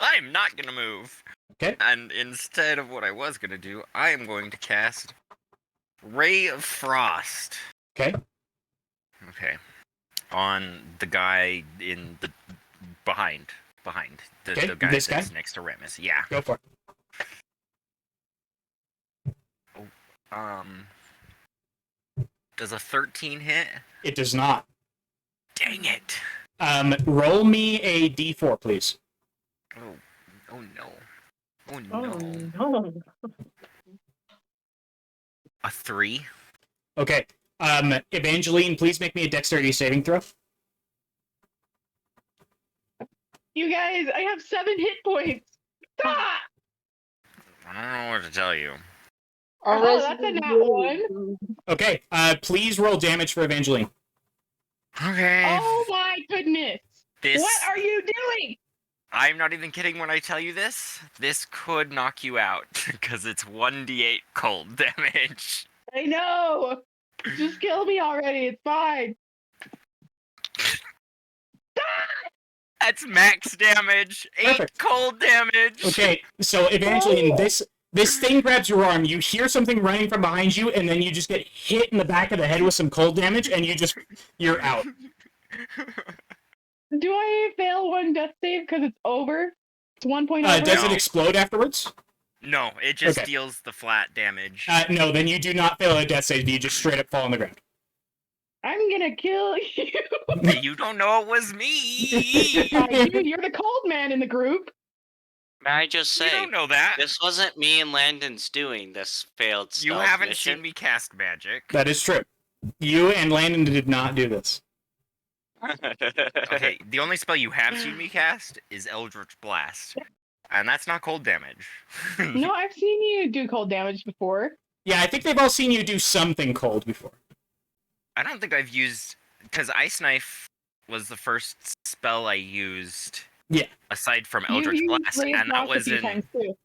I'm not gonna move. Okay. And instead of what I was gonna do, I am going to cast Ray of Frost. Okay. Okay. On the guy in the behind Okay, the guy this that's guy? next to Ramus. Yeah. Go for it. Does a 13 hit? It does not. Dang it. Roll me a d4, please. Oh no. Oh Oh no. no. A 3? Okay. Evangeline, please make me a dexterity saving throw. You guys, I have 7 hit points. Ah! I don't know what to tell you. Oh, that's a nat 1. Okay. Please roll damage for Evangeline. Okay. Oh my goodness. This What are you doing? I'm not even kidding when I tell you this. This could knock you out because it's 1d8 cold damage. I know. Just kill me already. It's fine. That's max damage. 8 Perfect. cold damage. Okay. So Evangeline, this thing grabs your arm. You hear something running from behind you, and then you just get hit in the back of the head with some cold damage, and you're out. Do I fail 1 death save because it's over? It's 1 point over? Does No. it explode afterwards? No, it just Okay. deals the flat damage. No, then you do not fail a death save. You just straight up fall on the ground. I'm gonna kill you. You don't know it was me. Dude, you're the cold man in the group. May I just You say, don't know that. this wasn't me and Landon's doing this failed You stealth haven't mission. seen me cast magic. That is true. You and Landon did not do this. Okay, the only spell you have seen me cast is Eldritch Blast. And that's not cold damage. No, I've seen you do cold damage before. Yeah, I think they've all seen you do something cold before. I don't think I've used... Because Ice Knife was the first spell I used. Yeah. Aside from You've Eldritch used Blast, Ray of and that Frost a was few in... times too.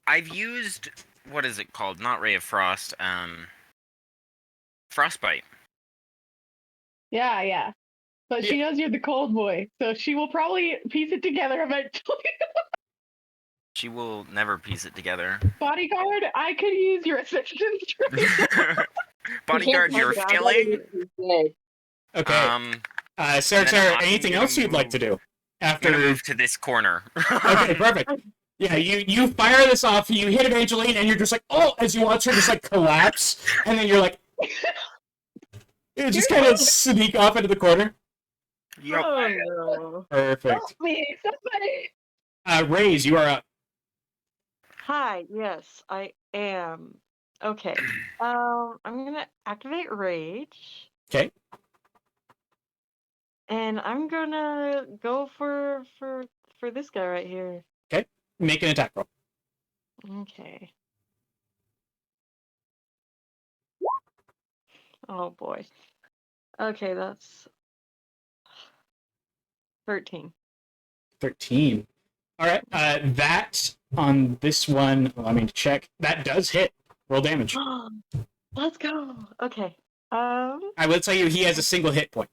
I've used... What is it called? Not Ray of Frost. Frostbite. Yeah. but she knows you're the cold boy, so she will probably piece it together eventually. She will never piece it together. Bodyguard, I could use your assistance. Bodyguard, you're failing. Okay. Sarah, then Sarah, I'm anything gonna else you'd like to do? I'm After gonna move to this corner. Okay, perfect. Yeah, you fire this off, you hit Evangeline, and you're just like, oh, as you watch her just like collapse, and then you're like, you just kind of sneak off into the corner. Yep. Oh no. Perfect. Help me, somebody! Raze, you are up. Hi, yes, I am. Okay. I'm gonna activate Rage. Okay. And I'm gonna go for this guy right here. Make an attack roll. Okay. Oh boy. Okay, that's 13. 13. All right. That on this one, allow me to check. That does hit. Roll damage. Let's go. Okay. I will tell you, he has a single hit point.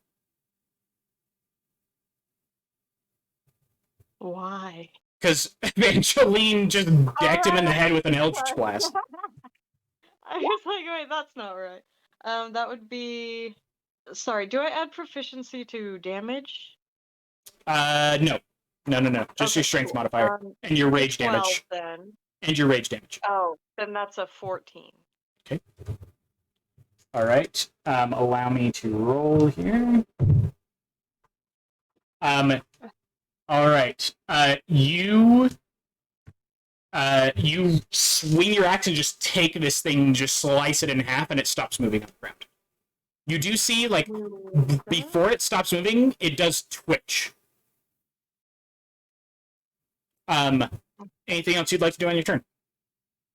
Why? Because Evangeline just decked him in the head with an Eldritch Blast. I was like, wait, that's not right. That would be. Sorry, do I add proficiency to damage? No. No. Just Okay, your strength cool. modifier. And your rage 12 damage. then. And your rage damage. Oh, then that's a 14. All right. Allow me to roll here. All right. You swing your axe and just take this thing, just slice it in half, and it stops moving on the ground. You do see, like, before it stops moving, it does twitch. Anything else you'd like to do on your turn?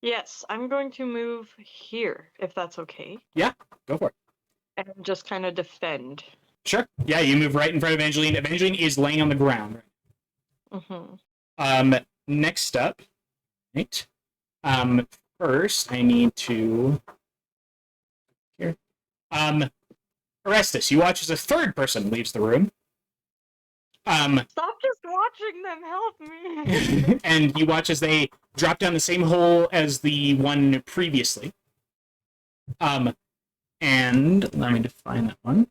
Yes, I'm going to move here, if that's okay. Go for it. And just kind of defend. Sure. Yeah, you move right in front of Evangeline. Evangeline is laying on the ground. Mm-hmm. Next up, right? First, I need to here. Orestes, you watch as a third person leaves the room. Stop just watching them, help me! And you watch as they drop down the same hole as the one previously. And let me define that one.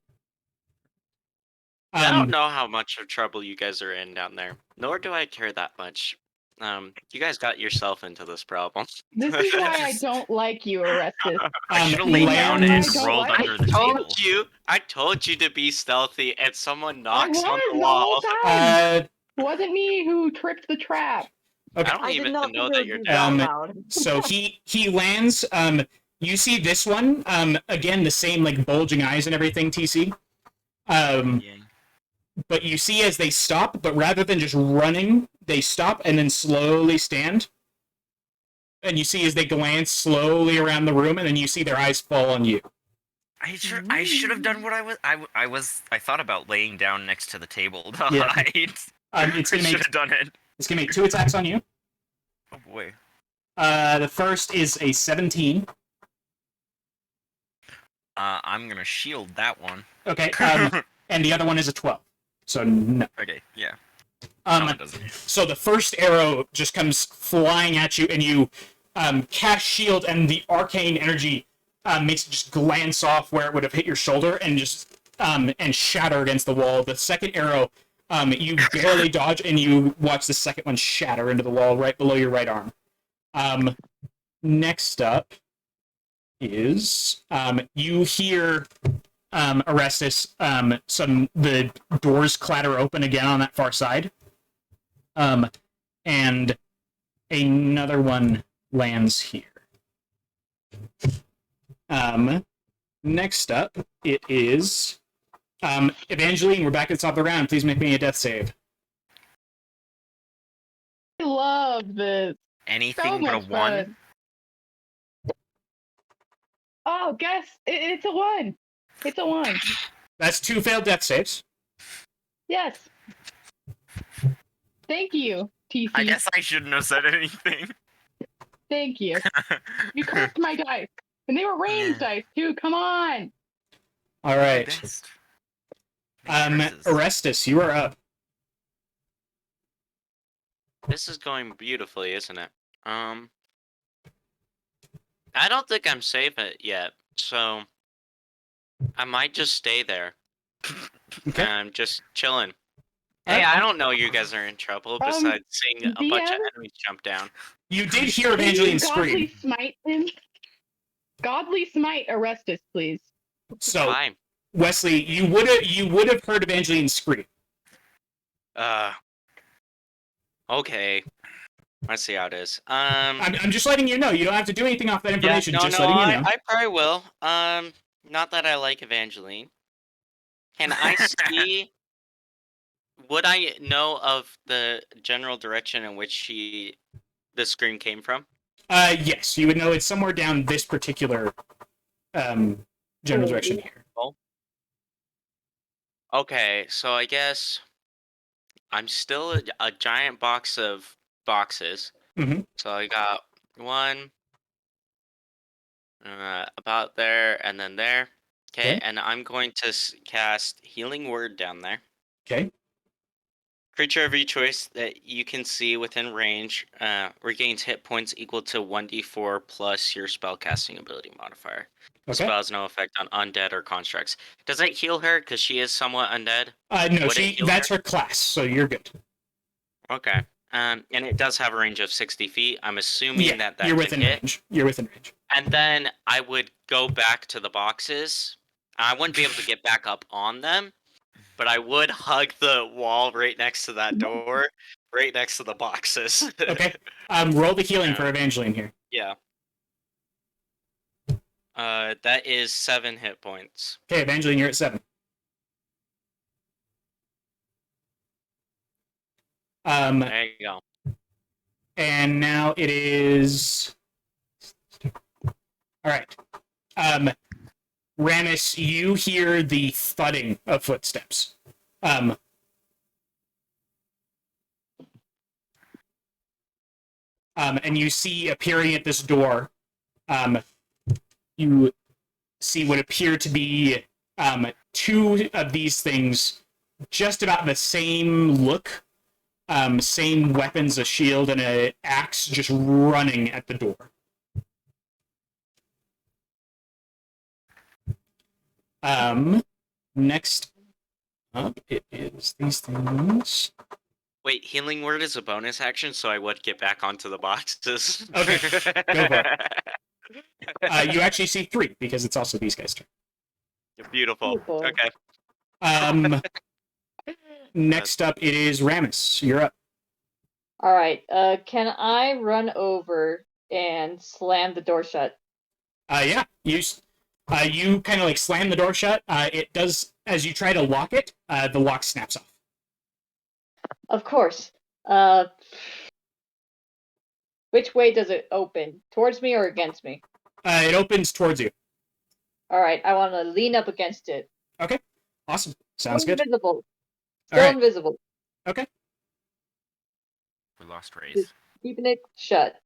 I don't know how much of trouble you guys are in down there, nor do I care that much. You guys got yourself into this problem. This is why I don't like you, Orestes. I should have laid down and I don't rolled like under the told table. I told you to be stealthy, and someone I knocks on was the the whole wall. time. It wasn't me who tripped the trap. Okay. I don't I even did not know think that it you're would be that Um, loud. So he lands. You see this one. Again, the same like bulging eyes and everything. TC. Yeah. But you see as they stop, but rather than just running, they stop and then slowly stand. And you see as they glance slowly around the room, and then you see their eyes fall on you. I should have done what I thought about laying down next to the table to Yeah. hide. It's I gonna should make have done it. 2 attacks on you. Oh boy. The first is a 17. I'm gonna shield that one. Okay. And the other one is a 12. So no. Okay, yeah. No, it doesn't. So the first arrow just comes flying at you, and you cast shield, and the arcane energy makes it just glance off where it would have hit your shoulder, and just and shatter against the wall. The second arrow, you barely dodge, and you watch the second one shatter into the wall right below your right arm. Next up is you hear Orestes, the doors clatter open again on that far side. And another one lands here. Next up, it is Evangeline. We're back at the top of the round. Please make me a death save. I love this. Anything So but a much 1. fun. Oh, guess it's a 1. It's a 1. That's 2 failed death saves. Yes. Thank you, TC. I guess I shouldn't have said anything. Thank you. You cracked my dice. And they were ranged dice, too. Come on. All right. Versus- Orestes, you are up. This is going beautifully, isn't it? I don't think I'm safe yet, so I might just stay there. Okay. I'm just chilling. Alright. Hey, I don't know you guys are in trouble. Besides seeing a bunch of DM? enemies jump down. You did hear Can you Evangeline godly scream. smite him? Godly smite Orestes, please. So, Fine. Wesley, you would have heard Evangeline scream. Okay. Let's see how it is. I'm just letting you know. You don't have to do anything off that information. Yeah, no, just no, letting you know. I probably will. Not that I like Evangeline. Can I see? Would I know of the general direction in which the scream came from? Yes, you would know it's somewhere down this particular general direction here. Okay, so I guess I'm still a giant box of boxes. Mhm. So I got one about there and then there. Okay, Okay. and I'm going to cast Healing Word down there. Okay. Creature of your choice that you can see within range regains hit points equal to 1d4 plus your spellcasting ability modifier. The Okay. spell has no effect on undead or constructs. Does it heal her because she is somewhat undead? No, Would it heal that's her class, so you're good. Okay. And it does have a range of 60 feet. I'm assuming that you're can within hit. range. You're within range. And then I would go back to the boxes. I wouldn't be able to get back up on them, but I would hug the wall right next to that door, right next to the boxes. Okay. Roll the healing for Evangeline here. Yeah. That is 7 hit points. Okay, Evangeline, you're at 7. There you go. And now it is. All right. Ramis, you hear the thudding of footsteps. And you see appearing at this door, you see what appear to be 2 of these things, just about the same look, same weapons, a shield and an axe, just running at the door. Next up, it is these things. Wait, Healing Word is a bonus action, so I would get back onto the boxes. Okay, go for it. You actually see 3 because it's also these guys' turn. Beautiful. Beautiful. Okay. Next up, it is Ramis. You're up. All right. Can I run over and slam the door shut? Yeah. You kind of like slam the door shut. It does, as you try to lock it, the lock snaps off. Of course. Which way does it open? Towards me or against me? It opens towards you. All right. I want to lean up against it. Okay. Awesome. Sounds Still good. invisible. All Still right. invisible. Okay. We lost Raze. Just keeping it shut.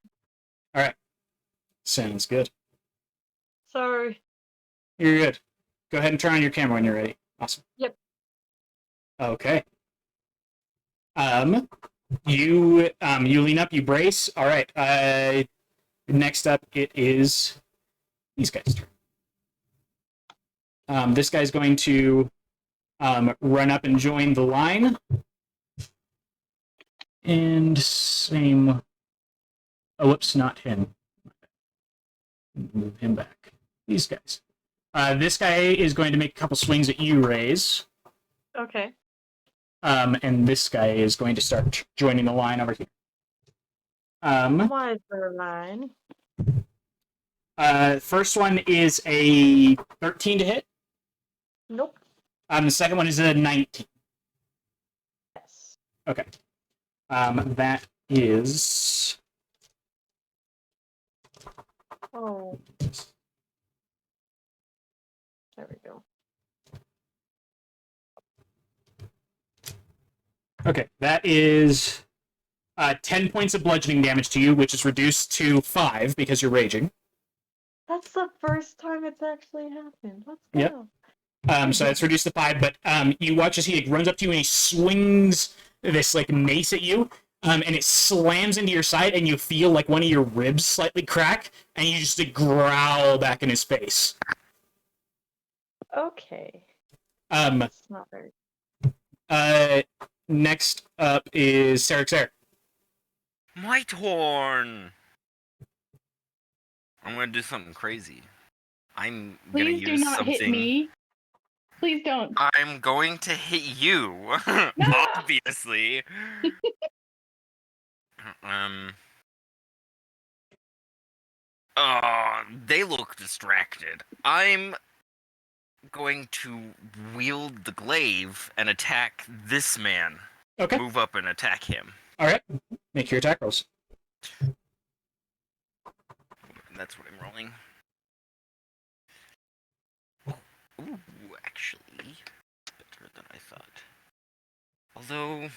All right. Sounds good. Sorry. You're good. Go ahead and turn on your camera when you're ready. Awesome. Yep. Okay. You lean up, you brace. All right. Next up, it is these guys' turn. This guy's going to run up and join the line. And same. Oh, whoops, not him. Move him back. These guys. This guy is going to make a couple swings at you, Raze. Okay. And this guy is going to start joining the line over here. Why is there a line? First one is a 13 to hit. Nope. The second one is a 19. Yes. Okay. That is. Oh. There we go. Okay, that is 10 points of bludgeoning damage to you, which is reduced to 5 because you're raging. That's the first time it's actually happened. Let's go. Yep. So that's reduced to 5. But you watch as he like, runs up to you and he swings this like mace at you, and it slams into your side, and you feel like one of your ribs slightly crack, and you just like, growl back in his face. Okay. Um, It's not very. Next up is Sarah. My turn. I'm gonna do something crazy. I'm gonna Please do use not hit something. me. Please don't. I'm going to hit you. No! Obviously. um. Oh, they look distracted. I'm going to wield the glaive and attack this man. Okay. Move up and attack him. All right. Make your attack rolls. That's what I'm rolling. Ooh, actually, better than I thought. Although,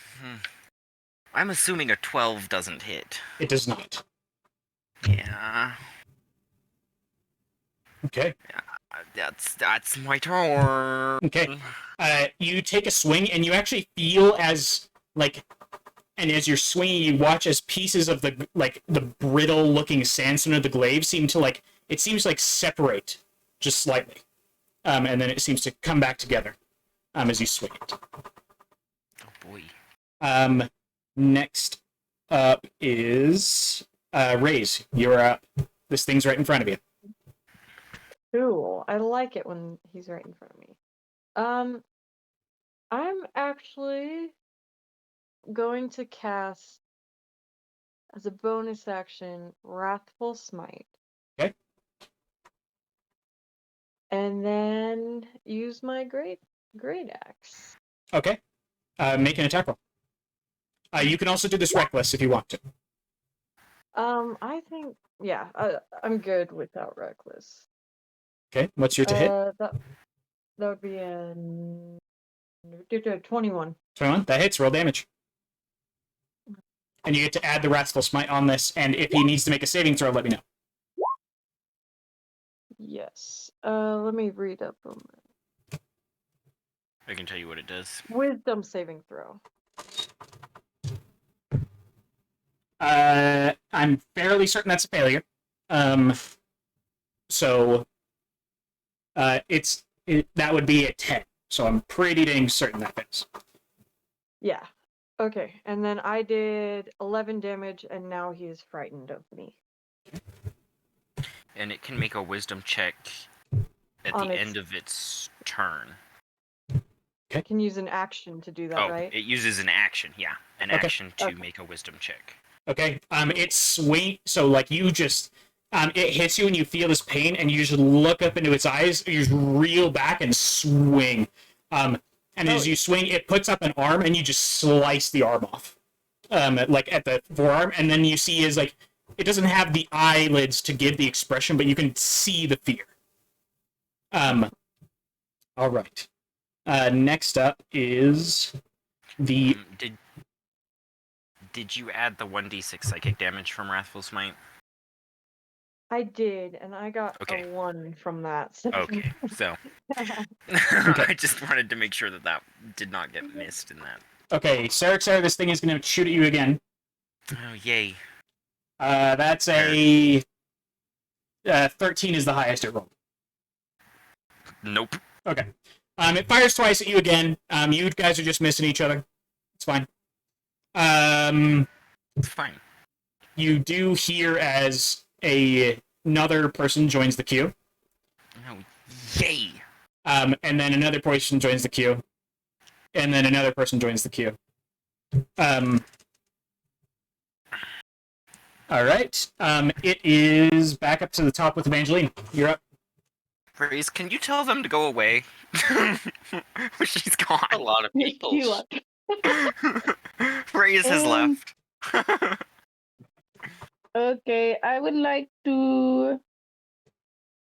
I'm assuming a 12 doesn't hit. It does not. Yeah. Okay. That's my turn. Okay. You take a swing, and you actually feel as and as you're swinging, you watch as pieces of the brittle-looking sandstone of the glaive seem to it seems like separate just slightly, and then it seems to come back together, as you swing it. Oh boy. Next up is Raze. You're up. This thing's right in front of you. Cool. I like it when he's right in front of me. I'm actually going to cast as a bonus action Wrathful Smite. Okay. And then use my great axe. Okay. Make an attack roll. You can also do this reckless if you want to. I think I'm good without reckless. Okay. What's your to hit? That would be a 21. 21. That hits. Roll damage. And you get to add the Wrathful Smite on this, and if he needs to make a saving throw, let me know. Yes. Let me read up on that. I can tell you what it does. Wisdom saving throw. I'm fairly certain that's a failure. So that would be a 10. So I'm pretty dang certain that fails. Yeah. Okay. And then I did 11 damage, and now he is frightened of me. And it can make a wisdom check at On the its- end of its turn. I can use an action to do that, right? It uses an action, yeah. An Okay. action to Okay. make a wisdom check. Okay. It swing. So you just it hits you and you feel this pain and you just look up into its eyes. You just reel back and swing. And as you swing, it puts up an arm and you just slice the arm off. At the forearm, and then you see is it doesn't have the eyelids to give the expression, but you can see the fear. All right. Next up is the. Did you add the 1d6 psychic damage from Wrathful Smite? I did, and I got Okay. a 1 from that. So. Okay, so I just wanted to make sure that did not get missed in that. Okay, Sarah, this thing is going to shoot at you again. Oh, yay. That's a 13 is the highest it rolled. Nope. Okay. It fires twice at you again. You guys are just missing each other. It's fine. It's fine. You do hear as another person joins the queue. Oh, yay. And then another person joins the queue. And then another person joins the queue. All right. It is back up to the top with Evangeline. You're up. Raze, can you tell them to go away? She's gone. A lot of people. You left. Raze has left. Okay, I would like to.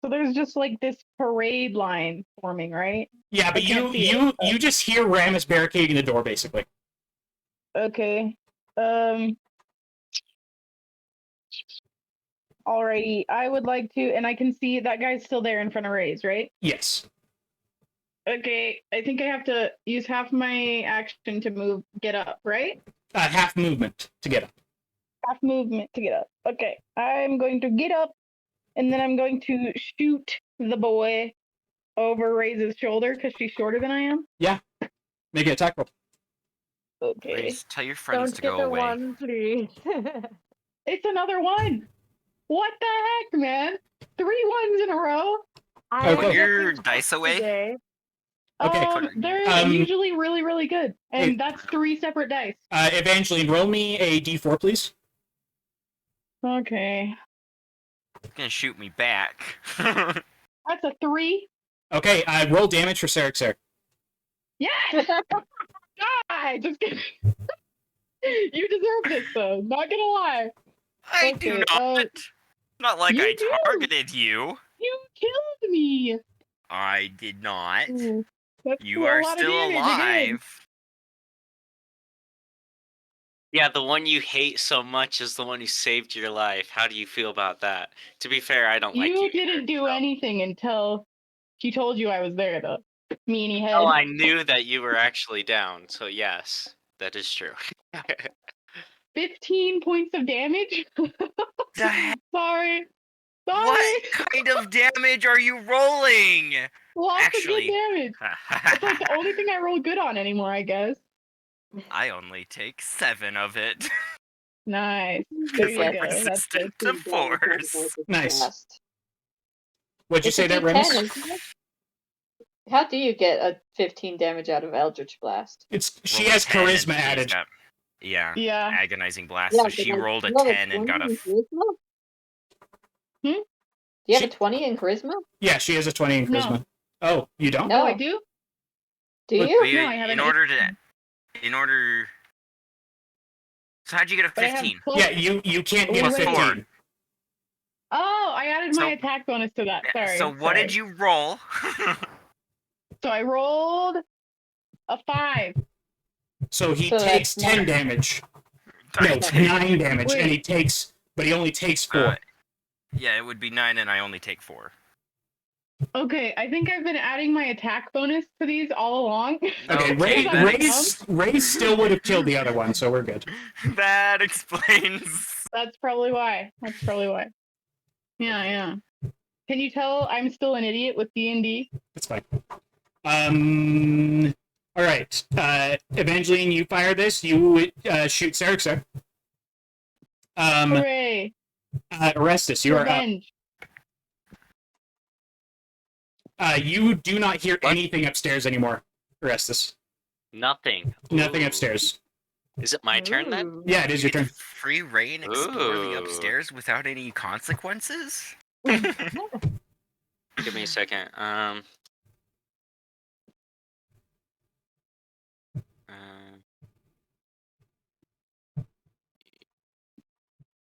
So there's just this parade line forming, right? Yeah, but I can't see it. you just hear Ramus barricading the door, basically. Okay. Alrighty, I would like to, and I can see that guy's still there in front of Raze, right? Yes. Okay, I think I have to use half my action to get up, right? Half movement to get up. Half movement to get up. Okay, I'm going to get up, and then I'm going to shoot the boy over Raze's shoulder because she's shorter than I am. Make an attack roll. Okay, Raze, tell your friends Don't to get go the away. one, please. it's another one. What the heck, man? 3 ones in a row. I Okay. am Your getting dice away. today. Okay, They're usually really, really good, and It- that's 3 separate dice. Evangeline, roll me a d4, please. Okay, It's gonna shoot me back. that's a 3. Okay, roll damage for Sarek. Yes! Die! Just kidding. You deserve this, though. Not gonna lie. I do Okay, not. Not like you I do. targeted you. You killed me. I did not. Ooh, that's You a are lot of still damage again. alive. Yeah, the one you hate so much is the one who saved your life. How do you feel about that? To be fair, I don't like you. You didn't do anything until he told you I was there, though. Meanie head. Oh, I knew that you were actually down, so yes, that is true. 15 points of damage. The heck? Sorry. What kind of damage are you rolling? Lots Actually- of good damage. It's like the only thing I roll good on anymore, I guess. I only take 7 of it. Nice. There Because you I'm go. That's resistant to force. Nice. What'd you It's say a there, D10, Remus? isn't it? How do you get a 15 damage out of Eldritch Blast? She Rolled a has 10 and charisma she's added. got- yeah, Yeah. agonizing blast. Yeah, so she but rolled a you have 10 and 20 got a. in charisma? Hmm? Do you have She- a 20 in charisma? Yeah, she has a 20 in No. charisma. Oh, you don't? No. Oh, I do? Do But- you? But No, I have in an order to. So how'd you get a But I have 15? plus- Yeah, you can't get a Plus 15. 4. Oh, I added my So- attack bonus to that. Sorry. So what did you roll? So I rolled a 5. So he So takes that's 10 not- damage. No, 9 damage, and but he only takes 4. Yeah, it would be 9 and I only take 4. Okay, I think I've been adding my attack bonus to these all along. Okay, that Ray still would have killed the other one, so we're good. That explains. That's probably why. Yeah. Can you tell I'm still an idiot with D&D? That's fine. All right. Evangeline, you fire this. You shoot Sarek. Hooray! Orestes, you are up. Revenge. You do not hear What? anything upstairs anymore, Orestes. Nothing. Nothing Ooh. upstairs. Is it my turn then? Ooh. Yeah, it is your turn. Free reign explore the Ooh. upstairs without any consequences? Give me a second.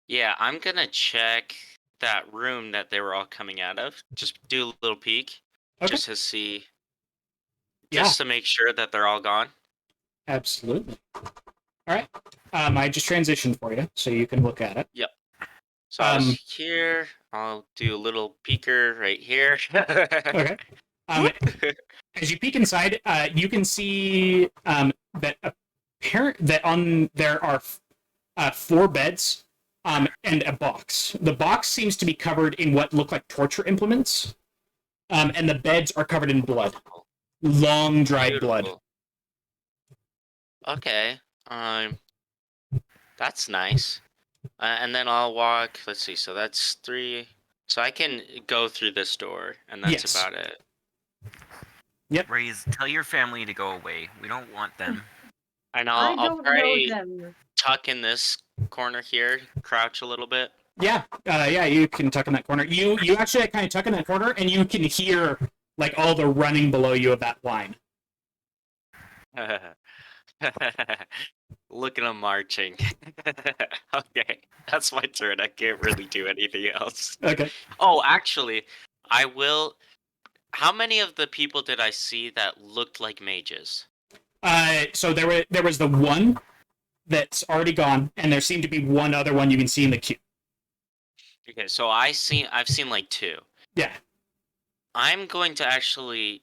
Yeah, I'm gonna check that room that they were all coming out of. Just do a little peek, Okay. just to see, Yeah. just to make sure that they're all gone. Absolutely. All right. I just transitioned for you, so you can look at it. So I Um, was here. I'll do a little peeker right here. Okay. As you peek inside, you can see that there are 4 beds and a box. The box seems to be covered in what look like torture implements, and the beds are covered in blood, long dried blood. Beautiful. Okay. That's nice. And then I'll walk. Let's see. So that's 3. So I can go through this door, and that's Yes. about it. Raze, tell your family to go away. We don't want them. And I I'll don't probably know them. tuck in this corner here, crouch a little bit. Yeah, you can tuck in that corner. You actually kind of tuck in that corner, and you can hear like all the running below you of that line. Look at them marching. Okay, that's my turn. I can't really do anything else. Okay. Oh, actually, I will. How many of the people did I see that looked like mages? So there was the one that's already gone, and there seemed to be one other one you can see in the queue. Okay, so I've seen like 2. Yeah. I'm going to actually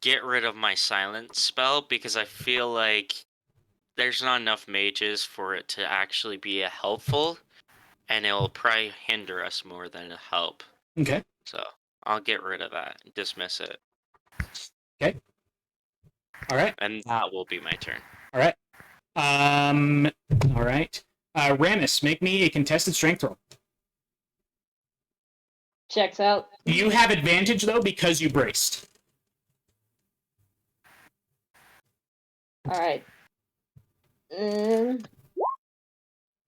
get rid of my silence spell because I feel like there's not enough mages for it to actually be helpful, and it will probably hinder us more than help. Okay. So I'll get rid of that, dismiss it, All right. and that will be my turn. All right. All right. Ramus, make me a contested strength roll. Checks out. You have advantage though because you braced. All right.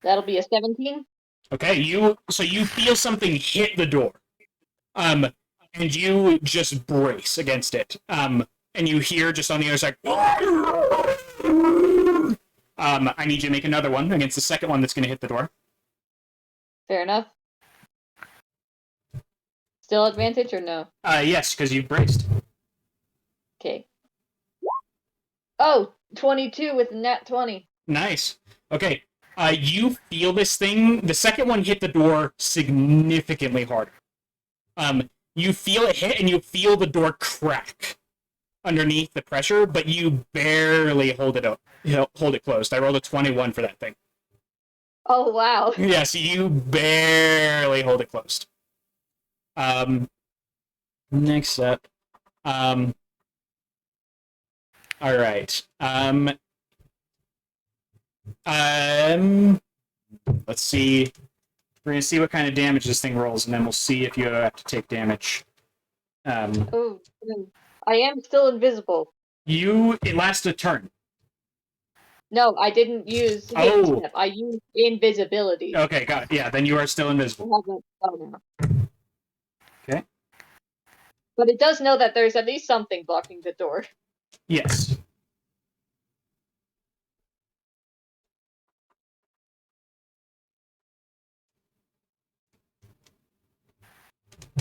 That'll be a 17. Okay. You feel something hit the door, and you just brace against it. And you hear just on the other side. I need you to make another one against the second one that's going to hit the door. Fair enough. Still advantage or no? Yes, because you've braced. Okay. Oh, 22 with a nat 20. Nice. Okay. You feel this thing. The second one hit the door significantly harder. You feel it hit, and you feel the door crack underneath the pressure, but you barely hold it up. Hold it closed. I rolled a 21 for that thing. Oh, wow. Yeah, so you barely hold it closed. Next up. All right. Let's see. We're gonna see what kind of damage this thing rolls, and then we'll see if you have to take damage. Oh, I am still invisible. It lasts a turn. No, I didn't use hit Oh. step. I used invisibility. Okay, got it. Yeah, then you are still I invisible. have that spell now. Okay. But it does know that there's at least something blocking the door. Yes.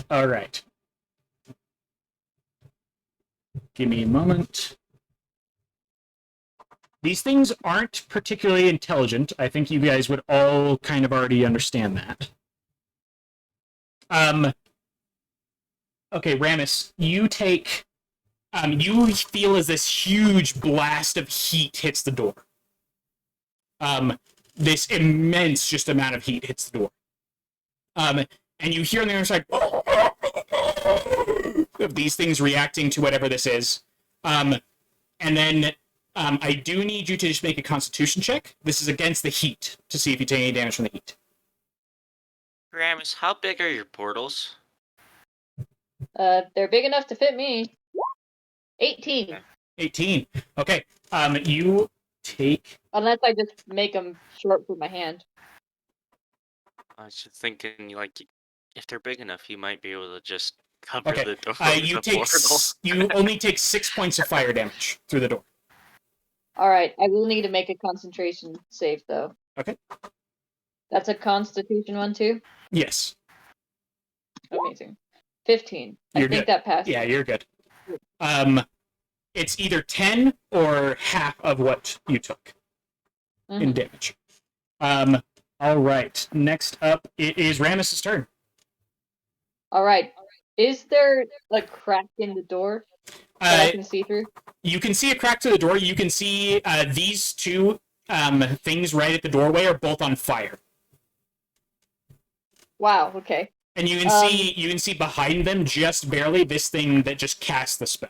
All right. Give me a moment. These things aren't particularly intelligent. I think you guys would all kind of already understand that. Okay, Ramus, you take... you feel as this huge blast of heat hits the door. This immense just amount of heat hits the door. And you hear on the other side of these things reacting to whatever this is. And then I do need you to just make a constitution check. This is against the heat, to see if you take any damage from the heat. Ramus, how big are your portals? They're big enough to fit me. 18. Okay. 18. Okay. You take... Unless I just make them short for my hand. I was just thinking, like, if they're big enough, you might be able to just cover Okay. the door You with the take portal. you only take 6 points of fire damage through the door. Alright, I will need to make a concentration save, though. Okay. That's a constitution one, too? Yes. Amazing. 15. You're I think good. that passed. Yeah, you're good. It's either 10 or half of what you took in damage. All right. Next up, it is Ramus's turn. Alright. Is there a crack in the door that I can see through? You can see a crack to the door. You can see these two things right at the doorway are both on fire. Wow, okay. And you can see behind them just barely this thing that just cast the spell.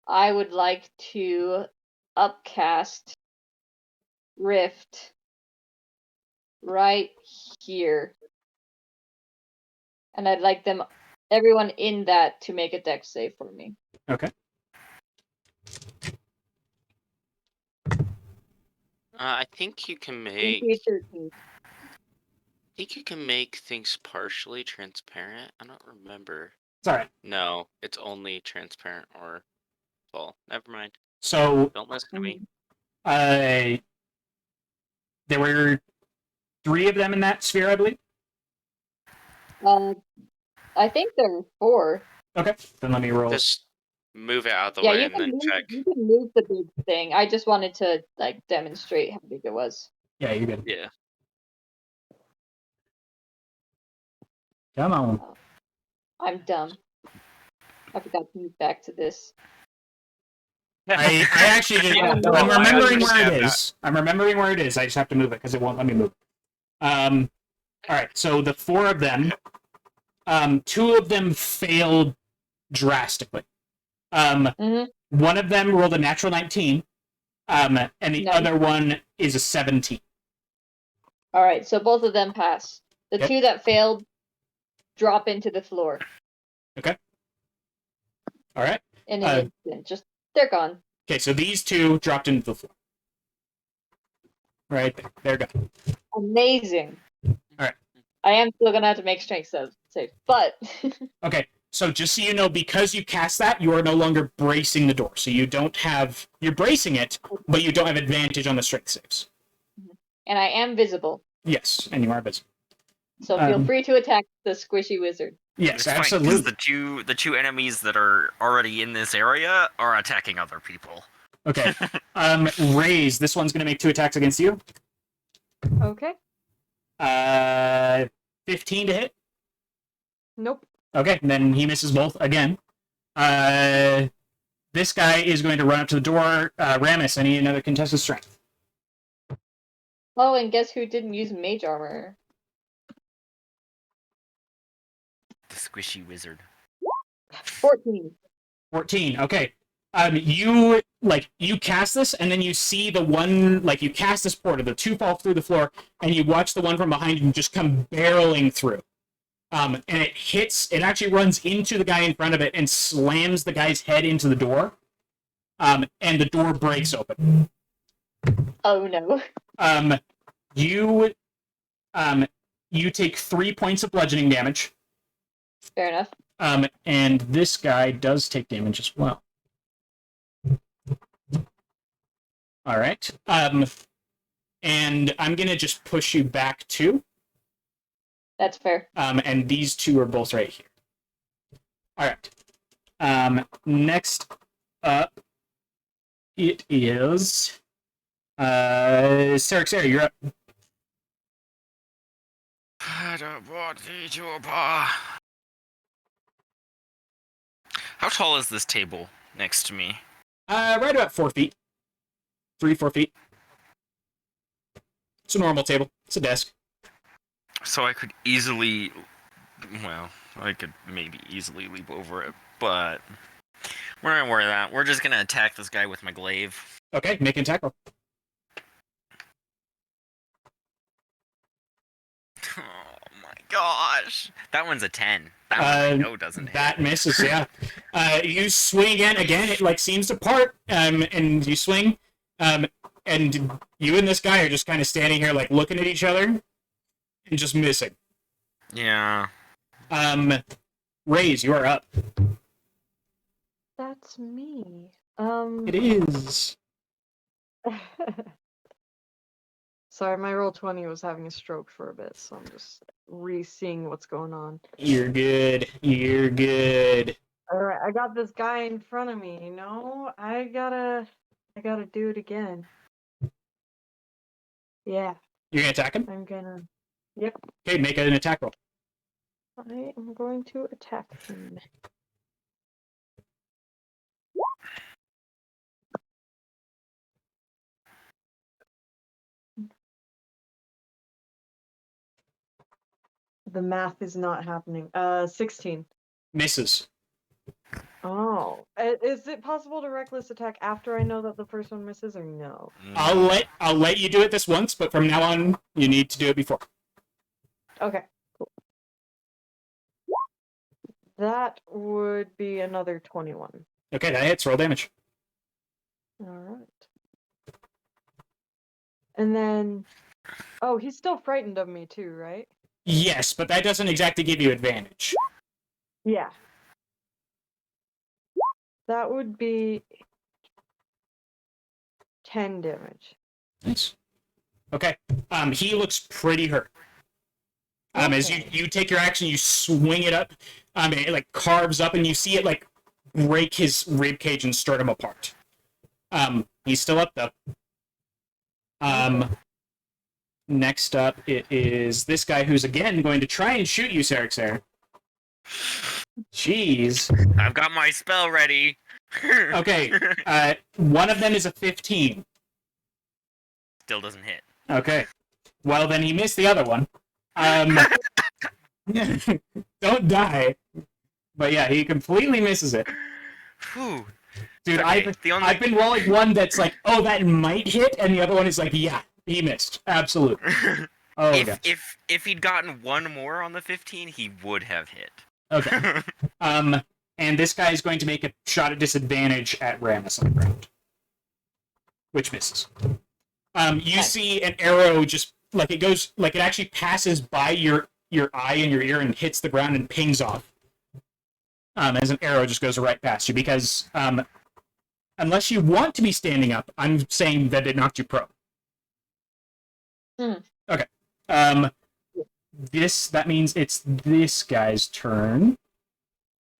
I would like to upcast Rift right here. And I'd like everyone in that to make a dex save for me. Okay. I think you can make. DC 13. I think you can make things partially transparent. I don't remember. It's all right. No, it's only transparent or full. Never mind. So Don't listen to me. there were 3 of them in that sphere, I believe. I think there were 4. Okay, then let me roll. Just move it out of the Yeah, way you and can then move, check. you can move the big thing. I just wanted to demonstrate how big it was. Yeah, you're good. Yeah. Come on. I'm dumb. I forgot to move back to this. I actually did. Yeah, no, I'm I remembering where it understand is. I'm remembering where it is. I just have to move it because it won't let me move. All right. So the 4 of them, 2 of them failed drastically. Mhm. One of them rolled a natural 19, and the Nice. other one is a 17. All right, so both of them pass. The Yep. 2 that failed drop into the floor All right. in an instant. Just they're gone. Okay. So these 2 dropped into the floor. Right there. They're gone. Amazing. Alright. I am still gonna have to make strength save, but Okay. So just so you know, because you cast that, you are no longer bracing the door. So you don't have. You're bracing it, but you don't have advantage on the strength saves. and I am visible, Yes, and you are visible. so feel Um, free to attack the squishy wizard. Yes, It's fine, 'cause absolutely. the two enemies that are already in this area are attacking other people. Okay. Raze, this one's going to make 2 attacks against you. Okay. 15 to hit. Nope. Okay, and then he misses both again. This guy is going to run up to the door. Ramus, I need another contested strength. Oh, and guess who didn't use mage armor? The squishy wizard. 14. 14. Okay. You cast this, and then you see the one, you cast this portal, the 2 fall through the floor, and you watch the one from behind you just come barreling through. And it actually runs into the guy in front of it and slams the guy's head into the door. And the door breaks open. Oh no. You take 3 points of bludgeoning damage. Fair enough. And this guy does take damage as well. All right. And I'm gonna just push you back 2. That's fair. And these 2 are both right here. All right. Next up, it is Sarah, you're up. How tall is this table next to me? Right about 4 feet. 3-4 feet. It's a normal table. It's a desk. So I could easily, I could maybe easily leap over it, but we're not gonna worry about that. We're just gonna attack this guy with my glaive. Okay, make an attack roll. Oh my gosh, that one's a 10. That one I know doesn't hit. That misses, yeah. You swing again. It seems to part, and you swing, and you and this guy are just kind of standing here, looking at each other, and just missing. Yeah. Raze, you are up. That's me. It is. Sorry, my roll 20 was having a stroke for a bit, so I'm just re-seeing what's going on. You're good. You're good. Alright, I got this guy in front of me, I gotta do it again. Yeah, You're gonna attack him? I'm gonna... Yep, Okay, make an attack roll. I am going to attack him. The math is not happening. 16. Misses. Oh. Is it possible to reckless attack after I know that the first one misses, or no? I'll let you do it this once, but from now on, you need to do it before. Okay, cool. That would be another 21. Okay, that hits. Roll damage. Alright. And then... Oh, he's still frightened of me too, right? Yes, but that doesn't exactly give you advantage. Yeah. That would be 10 damage. Nice. Okay. He looks pretty hurt. As you take your action, you swing it up, and it carves up, and you see it break his rib cage and sternum apart. He's still up though. Next up, it is this guy who's again going to try and shoot you, Sarek. Jeez. I've got my spell ready. Okay. One of them is a 15. Still doesn't hit. Okay. Well, then he missed the other one. Don't die. But yeah, he completely misses it. Whew. Dude, Okay, I've been rolling one that's like, oh, that might hit, and the other one is like, yeah, he missed. Absolutely. Oh, gosh. if he'd gotten one more on the 15, he would have hit. Okay. And this guy is going to make a shot at disadvantage at Ramus on the ground, which misses. You see an arrow just like it goes, like it actually passes by your eye and your ear and hits the ground and pings off. As an arrow just goes right past you because unless you want to be standing up, I'm saying that it knocked you prone. Okay. That means it's this guy's turn,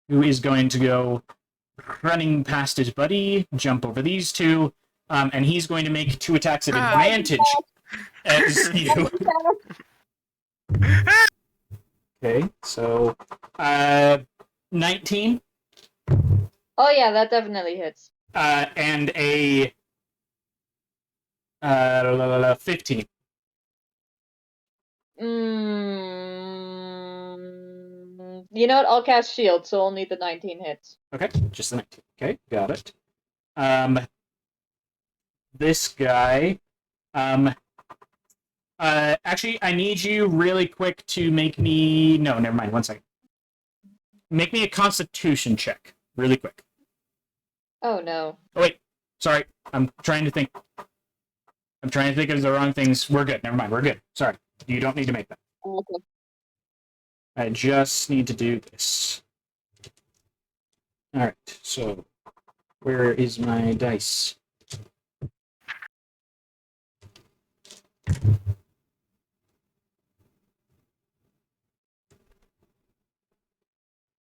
who is going to go running past his buddy, jump over these two, and he's going to make 2 attacks at advantage as you. Okay, so 19. Oh yeah, that definitely hits. And a 15. You know what? I'll cast shield, so only the 19 hits. Okay, just the 19. Okay, got it. This guy. Actually, I need you really quick to make me. No, never mind. 1 second. Make me a Constitution check, really quick. Oh no. Oh wait, sorry. I'm trying to think. I'm trying to think of the wrong things. We're good. Never mind. We're good. Sorry. You don't need to make that. Okay. I just need to do this. Alright, so where is my dice?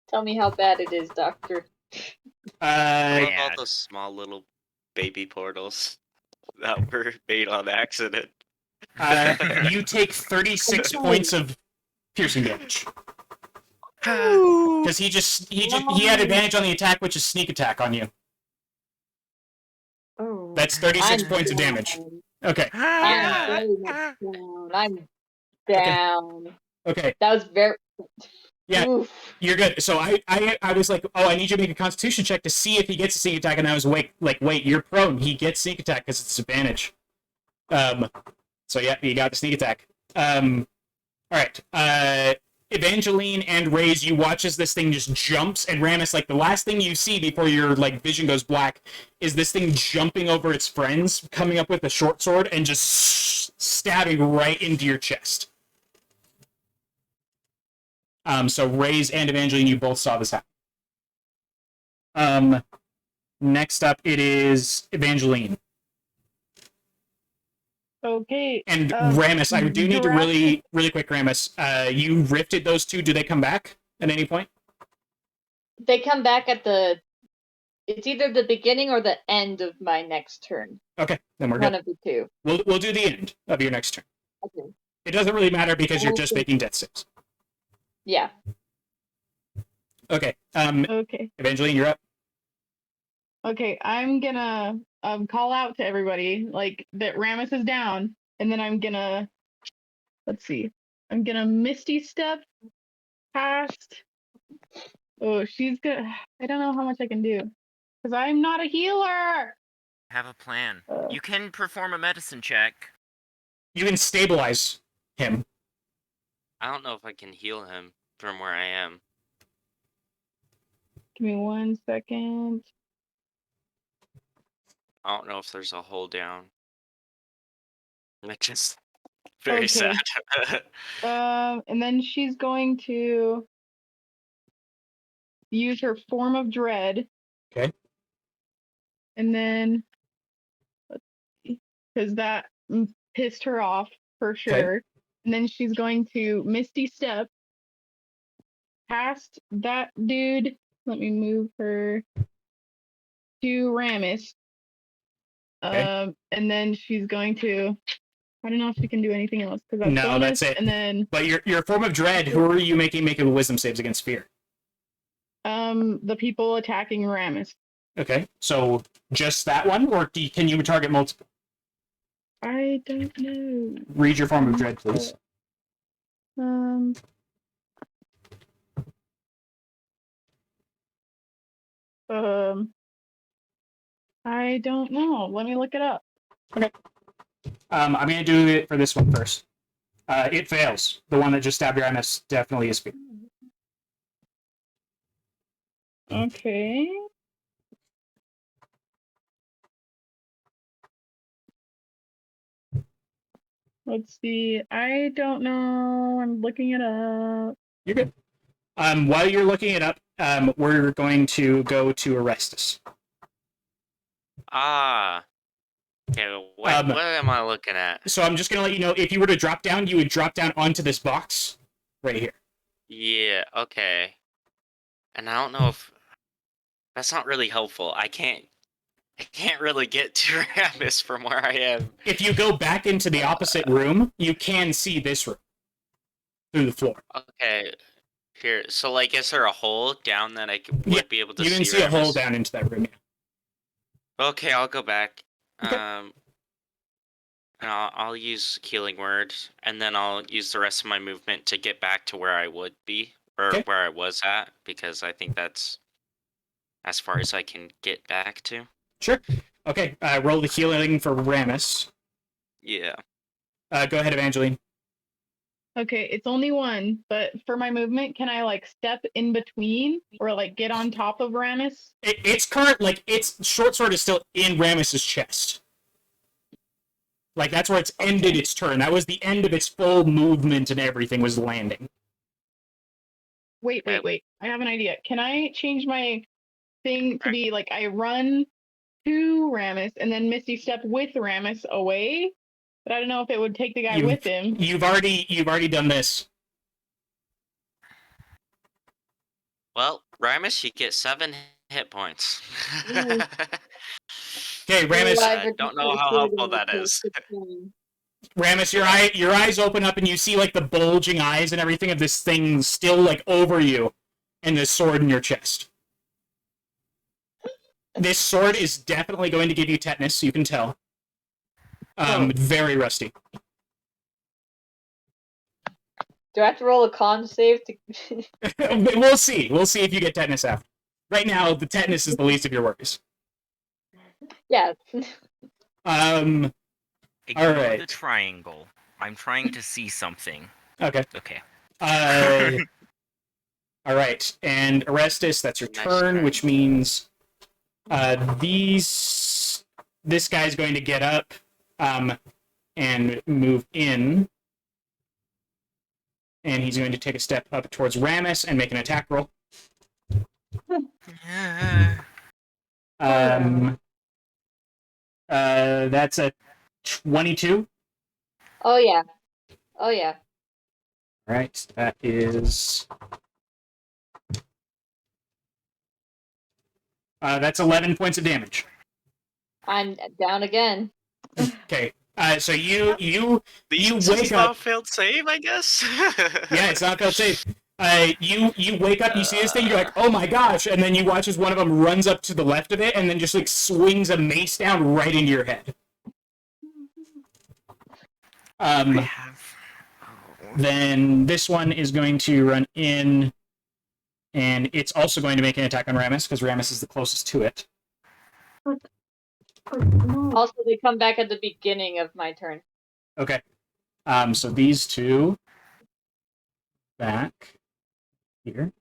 Tell me how bad it is, Doctor. I love Yeah. all those small little baby portals that were made on accident. You take 36 points of piercing damage. Because he had advantage on the attack, which is sneak attack on you. Oh. That's 36 points of damage. Okay. I'm very much down. I'm down. Okay. That was very. Yeah. Oof. You're good. So I was like, oh, I need you to make a Constitution check to see if he gets a sneak attack, and I was wait, you're prone. He gets sneak attack because it's advantage. So yeah, he got the sneak attack. All right. Evangeline and Raze, you watch as this thing just jumps, and Ramus, like the last thing you see before your like vision goes black is this thing jumping over its friends, coming up with a short sword, and just stabbing right into your chest. So Raze and Evangeline, you both saw this happen. Next up, it is Evangeline. Okay. And Ramus, I do need to really quick, Ramus. You rifted those two. Do they come back at any point? They come back at the. It's either the beginning or the end of my next turn. Okay, then we're One good. of the two. We'll do the end of your next turn. Okay. It doesn't really matter because you're just making death saves. Yeah. Okay. Okay. Evangeline, you're up. Okay, I'm gonna call out to everybody like that Ramus is down, and then I'm gonna I'm gonna Misty Step past. Oh, she's gonna. I don't know how much I can do because I'm not a healer. Have a plan. You can perform a medicine check. You can stabilize him. I don't know if I can heal him from where I am. Give me 1 second. I don't know if there's a hold down. Which is very Okay. sad. And then she's going to use her form of dread. Okay. And then, let's see, because that pissed her off for sure. And then she's going to Misty Step past that dude. Let me move her to Ramus. Okay. And then she's going to. I don't know if she can do anything else because that's No, bonus, that's it. And then But your form of dread, who are you making make a wisdom saves against fear? The people attacking Ramus. Okay, so just that one, or can you target multiple? I don't know. Read your form of dread, please. Um. I don't know. Let me look it up. I'm going to do it for this one first. It fails. The one that just stabbed your MS definitely is fear. Okay. Let's see. I don't know. I'm looking it up. You're good. While you're looking it up, we're going to go to Arrestus. Ah. Okay, what am I looking at? So I'm just going to let you know, if you were to drop down, you would drop down onto this box right here. Yeah, okay. And I don't know if that's not really helpful. I can't really get to Ramus from where I am. If you go back into the opposite room, you can see this room through the floor. Okay. Here, so like, is there a hole down that I would be able to see? You can see a Ramus? hole down into that room. Yeah. Okay, I'll go back. Okay. And I'll use Healing Word, and then I'll use the rest of my movement to get back to where I would be, or Okay. where I was at, because I think that's as far as I can get back to. Sure. Okay, roll the healing for Ramus. Yeah. Go ahead, Evangeline. Okay, it's only one, but for my movement, can I like step in between or like get on top of Ramus? Its short sword is still in Ramus's chest. Like, that's where it's ended its turn. That was the end of its full movement and everything was landing. Wait. I have an idea. Can I change my thing to be like I run to Ramus and then Misty step with Ramus away? But I don't know if it would take the guy with him. You've already done this. Well, Ramus, you get 7 hit points. Ooh. Okay, Ramus. I don't know how helpful that is. Ramus, your eyes open up and you see like the bulging eyes and everything of this thing still like over you, and this sword in your chest. This sword is definitely going to give you tetanus. You can tell. Very rusty. Do I have to roll a con save to? We'll see. We'll see if you get tetanus after. Right now, the tetanus is the least of your worries. Yeah. Ignore All right. the triangle. I'm trying to see something. Okay. Okay. All right, and Arrestus, that's your Nice turn, turn. which means this guy's going to get up and move in, and he's going to take a step up towards Ramus and make an attack roll. That's a 22. Oh yeah. Oh yeah. All right, that is that's 11 points of damage. I'm down again. Okay, so you This wake is not up. a failed save, I guess? Yeah, it's not failed save. You wake up, you see this thing, you're like, oh my gosh, and then you watch as one of them runs up to the left of it and then just like swings a mace down right into your head. Then this one is going to run in, and it's also going to make an attack on Ramus because Ramus is the closest to it. Also, they come back at the beginning of my turn. Okay. So these two back here.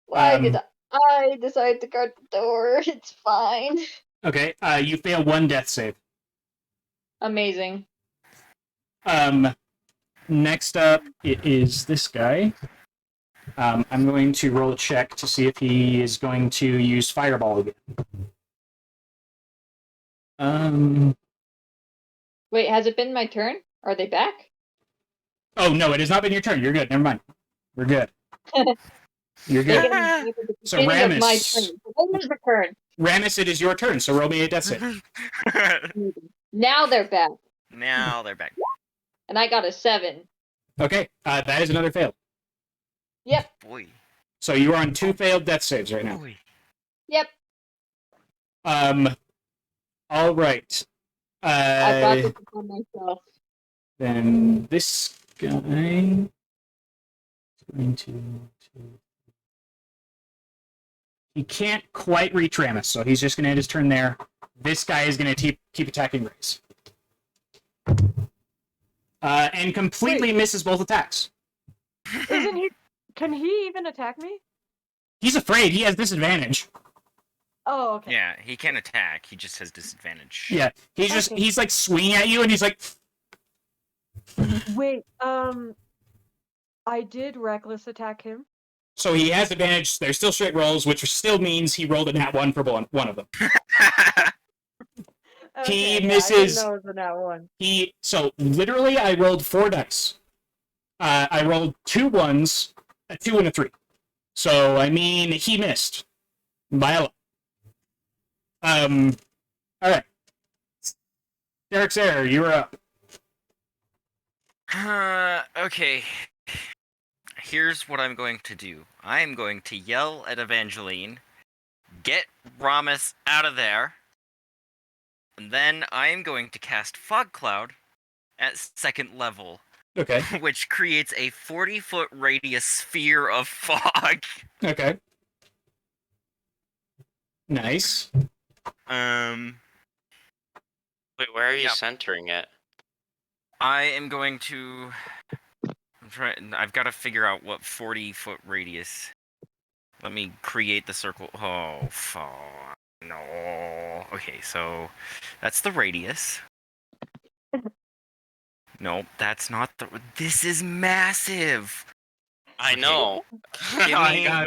Why did I decide to guard the door? It's fine. Okay. You fail one death save. Amazing. Next up, it is this guy. I'm going to roll a check to see if he is going to use Fireball again. Wait, has it been my turn? Are they back? Oh, no, it has not been your turn. You're good. Never mind. We're good. You're They good. get back at the So beginning of my Ramus. turn. When is the turn? Ramus, it is your turn, so roll me a death save. Now they're back. Now they're back. And I got a 7. Okay, that is another fail. Yep. Boy. So you are on 2 failed death saves right now. Yep. All right. I brought this upon myself. Then this guy is going to. He can't quite reach Ramus, so he's just going to end his turn there. This guy is going to keep attacking Raze. And completely misses both attacks. Isn't he? Can he even attack me? He's afraid. He has disadvantage. Oh, okay. Yeah, he can attack. He just has disadvantage. Yeah, he's like swinging at you, and he's like. Wait, I did reckless attack him. So he has advantage. There's still straight rolls, which still means he rolled a nat 1 for one of them. He misses. I didn't know it was a nat 1. So literally, I rolled 4 dice. I rolled 2 1s, a 2 and a 3. So I mean, he missed by a lot. All right. Derek's error, you are up. Okay. Here's what I'm going to do. I am going to yell at Evangeline, get Ramus out of there, and then I am going to cast Fog Cloud at 2nd level, Okay. which creates a 40-foot radius sphere of fog. Okay. Nice. Wait, where are you Yep. centering it? I am going to I've got to figure out what 40-foot radius. Let me create the circle. Oh, fuck. No. Okay, so that's the radius. No, that's not the. This is massive. I Okay. know.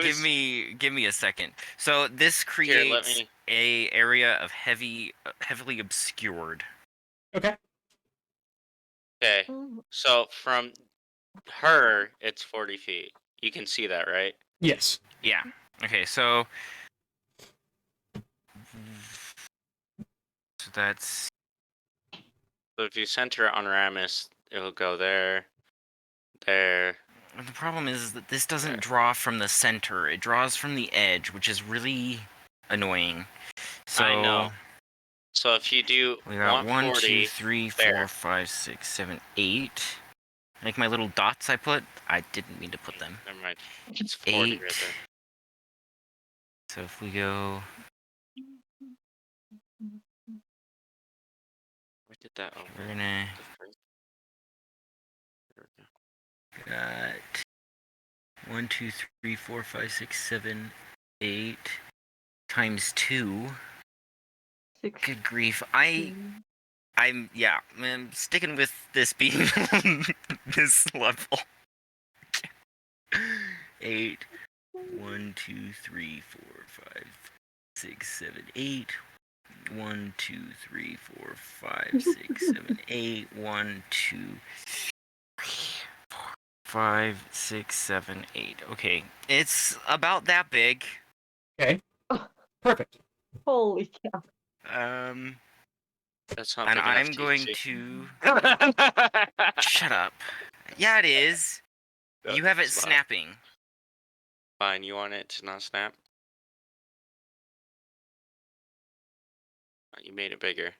Give me a second. So this creates me- a area of heavily obscured. Okay. Okay, so from her, it's 40 feet. You can see that, right? Yes. Yeah. Okay, so that's So if you center it on Ramus, it'll go there, there. the problem is that this doesn't draw from the center. It draws from the edge, which is really annoying. So I know. So if you do we got 1, 2, 140, 3, 4, there. 5, 6, 7, 8. Like my little dots I put, I didn't mean to put them. Never mind. It's 40 8. right there. So if we go, Where did that? Oh, we're gonna there we go. got 1, 2, 3, 4, 5, 6, 7, 8 times 2. 6. Good grief! I'm sticking with this being this level. 8. 1, 2, 3, 4, 5, 6, 7, 8. 1, 2, 3, 4, 5, 6, 7, 8. 1, 2, 3, 4, 5, 6, 7, 8. Okay, it's about that big. Okay. Perfect. Holy cow. That's not And big enough I'm going see. to shut up. Yeah, it is. No, You have it it's not. snapping. Fine, you want it to not snap? You made it bigger.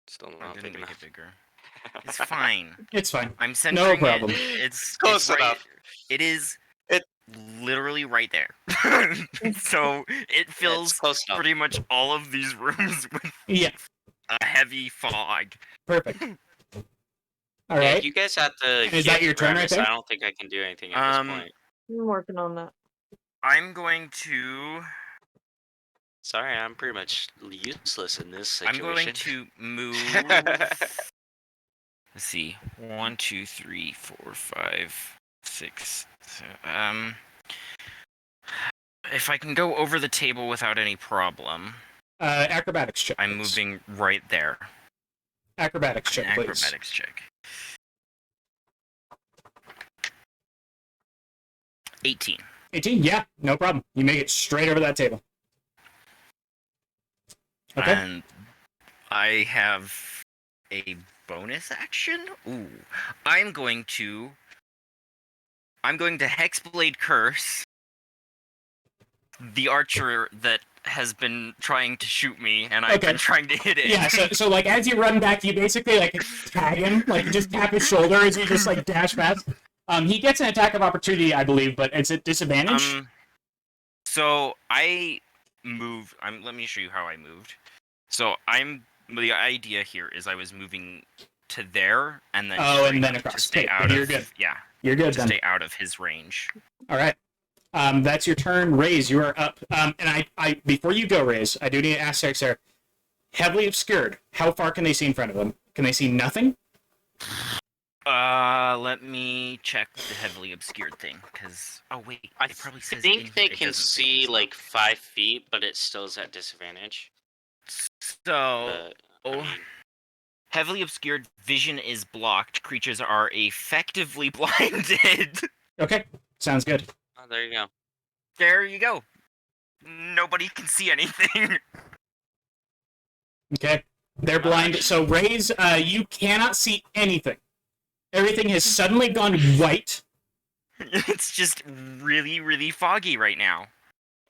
Still I not didn't big make enough. it bigger. It's fine. It's fine. I'm centering problem. it. It's Close right, enough. It is It- literally right there. So it fills It's close enough. pretty much all of these rooms with Yeah. a heavy fog. Perfect. All Yeah, right. you guys have to. Is that get your turn right Ramus. there? I don't think I can do anything at this point. I'm working on that. I'm going to. Sorry, I'm pretty much useless in this I'm situation. going to move. Let's see. 1, 2, 3, 4, 5, 6. If I can go over the table without any problem, Acrobatics check. I'm please. moving right there. Acrobatics check, please. Acrobatics check. 18. 18? Yeah, no problem. You make it straight over that table. Okay. And I have a bonus action? Ooh. I'm going to Hexblade Curse the archer that has been trying to shoot me, and I've Okay. been trying to hit it. Yeah, so like as you run back, you basically like tag him, like you just tap his shoulder as you just like dash past. He gets an attack of opportunity, I believe, but it's at disadvantage. So I moved. Let me show you how I moved. So the idea here is I was moving to there, and then and then to across. stay Okay, out you're of good. yeah, You're good to then. stay out of his range. All right. That's your turn, Raze. You are up. And I before you go, Raze, I do need to ask Sarah. Heavily obscured. How far can they see in front of them? Can they see nothing? Let me check the heavily obscured thing, because wait, I it probably I says think they it can doesn't say see in like 5 feet, but it still is at disadvantage. So, I mean, heavily obscured vision is blocked. Creatures are effectively blinded. Okay, sounds good. oh, there you go. There you go. Nobody can see anything. Okay, they're blind. So Raze, you cannot see anything. Everything has suddenly gone white. It's just really, really foggy right now.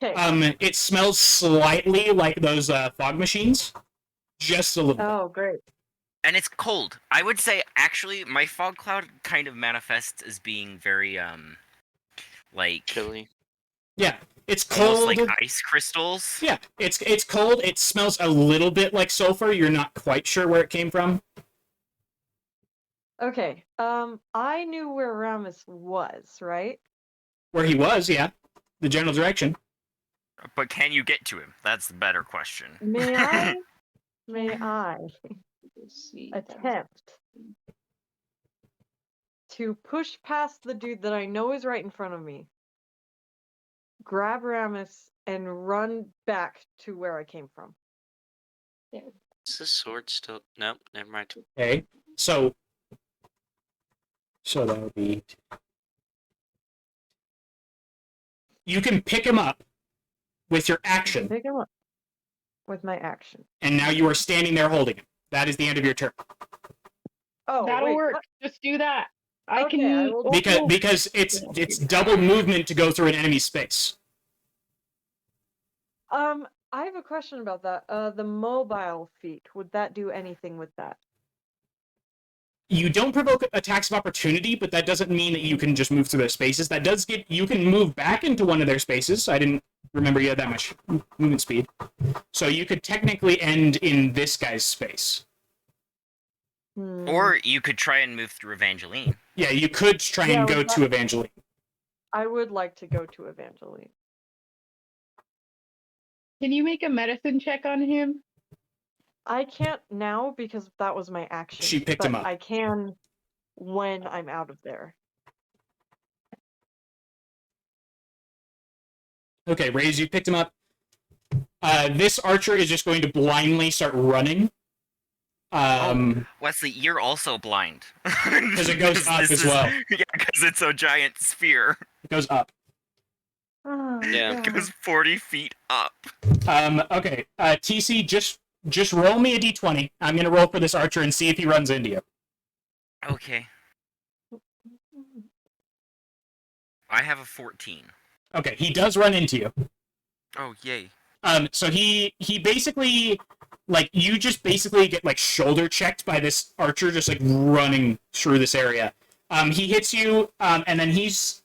Okay. It smells slightly like those fog machines, just a little bit. Oh, great. And it's cold. I would say, actually, my fog cloud kind of manifests as being very, like... Chilly. Yeah, it's almost cold. like ice crystals. Yeah, it's cold. It smells a little bit like sulfur. You're not quite sure where it came from. Okay. I knew where Ramus was, right? Where he was, yeah. The general direction. But can you get to him? That's the better question. May I? May I attempt to push past the dude that I know is right in front of me, grab Ramus, and run back to where I came from? Is the sword still? Nope, never mind. Okay, so that would be... You can pick him up with your action, Pick him up with my action. and now you are standing there holding him. That is the end of your turn. Oh, That'll wait, work. what? Just do that. I Okay, can. I will- Because it's double movement to go through an enemy space. I have a question about that. The mobile feat, would that do anything with that? You don't provoke attacks of opportunity, but that doesn't mean that you can just move through their spaces. That does get you can move back into one of their spaces. I didn't remember you had that much movement speed. So you could technically end in this guy's space. Or you could try and move through Evangeline. Yeah, you could try and go to Evangeline. I would like to go to Evangeline. Can you make a medicine check on him? I can't now because that was my action. She picked him but up. I can when I'm out of there. Okay, Raze, you picked him up. This archer is just going to blindly start running. Wesley, you're also blind. Because it goes up as well. Yeah, because it's a giant sphere. It goes up. Oh, Yeah. It goes 40 feet up. Okay, TC, just roll me a d20. I'm going to roll for this archer and see if he runs into you. Okay. I have a 14. Okay, he does run into you. Oh, yay. So he basically, like, you just basically get, like, shoulder checked by this archer just, like, running through this area. He hits you, and then he's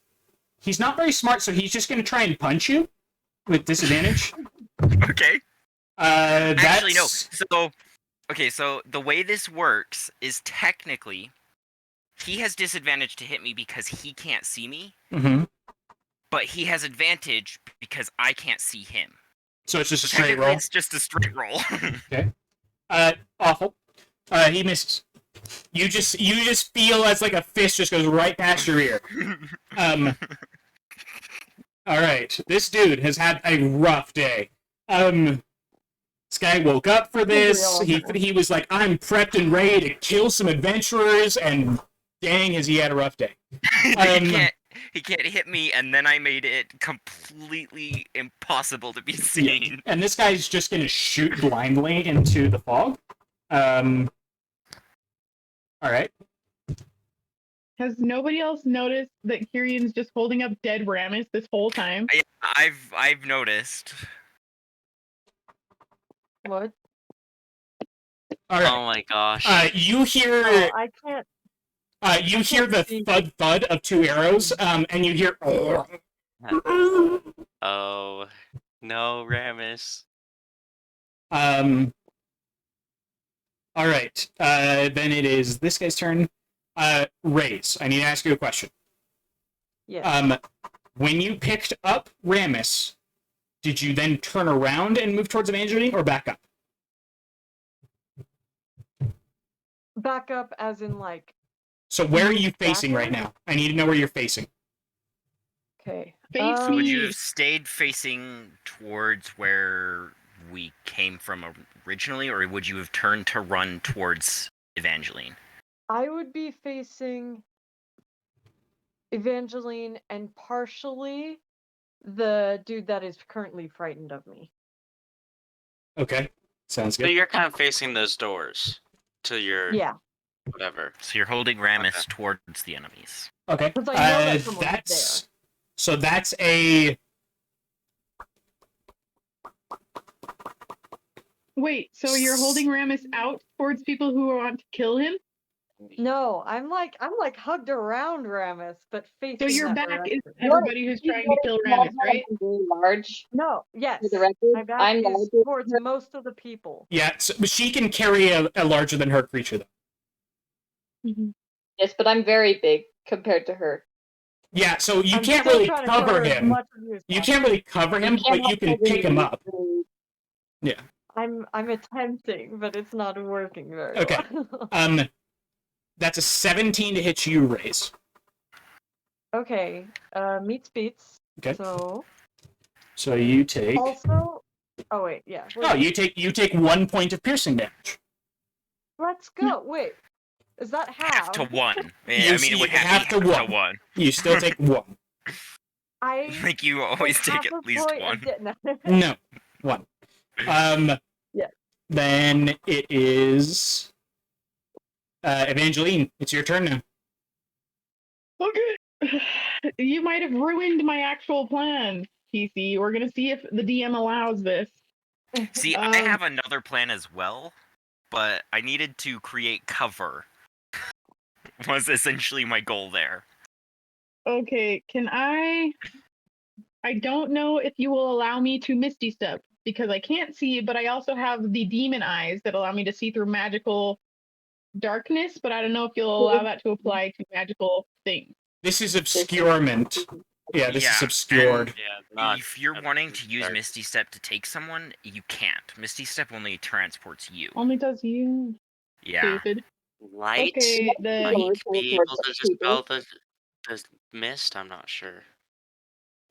not very smart, so he's just going to try and punch you with disadvantage. Okay. That's... Actually, no. So the way this works is technically he has disadvantage to hit me because he can't see me, Mm-hmm. but he has advantage because I can't see him. So it's just a straight Technically, roll. it's just a straight roll. Awful. He misses. You just feel as like a fist just goes right past your ear. All right, this dude has had a rough day. This guy woke up for this. He was like, I'm prepped and ready to kill some adventurers, and dang, has he had a rough day. He can't hit me, and then I made it completely impossible to be seen. And this guy's just gonna shoot blindly into the fog. All right. Has nobody else noticed that Kirian's just holding up dead Ramus this whole time? I've noticed. What? All right. Oh my gosh. You hear Oh, I can't. you hear can't the see. thud of 2 arrows, and you hear. Oh no, Ramus. All right. Then it is this guy's turn. Raze, I need to ask you a question. Yes. When you picked up Ramus, did you then turn around and move towards Evangeline, or back up? Back up, as in like. So where are you Move facing right backward? now? I need to know where you're facing. Okay. Face So would you me. have stayed facing towards where we came from originally, or would you have turned to run towards Evangeline? I would be facing Evangeline and partially the dude that is currently frightened of me. Okay, sounds So good. you're kind of facing those doors to your Yeah, whatever. So you're holding Ramus towards the enemies. Okay, 'cause I know that someone's that's so that's a Wait, so you're holding Ramus out towards people who want to kill him? no, I'm like hugged around Ramus, but facing. So your that back is direction. everybody who's trying to kill Ramus, right? I'm very large. No, yes. For the record, My back I'm is larger towards most of the people. yeah. So, but she can carry a larger than her creature though. Mm-hmm. Yes, but I'm very big compared to her. Yeah, so you I'm can't still really trying to cover as him. much of you as You possible. can't really cover him, can't but you can cover pick him me. up. Yeah. I'm attempting, but it's not working very Okay. well. That's a 17 to hit you, Raze. Okay. Meets beats. Okay. So you take. also. Oh wait, yeah. Oh, you take 1 point of piercing damage. Let's go. Wait, is that Half to half? 1. You Yeah, I mean, it see would have half to to be one. half to 1. You still take 1. I Like, you always take half at a least point 1. No, 1. Yeah. Then it is Evangeline. It's your turn now. Okay. You might have ruined my actual plan, PC. We're gonna see if the DM allows this. See, I have another plan as well, but I needed to create cover. Was essentially my goal there. Okay, can I don't know if you will allow me to Misty Step because I can't see, but I also have the demon eyes that allow me to see through magical darkness, but I don't know if you'll allow that to apply to magical things. This is obscurement. Yeah, this is Yeah, obscured. Yeah, If you're wanting to use Misty Step to take someone, you can't. Misty Step only transports you. Only does you. Yeah. Stupid. light Okay, then might be able to dispel the mist. I'm not sure.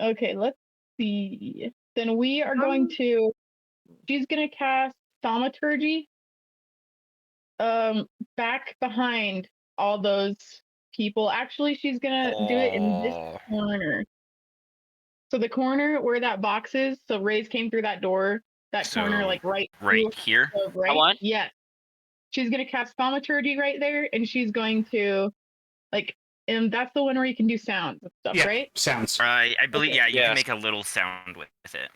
okay, let's see. Then we are going to. She's gonna cast thaumaturgy. Back behind all those people. Actually, she's gonna do it in this corner. So the corner where that box is. So Raze came through that door. That corner, So, like right here? right. one? Yes. She's gonna cast thaumaturgy right there, and she's going to, like, and that's the one where you can do sounds and stuff, Yeah, right? sounds. I believe, Okay. yeah, you Yes. can make a little sound with it.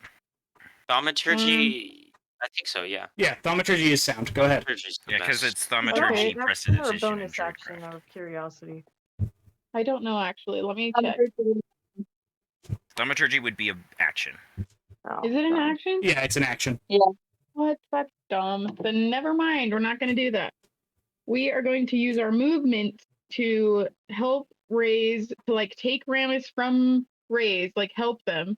Thaumaturgy. I think so. Yeah. Yeah, thaumaturgy is sound. Go ahead. Thaumaturgy's the Yeah, because best. it's thaumaturgy, Okay. That's prestidigitation, a and bonus action druidcraft. out of curiosity. I don't know actually. Let me check. Thaumaturgy would be an action. Oh, Is it an darn. action? Yeah, it's an action. What? That's dumb. Then never mind. We're not going to do that. We are going to use our movement to help Raze, to like take Ramus from Raze, like help them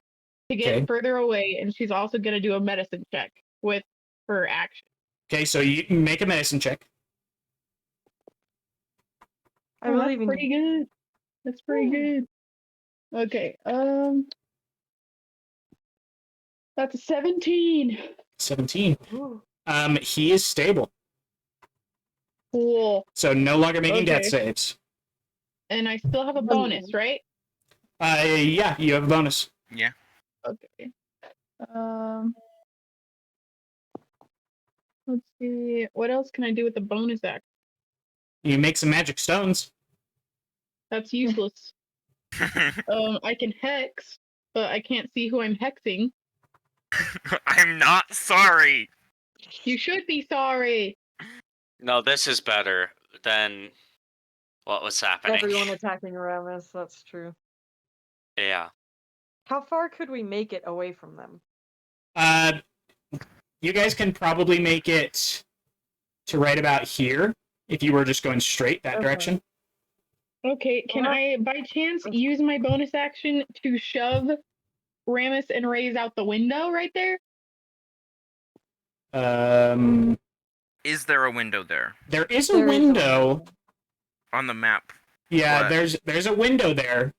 to get Okay. further away. And she's also going to do a medicine check with her action. Okay, so you make a medicine check. I believe that's in pretty you. good. That's pretty good. Okay. That's a 17. 17. Ooh. He is stable, Cool. so no longer making death Okay. saves. And I still have a bonus, right? Yeah, you have a bonus. Yeah. Okay. Let's see. What else can I do with the bonus action? You make some magic stones. That's useless. I can hex, but I can't see who I'm hexing. I'm not sorry. You should be sorry. No, this is better than what was happening. Everyone attacking Aramis, that's true. Yeah. How far could we make it away from them? You guys can probably make it to right about here if you were just going straight that Okay. direction. Okay, can I, by chance, use my bonus action to shove Ramus and Raze out the window right there? Is there a window there There is a There is window. on the map? Yeah, What? there's a window there.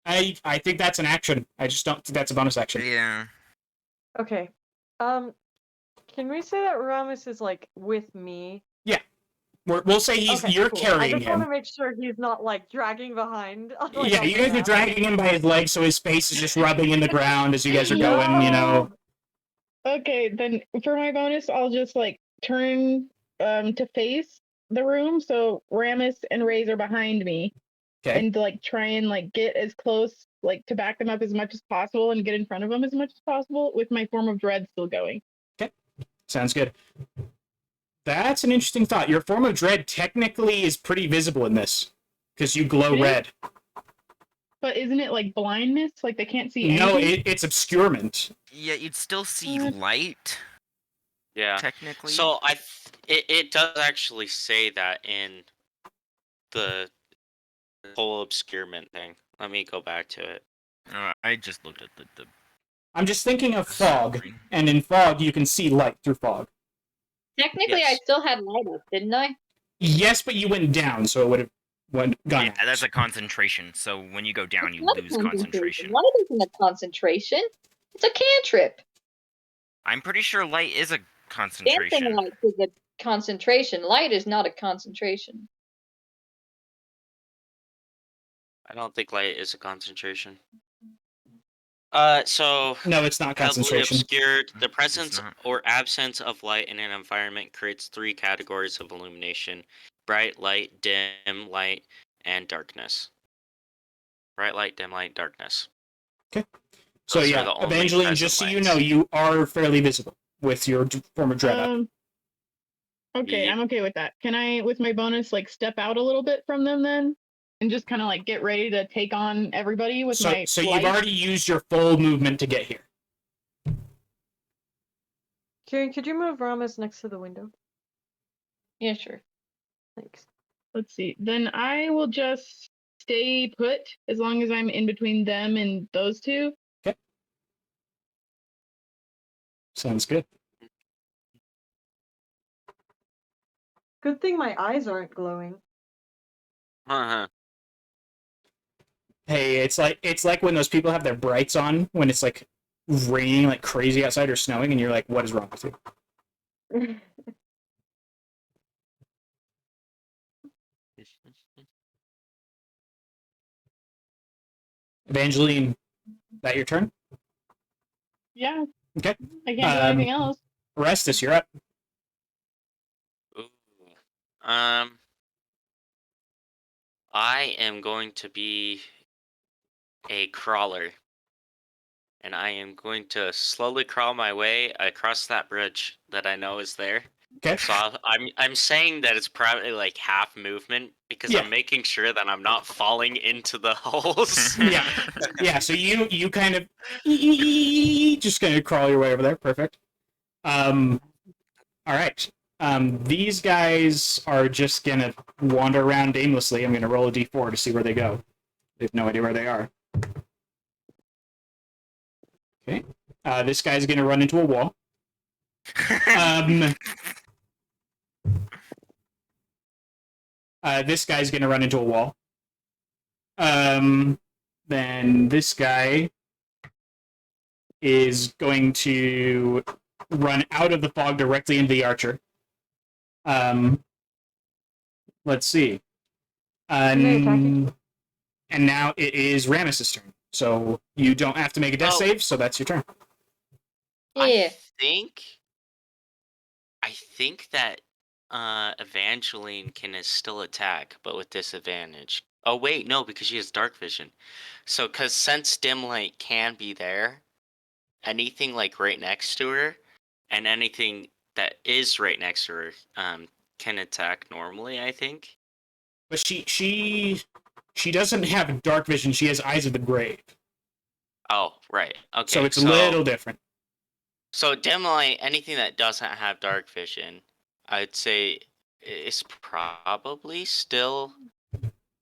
I think that's an action. I just don't think that's a bonus action. Yeah. Okay. Can we say that Aramis is like with me? We'll say you're Cool. I carrying just want him. to make sure he's not like dragging behind. Like, Yeah, on you the guys are map. dragging him by his legs, so his face is just rubbing in the ground as you guys are going. You know. Okay, then for my bonus, I'll just like turn to face the room, so Ramus and Raze are behind me, Okay. and like try and like get as close, like to back them up as much as possible and get in front of them as much as possible with my form of dread still going. Sounds good. That's an interesting thought. Your form of dread technically is pretty visible in this because you glow It is? red. But isn't it like blindness? Like they can't see No, anything? it's obscurement. Yeah, you'd still see What? light. Yeah. Technically. So it does actually say that in the whole obscurement thing. Let me go back to it. I just looked at the I'm just thinking of fog, screen. and in fog you can see light through fog. Technically, I Yes. still had light up, didn't I? Yes, but you went down, so it would have gone. Yeah, that's a concentration. So when you go down, you It's not a lose concentration. Light isn't a concentration. It's a cantrip. I'm pretty sure light is a Dancing concentration. light is a concentration. Light is not a concentration. I don't think light is a concentration. So No, it's not heavily concentration. obscured. The It's presence not. or absence of light in an environment creates three categories of illumination: bright light, dim light, and darkness. Bright light, dim light, darkness. So Those are yeah, the only Evangeline, present just so you lights. know, you are fairly visible with your form of dread up. Okay, Yep. I'm okay with that. Can I, with my bonus, like step out a little bit from them then? And just kind of like get ready to take on everybody with my So you've light? already used your full movement to get here. Kieran, could you move Aramis next to the window? Yeah, sure. Thanks. Let's see. Then I will just stay put as long as I'm in between them and those two. Sounds good. Good thing my eyes aren't glowing. Uh-huh. Hey, it's like when those people have their brights on when it's like raining like crazy outside or snowing, and you're like, "What is wrong with you?" Evangeline, that your turn? Yeah. Okay. I can't do anything else. Restus, you're up. Ooh. I am going to be a crawler, and I am going to slowly crawl my way across that bridge that I know is there. Okay. So I'm saying that it's probably like half movement because Yeah. I'm making sure that I'm not falling into the holes. Yeah. Yeah, so you kind of just gonna crawl your way over there. Perfect. All right. These guys are just gonna wander around aimlessly. I'm gonna roll a d4 to see where they go. They have no idea where they are. Okay. This guy's gonna run into a wall. This guy's gonna run into a wall. Then this guy is going to run out of the fog directly into the archer. Let's see. they attacking? And now it is Ramus's turn. So you don't have to make a death Oh. save, so that's your turn. Yeah. I think that Evangeline can still attack, but with disadvantage. Oh wait, no, because she has dark vision. So, since dim light can be there, anything like right next to her, and anything that is right next to her, can attack normally, I think. But she doesn't have dark vision. She has eyes of the grave. Oh, right. Okay. So it's a little different. So dim light, anything that doesn't have dark vision, I'd say is probably still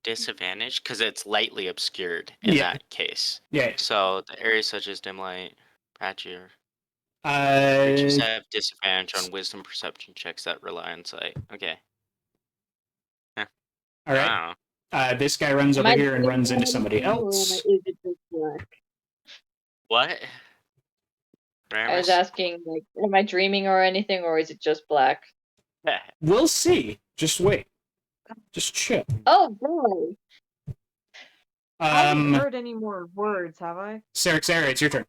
disadvantaged because it's lightly obscured in that case. Yeah. So the areas such as dim light, patchy, or Uh, creatures have disadvantage on wisdom perception checks that rely on sight. Okay. all right. I don't know. This guy runs over here and runs into somebody else. Is it just black? What? I was asking, like, am I dreaming or anything, or is it just black? We'll see. Just wait. Just chill. Oh boy! I haven't heard any more words, have I? Sarah, it's your turn.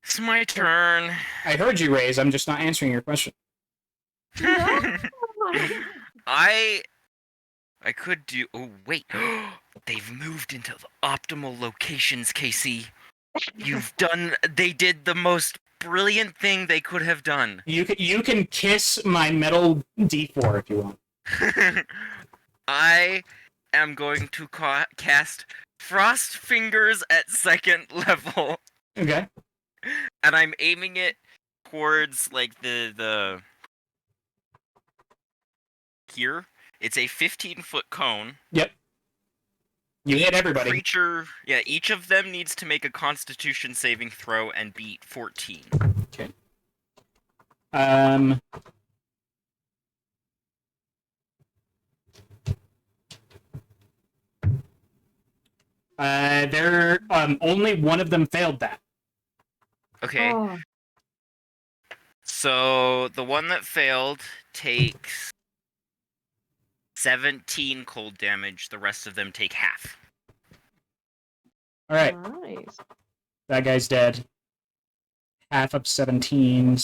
It's my turn. I heard you, Raze. I'm just not answering your question. I could do. Oh wait, they've moved into the optimal locations, Casey. They did the most brilliant thing they could have done. You can kiss my metal D4 if you want. I am going to cast Frost Fingers at 2nd level. Okay. And I'm aiming it towards like the here. It's a 15-foot cone. Yep. You hit everybody. Each of them needs to make a Constitution saving throw and beat 14. Okay. Only one of them failed that. Okay. Oh, So the one that failed takes 17 cold damage. The rest of them take half. All right. nice. That guy's dead. Half of 17.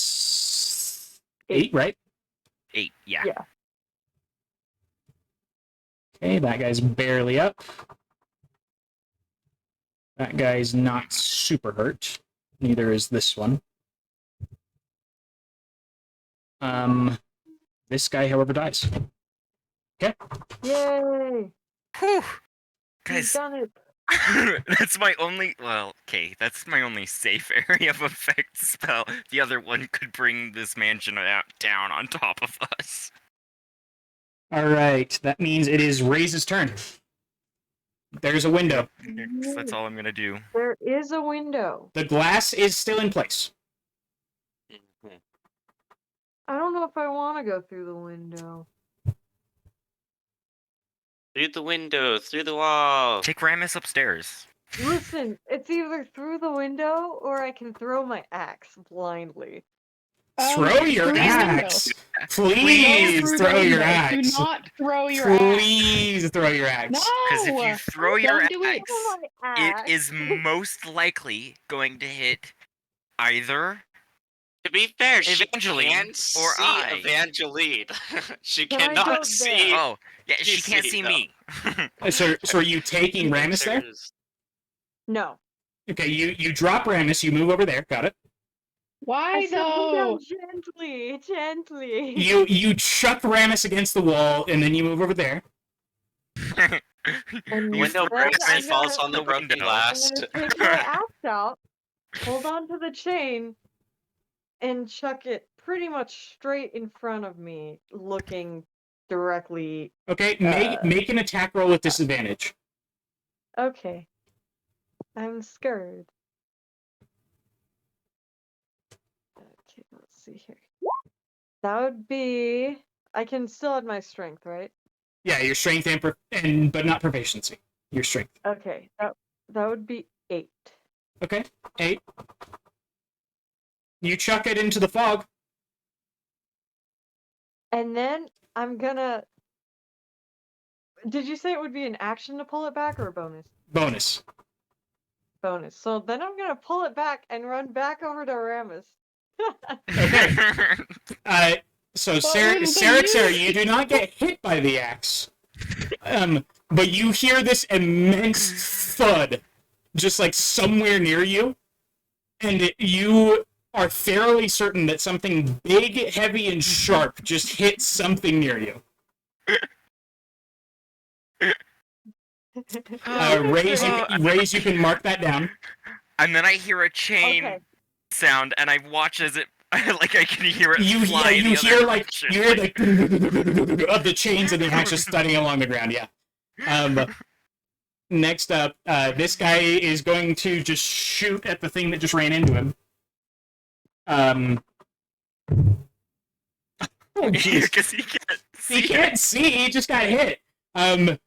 8, right? 8, yeah. Yeah. Okay, that guy's barely up. That guy's not super hurt. Neither is this one. This guy, however, dies. Okay. Yay! Whew. He's Guys, done it. that's my only safe area of effect spell. The other one could bring this mansion down on top of us. All right. That means it is Raze's turn. There's a window. That's all I'm gonna do. There is a window. The glass is still in place. I don't know if I want to go through the window. Through the window, through the wall. Take Ramus upstairs. Listen, it's either through the window or I can throw my axe blindly. Throw your through the axe. window. Please Go through throw the your window. axe. Do not throw your axe. Please throw your axe. No! Because if you throw your Don't do it. axe, Throw my axe. it is most likely going to hit either. To be fair, she Evangeline can or see I. Evangeline. She Can I go cannot see. there? Oh, yeah, she can't see though. me. So are you taking Ramus there? No. Okay, you drop Ramus, you move over there. Got it. Why I said move though? down gently. You chuck Ramus against the wall, and then you move over there. And The window then breaks I'm and falls gonna- on the broken window. glass. I'm gonna take my axe out, hold on to the chain, and chuck it pretty much straight in front of me, looking directly. Okay, make an attack roll with disadvantage. Okay. I'm scared. Okay, let's see here. That would be. I can still add my strength, right? Yeah, your strength but not proficiency. Your strength. Okay, that would be 8. Okay, 8. You chuck it into the fog. And then I'm gonna. Did you say it would be an action to pull it back or a bonus? Bonus. Bonus. So then I'm gonna pull it back and run back over to Ramus. Okay. So, wouldn't Sarah, you- you do not get hit by the axe. But you hear this immense thud, just like somewhere near you, and you are fairly certain that something big, heavy, and sharp just hit something near you. Raze, you can mark that down. And then I hear a chain Okay. sound, and I watch as it, like I can hear it You fly you the hear other like direction. you hear like of the chains and the axe just thudding along the ground. Yeah. Next up, this guy is going to just shoot at the thing that just ran into him. Oh jeez. Because he can't see. He can't see. He just got hit. And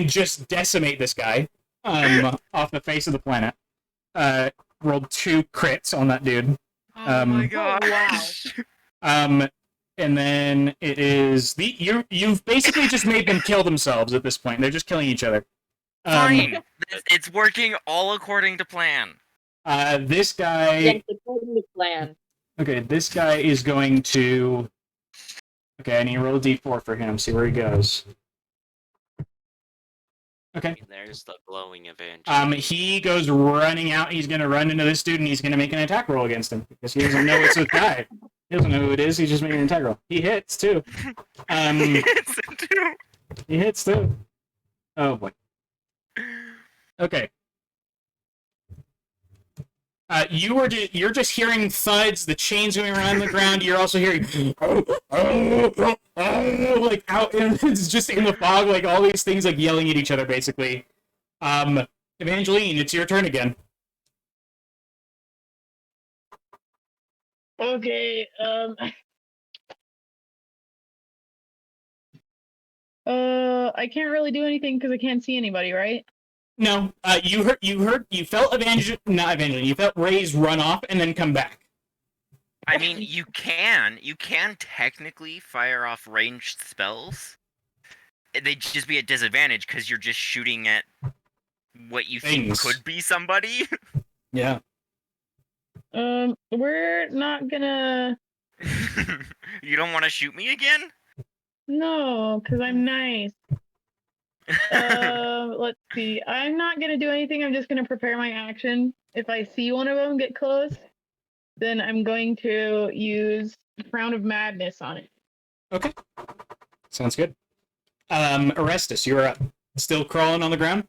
just decimate this guy. Off the face of the planet. Rolled 2 crits on that dude. Oh my Oh, gosh. And then it is you've basically just made them kill themselves at this point. They're just killing each other. Fine. It's working all according to plan. This guy. Yes, according to plan. Okay, this guy is going to. Okay, I need to roll a d4 for him. See where he goes. Okay. There's the glowing event. He goes running out. He's gonna run into this dude, and he's gonna make an attack roll against him because he doesn't know it's a guy. He doesn't know who it is. He's just making an attack roll. He hits too. It's him too. He hits too. Oh boy. Okay. You're just hearing thuds, the chains going around the ground. You're also hearing like out. It's just in the fog, like all these things like yelling at each other, basically. Evangeline, it's your turn again. Okay. I can't really do anything because I can't see anybody, right? No, you felt Evangeline, you felt Raze run off and then come back. I mean, you can technically fire off ranged spells. They'd just be at disadvantage because you're just shooting at what you think Things. could be somebody. Yeah. We're not gonna. You don't want to shoot me again? No, because I'm nice. Let's see. I'm not gonna do anything. I'm just gonna prepare my action. If I see one of them get close, then I'm going to use Crown of Madness on it. Okay. Sounds good. Orestes, you're up. Still crawling on the ground?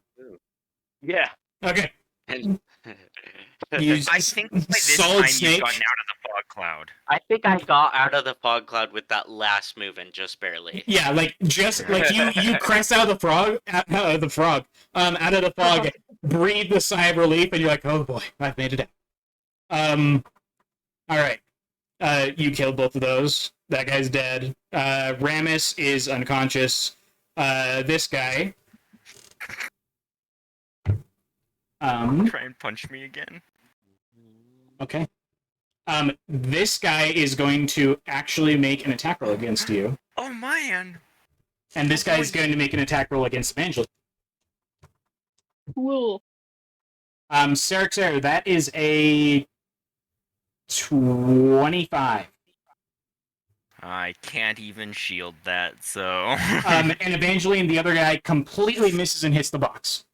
Yeah. Okay. And You I think by this solid time snake. you've gotten out of the fog cloud. I think I got out of the fog cloud with that last move and just barely. Yeah, like just like you crest out of the frog, out of the fog, breathe the sigh of relief, and you're like, oh boy, I've made it out. All right. You killed both of those. That guy's dead. Ramus is unconscious. This guy. Try and punch me again. Okay. This guy is going to actually make an attack roll against you, Oh man! and this guy is going to make an attack roll against Evangeline. Cool. Sarah, that is a 25. I can't even shield that, so. And Evangeline, the other guy, completely misses and hits the box.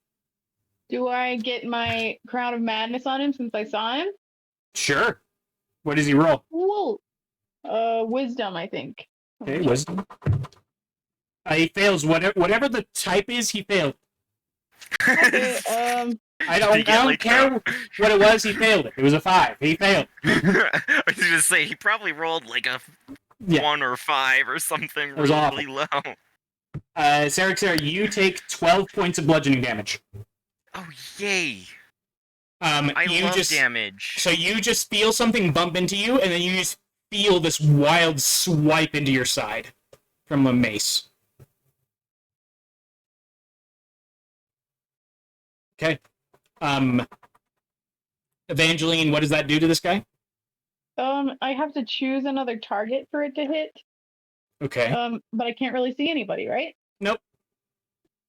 Do I get my Crown of Madness on him since I saw him? Sure. What does he roll? Cool. Wisdom, I think. Okay, wisdom. He fails whatever the type is. He failed. Okay, I don't care what it was. He failed it. It was a 5. He failed. I was gonna say he probably rolled like a 1 or 5 or something was really low. Sarah, you take 12 points of bludgeoning damage. Oh yay! I love damage. So you just feel something bump into you, and then you just feel this wild swipe into your side from a mace. Okay. Evangeline, what does that do to this guy? I have to choose another target for it to hit. Okay. But I can't really see anybody, right? Nope.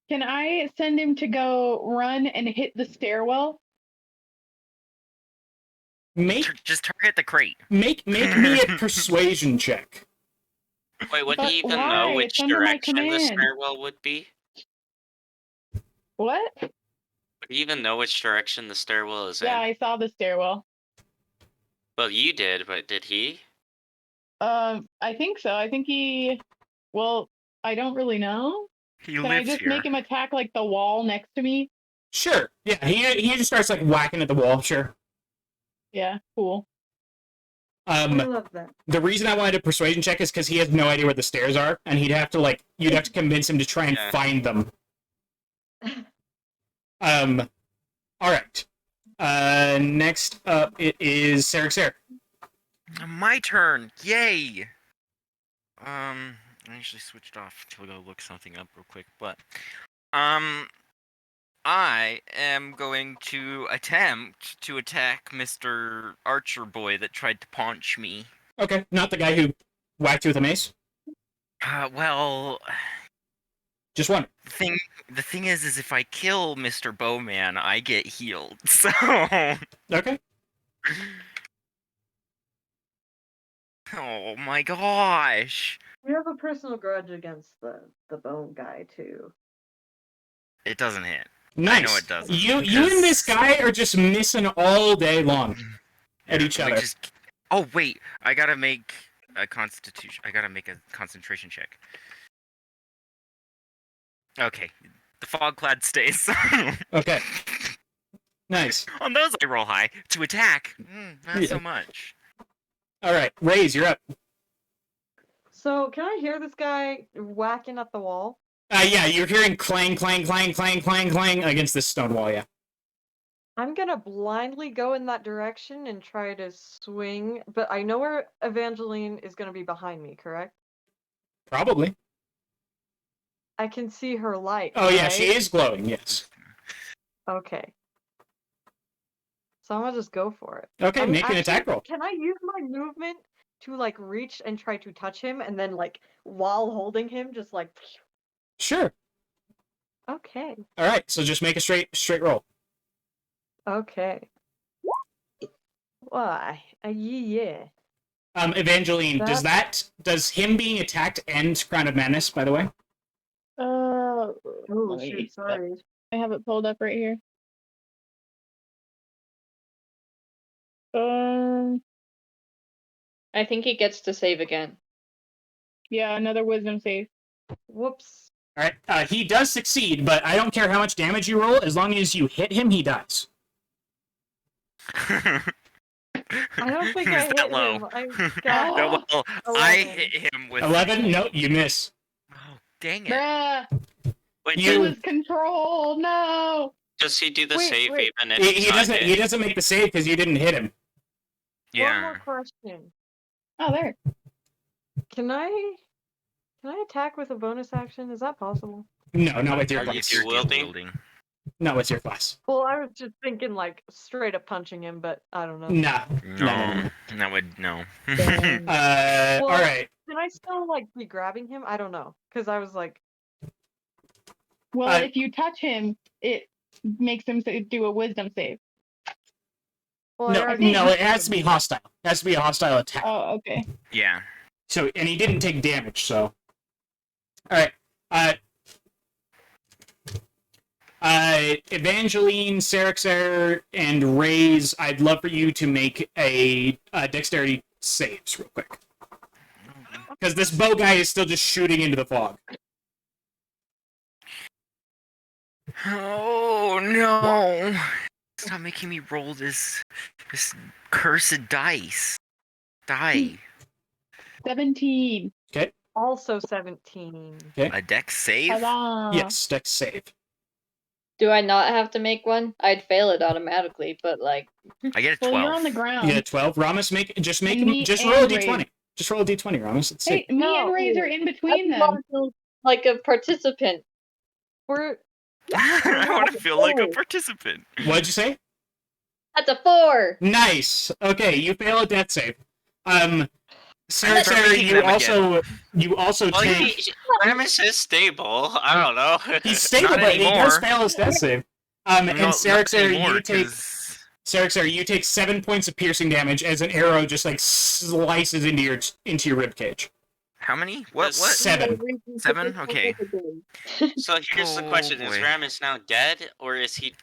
Can I send him to go run and hit the stairwell? Make Just target the crate. me a persuasion check. Wait, would But he even why? know It's which under my direction the command. stairwell would be? What? Would he even know which direction the stairwell is Yeah, in? I saw the stairwell. Well, you did, but did he? I think so. I think he. Well, I don't really know. He Can I lives just here. make him attack like the wall next to me? Sure. Yeah, he just starts like whacking at the wall. Sure. Yeah, cool. I love that. The reason I wanted a persuasion check is because he has no idea where the stairs are, and you'd have to convince him to try and Yeah. find them. All right. Next up, it is Sarah. My turn. Yay. I actually switched off to go look something up real quick, but I am going to attempt to attack Mr. Archer Boy that tried to punch me. Okay, not the guy who whacked you with a mace. Well, Just one. the thing is if I kill Mr. Bowman, I get healed. So Okay. oh my gosh. You have a personal grudge against the bone guy too. It doesn't hit. Nice. I know it doesn't, You and because- this guy are just missing all day long at Yeah, each we other. Oh wait, I gotta make a concentration check. Okay, the fog clad stays. Okay. Nice. On those I roll high. To attack, not Yeah. so much. All right, Raze, you're up. So can I hear this guy whacking at the wall? Yeah, you're hearing clang, clang, clang, clang, clang, clang against this stone wall. Yeah. I'm gonna blindly go in that direction and try to swing, but I know where Evangeline is gonna be behind me, correct? Probably. I can see her light. Oh yeah, right? she is glowing. Yes. Okay. So I'm gonna just go for it. Okay, make an attack roll. Can I use my movement to like reach and try to touch him, and then like while holding him, just like? Sure. Okay. All right, so just make a straight roll. Okay. Why? Yeah. Evangeline, does him being attacked end Crown of Madness? By the way. Oh wait, shoot! Sorry. I have it pulled up right here. Um, I think he gets to save again. yeah, another wisdom save. Whoops. All right. He does succeed, but I don't care how much damage you roll. As long as you hit him, he dies. I don't think He I was hit that low. him. I No, got well, I 11. hit him with 11. No, you miss. Oh, dang it. Bruh, Wait, You- he was controlled. No. does he do the Wait, save wait. even if He he's not doesn't. hit? He doesn't make the save because you didn't hit him. One Yeah. more question. Oh, there. Can I attack with a bonus action? Is that possible? No, not with your Are you class. dual wielding? wielding. Not with your class. Well, I was just thinking like straight up punching him, but I don't know. Nah. No, that would no. Dang. Well, All right. Can I still like be grabbing him? I don't know, because I was like, Well, Uh, if you touch him, it makes him do a wisdom save. well, I No, already no, it has to be hostile. It has to be a hostile attack. Oh, okay. Yeah. So, and he didn't take damage. So, all right. Evangeline, Sarixer, and Raze, I'd love for you to make a dexterity saves real quick. Because this bow guy is still just shooting into the fog. Oh no! Stop making me roll this cursed dice. Die. 17. also 17. A dex save? Huzzah. Yes, dex save. Do I not have to make one? I'd fail it automatically, but like, I get a 12. Well, you're on the ground. You get 12. Ramus, just make And me just roll a and d20. Raze. Just roll a d20, Ramus. It's Hey, sick. me No. and Raze are in between I them. want to feel like a participant. We're I want to feel like a participant. What'd you say? That's a 4. Nice. Okay, you fail a death save. Start Sarah, making you them also Well, take. Ramus is stable. I don't know. He's stable, Not but he does anymore. fail his death save. And Not Sarixer, anymore, you take 'cause- Sarixer, you take 7 points of piercing damage as an arrow just like slices into your rib cage. How many? What? 7. 7? Okay. So here's the Oh, question: Is boy. Ramus now dead, or is he?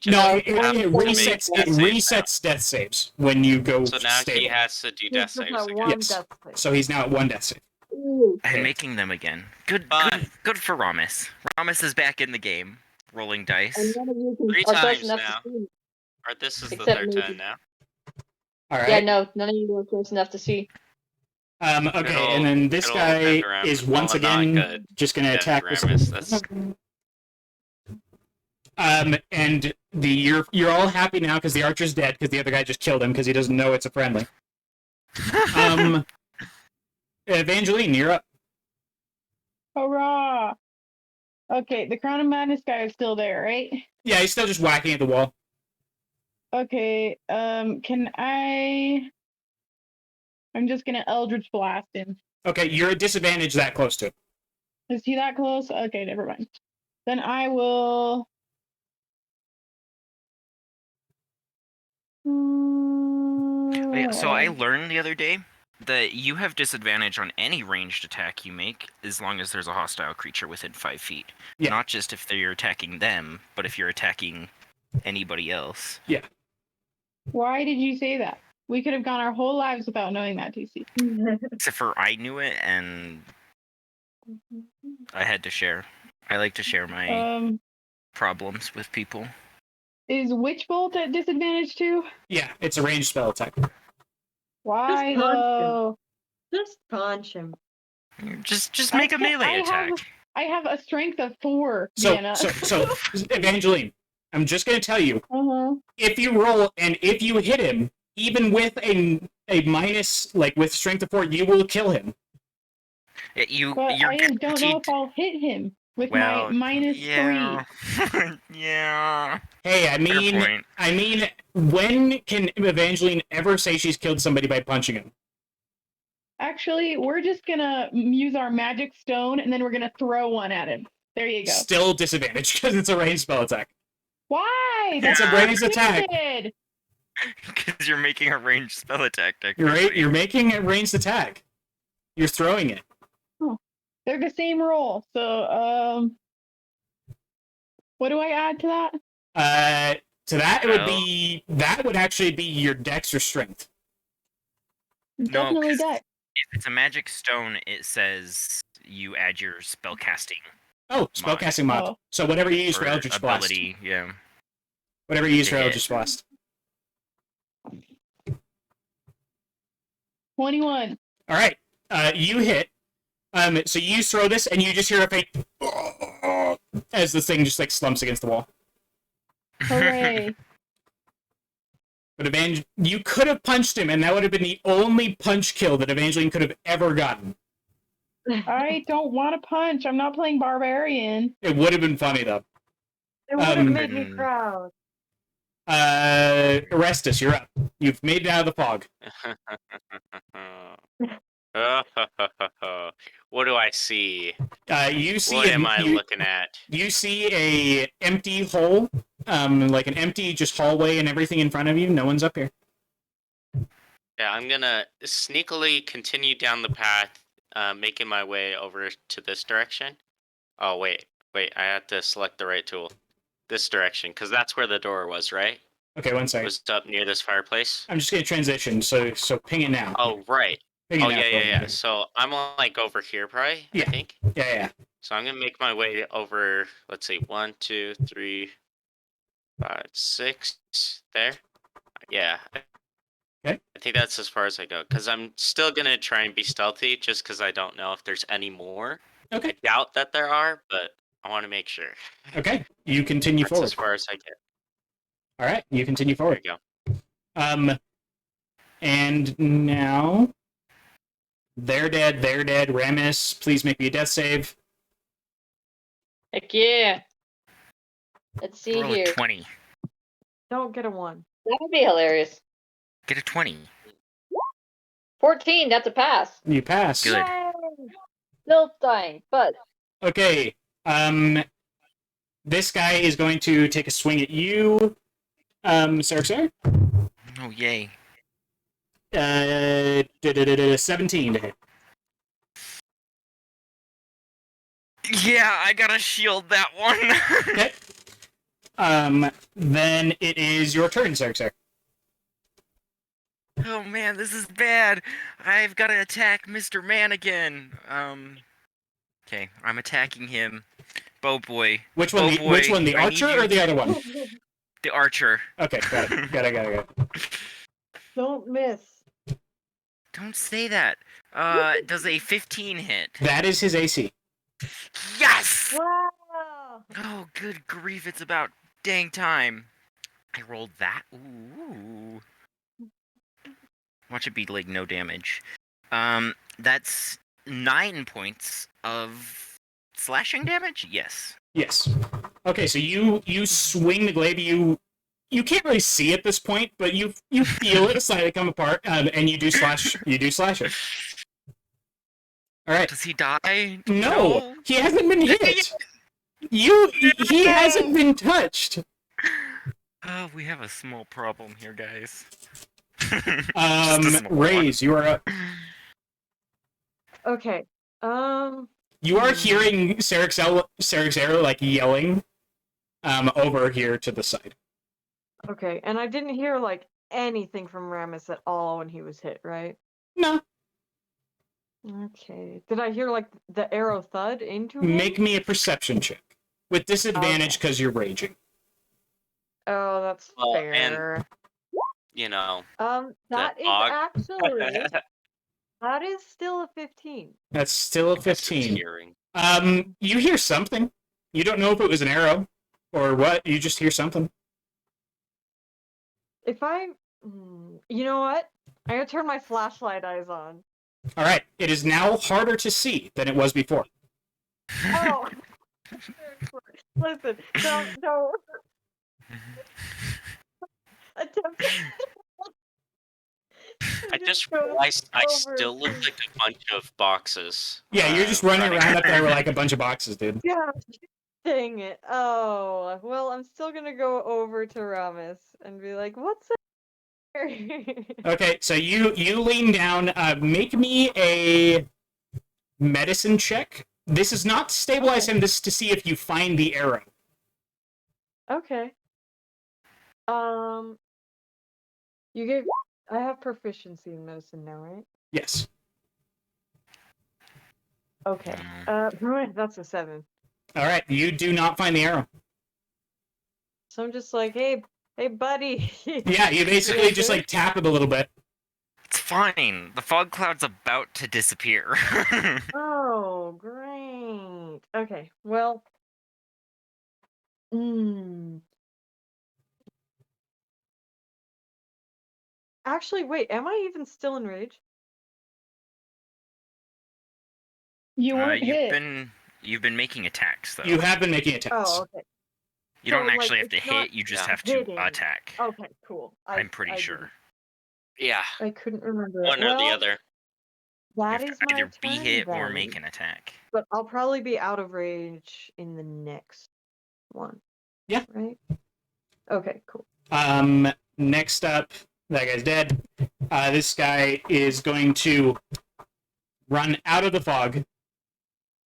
No, just it have to make resets. It death saves now? resets death saves when you go So now stable. he has to do He's death just saves at again. one Yes. death save. So he's now at 1 death save. Ooh. I'm making them again. Good Fine. for Ramus. Ramus is back in the game, rolling And dice. none of you can 3 are close times enough now. to see. Or this is the Except 3rd maybe. time now. All right. Yeah, no, none of you are close enough to see. Okay, Good and then this good old guy Mandarin. is once Well, not again good. just going to Yeah, attack this. Ramus, that's- And you're all happy now because the archer's dead because the other guy just killed him because he doesn't know it's a friendly. Evangeline, you're up. Hurrah! Okay, the Crown of Madness guy is still there, right? Yeah, he's still just whacking at the wall. Okay, can I'm just gonna Eldritch Blast him. Okay, you're at disadvantage that close to him. Is he that close? Okay, never mind. Then I will... So I learned the other day that you have disadvantage on any ranged attack you make as long as there's a hostile creature within 5 feet. Yeah. Not just if you're attacking them, but if you're attacking anybody else. Why did you say that? We could have gone our whole lives without knowing that, TC. Except for I knew it and I had to share. I like to share my problems with people. Is Witch Bolt at disadvantage too? Yeah, it's a ranged spell attack. Why punch him. though? Just punch him. Just I make a can't- melee I attack. I have a strength of 4, So, Vienna. so Evangeline, I'm just going to tell you, Uh-huh. if you roll and if you hit him, even with a minus, like with strength of 4, you will kill him. But You're I don't know guaranteed. if I'll hit him with Well, my -3. yeah. Yeah. Hey, Fair point. I mean, when can Evangeline ever say she's killed somebody by punching him? Actually, we're just gonna use our magic stone and then we're gonna throw one at him. There you go. Still disadvantage because it's a ranged spell attack. Why? It's a ranged attack. stupid. Because you're making a ranged spell attack, You're technically. right. You're making a ranged attack. You're throwing it. They're the same roll. So, what do I add to that? To that, it would Well- be that would actually be your dex or strength. Definitely 'cause dex. If it's a magic stone, it says you add your spell casting Oh, spellcasting mod. Oh. So whatever you use for or Eldritch Blast. ability. Yeah. Whatever you use for to hit. Eldritch Blast. 21. All right. You hit. So you throw this, and you just hear a faint as this thing just like slumps against the wall. Hooray. But you could have punched him, and that would have been the only punch kill that Evangeline could have ever gotten. I don't want to punch. I'm not playing Barbarian. It would have been funny though. It would have Um, made me proud. Orestes, you're up. You've made it out of the fog. What do I see? You see What am I looking at? You see a empty hole, like an empty just hallway and everything in front of you. No one's up here. Yeah, I'm gonna sneakily continue down the path, making my way over to this direction. Oh, wait, I have to select the right tool. This direction, because that's where the door was, right? Okay, one It second. was up near this fireplace. I'm just gonna transition. So ping it now. Oh, right. Ping it Oh, now, yeah. Phil. So I'm like over here, probably, Yeah. I think. Yeah. So I'm gonna make my way over, let's see, 1, 2, 3, 5, 6, there. Yeah. Okay. I think that's as far as I go, because I'm still gonna try and be stealthy, just because I don't know if there's any more. Okay. I doubt that there are, but I want to make sure. Okay. You continue That's forward. as far as I get. All right. You continue There forward. you go. And now they're dead. Ramus, please make me a death save. Heck yeah. Let's see Roll here. a 20. Don't get a 1. That would be hilarious. Get a 20. 14, that's a pass. You pass. Good. Still dying, but Okay. This guy is going to take a swing at you, Sir. Oh, yay. 17 to hit. Yeah, I gotta shield that one. Okay. Then it is your turn, Sir. Oh man, this is bad. I've gotta attack Mr. Man again. Okay, I'm attacking him. Bow boy. Which one? Bow Which boy, one? The I need archer you or the other one? The archer. Okay, got it. Don't miss. Don't say that. Does a 15 hit? That is his AC. Yes! Wow. Oh, good grief, it's about dang time. I rolled that. Ooh. Watch it be like no damage. That's 9 points of slashing damage? Yes. Yes. Okay, so you swing the glaive. You can't really see at this point, but you feel it slightly come apart, and you do slash it. All right. Does he die? No, he hasn't been hit. He hasn't been touched. Oh, we have a small problem here, guys. Raze, you are up. Okay. You are hearing Sarek's arrow like yelling over here to the side. Okay, and I didn't hear like anything from Ramus at all when he was hit, right? No. Okay. Did I hear like the arrow thud into him? Make me a perception check. With disadvantage because you're raging. Oh, that's Well, fair. You know. That is dog. actually that is still a 15. That's still a I guess it's 15. hearing. You hear something. You don't know if it was an arrow or what. You just hear something. If I, you know what? I'm gonna turn my flashlight eyes on. All right. It is now harder to see than it was before. Oh, listen, no. Attempt. I just realized I still look like a bunch of boxes. Yeah, you're just running around up there with like a bunch of boxes, dude. Yeah, dang it. Oh, well, I'm still gonna go over to Ramus and be like, "What's there?" Okay, so you lean down. Make me a medicine check. This is not to stabilize him. This is to see if you find the arrow. Okay. You gave. I have proficiency in medicine now, right? Yes. Okay. That's a 7. All right. You do not find the arrow. So I'm just like, hey, buddy. Yeah, you basically just like tap it a little bit. It's fine. The fog cloud's about to disappear. Oh, great. Okay. Well. Actually, wait. Am I even still in rage? You weren't hit. You've been making attacks though. You have been making attacks. Oh, okay. You So, don't actually have like, to it's not hit. You just Yeah. have to hitting. attack. Okay, cool. I'm pretty I sure. Yeah, I couldn't remember. one or the Well, other. You That have is to my either be turn hit or then. make an attack. But I'll probably be out of rage in the next one. Yeah. Right? Okay, cool. Next up, that guy's dead. This guy is going to run out of the fog,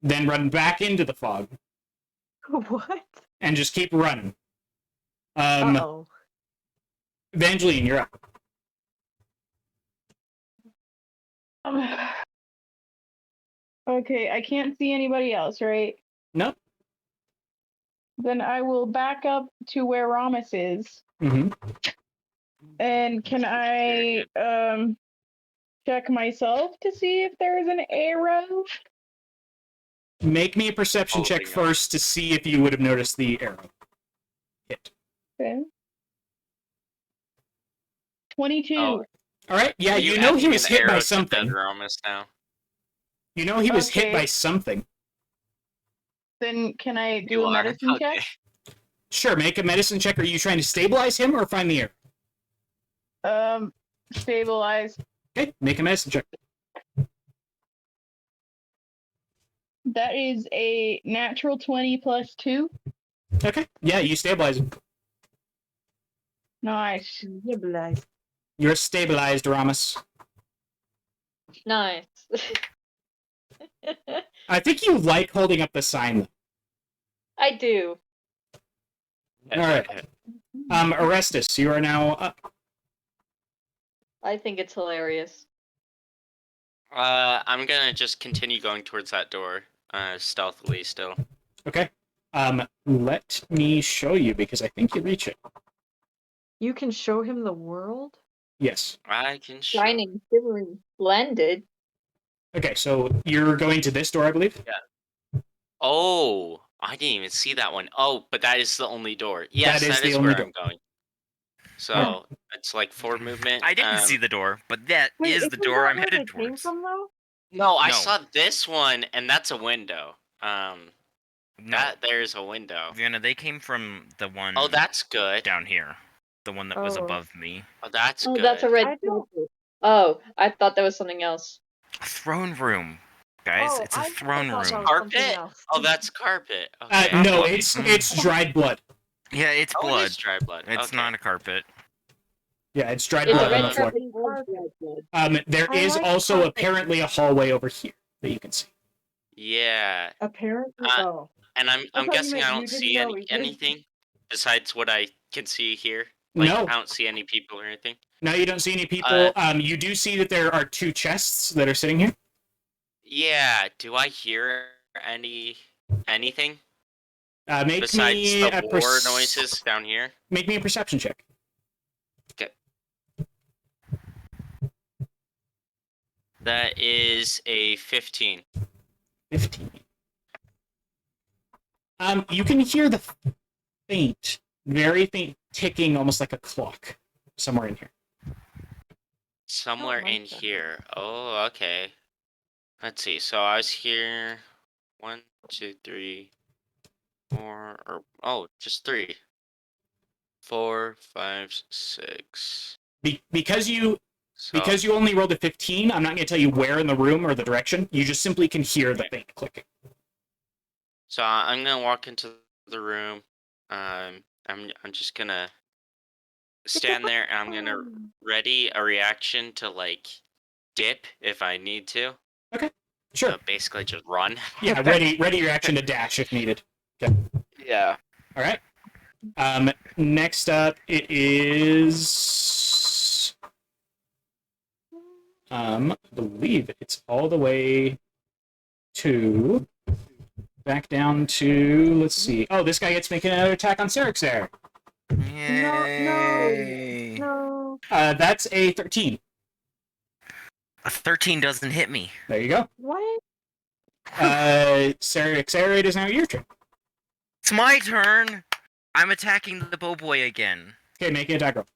then run back into the fog, What? and just keep running. Uh-oh. Evangeline, you're up. Okay, I can't see anybody else, right? Nope. Then I will back up to where Ramus is. Mm-hmm. And can I check myself to see if there's an arrow? Make me a perception check Holding up. first to see if you would have noticed the arrow. Hit. Okay. 22. Oh. All right. Yeah, Are you know he adding was an hit arrow by to something. Dead now. You know he was hit Okay. by something. Then can I do You a are? medicine Okay. check? Sure, make a medicine check. Are you trying to stabilize him or find the arrow? Stabilize. Okay, make a medicine check. That is a natural 20 plus 2. Okay. Yeah, you stabilize him. Nice. Stabilized. You're stabilized, Ramus. Nice. I think you like holding up the sign, though. I do. All right. Orestes, you are now up. I think it's hilarious. I'm gonna just continue going towards that door, stealthily still. Okay. Let me show you because I think you reach it. You can show him the world? Yes. I can show. Shining, shimmering, splendid. Okay, so you're going to this door, I believe? Oh, I didn't even see that one. Oh, but that is the only door. Yes, That is that the is only where door. I'm going. So it's like forward movement. I didn't see the door, but that Wait, is the isn't door that I'm where headed they came towards. from, though? No, I No. saw this one, and that's a window. No, There's a window. Vienna, they came from the one Oh, that's good. down here. The one that was Oh. above me. Oh, that's Oh, good. that's a red I don't- carpet. Oh, I thought that was something else. A throne room. Guys, Oh, it's a I throne thought that room. was something Carpet? else. Oh, that's carpet. Okay. No, blood. it's dried blood. Yeah, it's Oh, it blood. is dry blood. It's Okay. not a carpet. Yeah, it's dried It's blood a on red the floor. carpet and red blood. There I is like also carpet. apparently a hallway over here that you can see. Yeah, Apparently, Uh, and I'm thought you guessing meant I you don't didn't see know either. anything besides what I can see here. Like, No. I don't see any people or anything. No, you don't see any people. You do see that there are 2 chests that are sitting here. Yeah, do I hear anything Make besides me the a war noises down here? Make me a perception check. Okay. That is a 15. 15. You can hear the faint, very faint ticking, almost like a clock, somewhere in here. Somewhere like in that. here. Oh, okay. Let's see. So I was here 1, 2, 3, 4, or just 3. 4, 5, 6. Because you So, only rolled a 15, I'm not going to tell you where in the room or the direction. You just simply can hear the faint clicking. so I'm gonna walk into the room. I'm just gonna stand there and I'm gonna ready a reaction to like dip if I need to. Sure. So basically just run. Yeah, ready your action to dash if needed. Yeah. All right. Next up, it is. I believe it's all the way to. Back down to. Let's see. Oh, this guy gets making another attack on Syrinx. Yay! No. That's a 13. A 13 doesn't hit me. There you go. What? Syrinx, it is now your turn. It's my turn! I'm attacking the bow boy again. Okay, make an attack roll.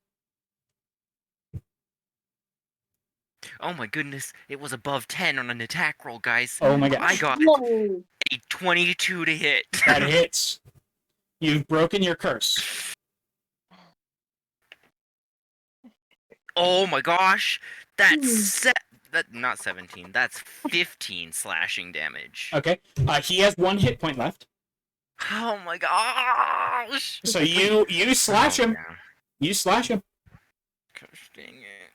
Oh my goodness, it was above 10 on an attack roll, guys. Oh my gosh. I got Whoa. a 22 to hit. That hits. You've broken your curse. Oh my gosh, that's not 17. That's 15 slashing damage. Okay. He has 1 hit point left. Oh my gosh! So you slash him. yeah. You slash him. Gosh dang it.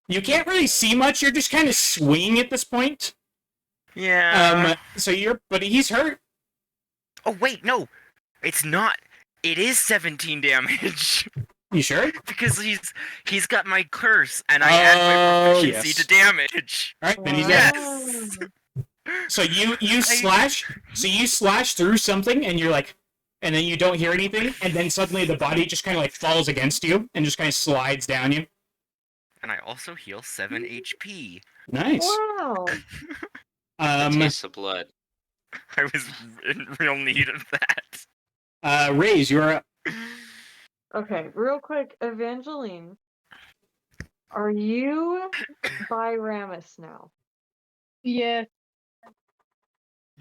You can't really see much. You're just kind of swinging at this point. Yeah. But he's hurt. Oh wait, no, it's not. It is 17 damage You sure? because he's got my curse and I add my proficiency yes. to damage. All right, then he's dead. Yes. So you slash. So you slash through something, and you're like, and then you don't hear anything, and then suddenly the body just kind of like falls against you and just kind of slides down you. And I also heal 7 HP. Nice. Wow. Taste the blood. I was in real need of that. Raze, you're up. Okay, real quick, Evangeline. Are you by Ramus now? Yeah.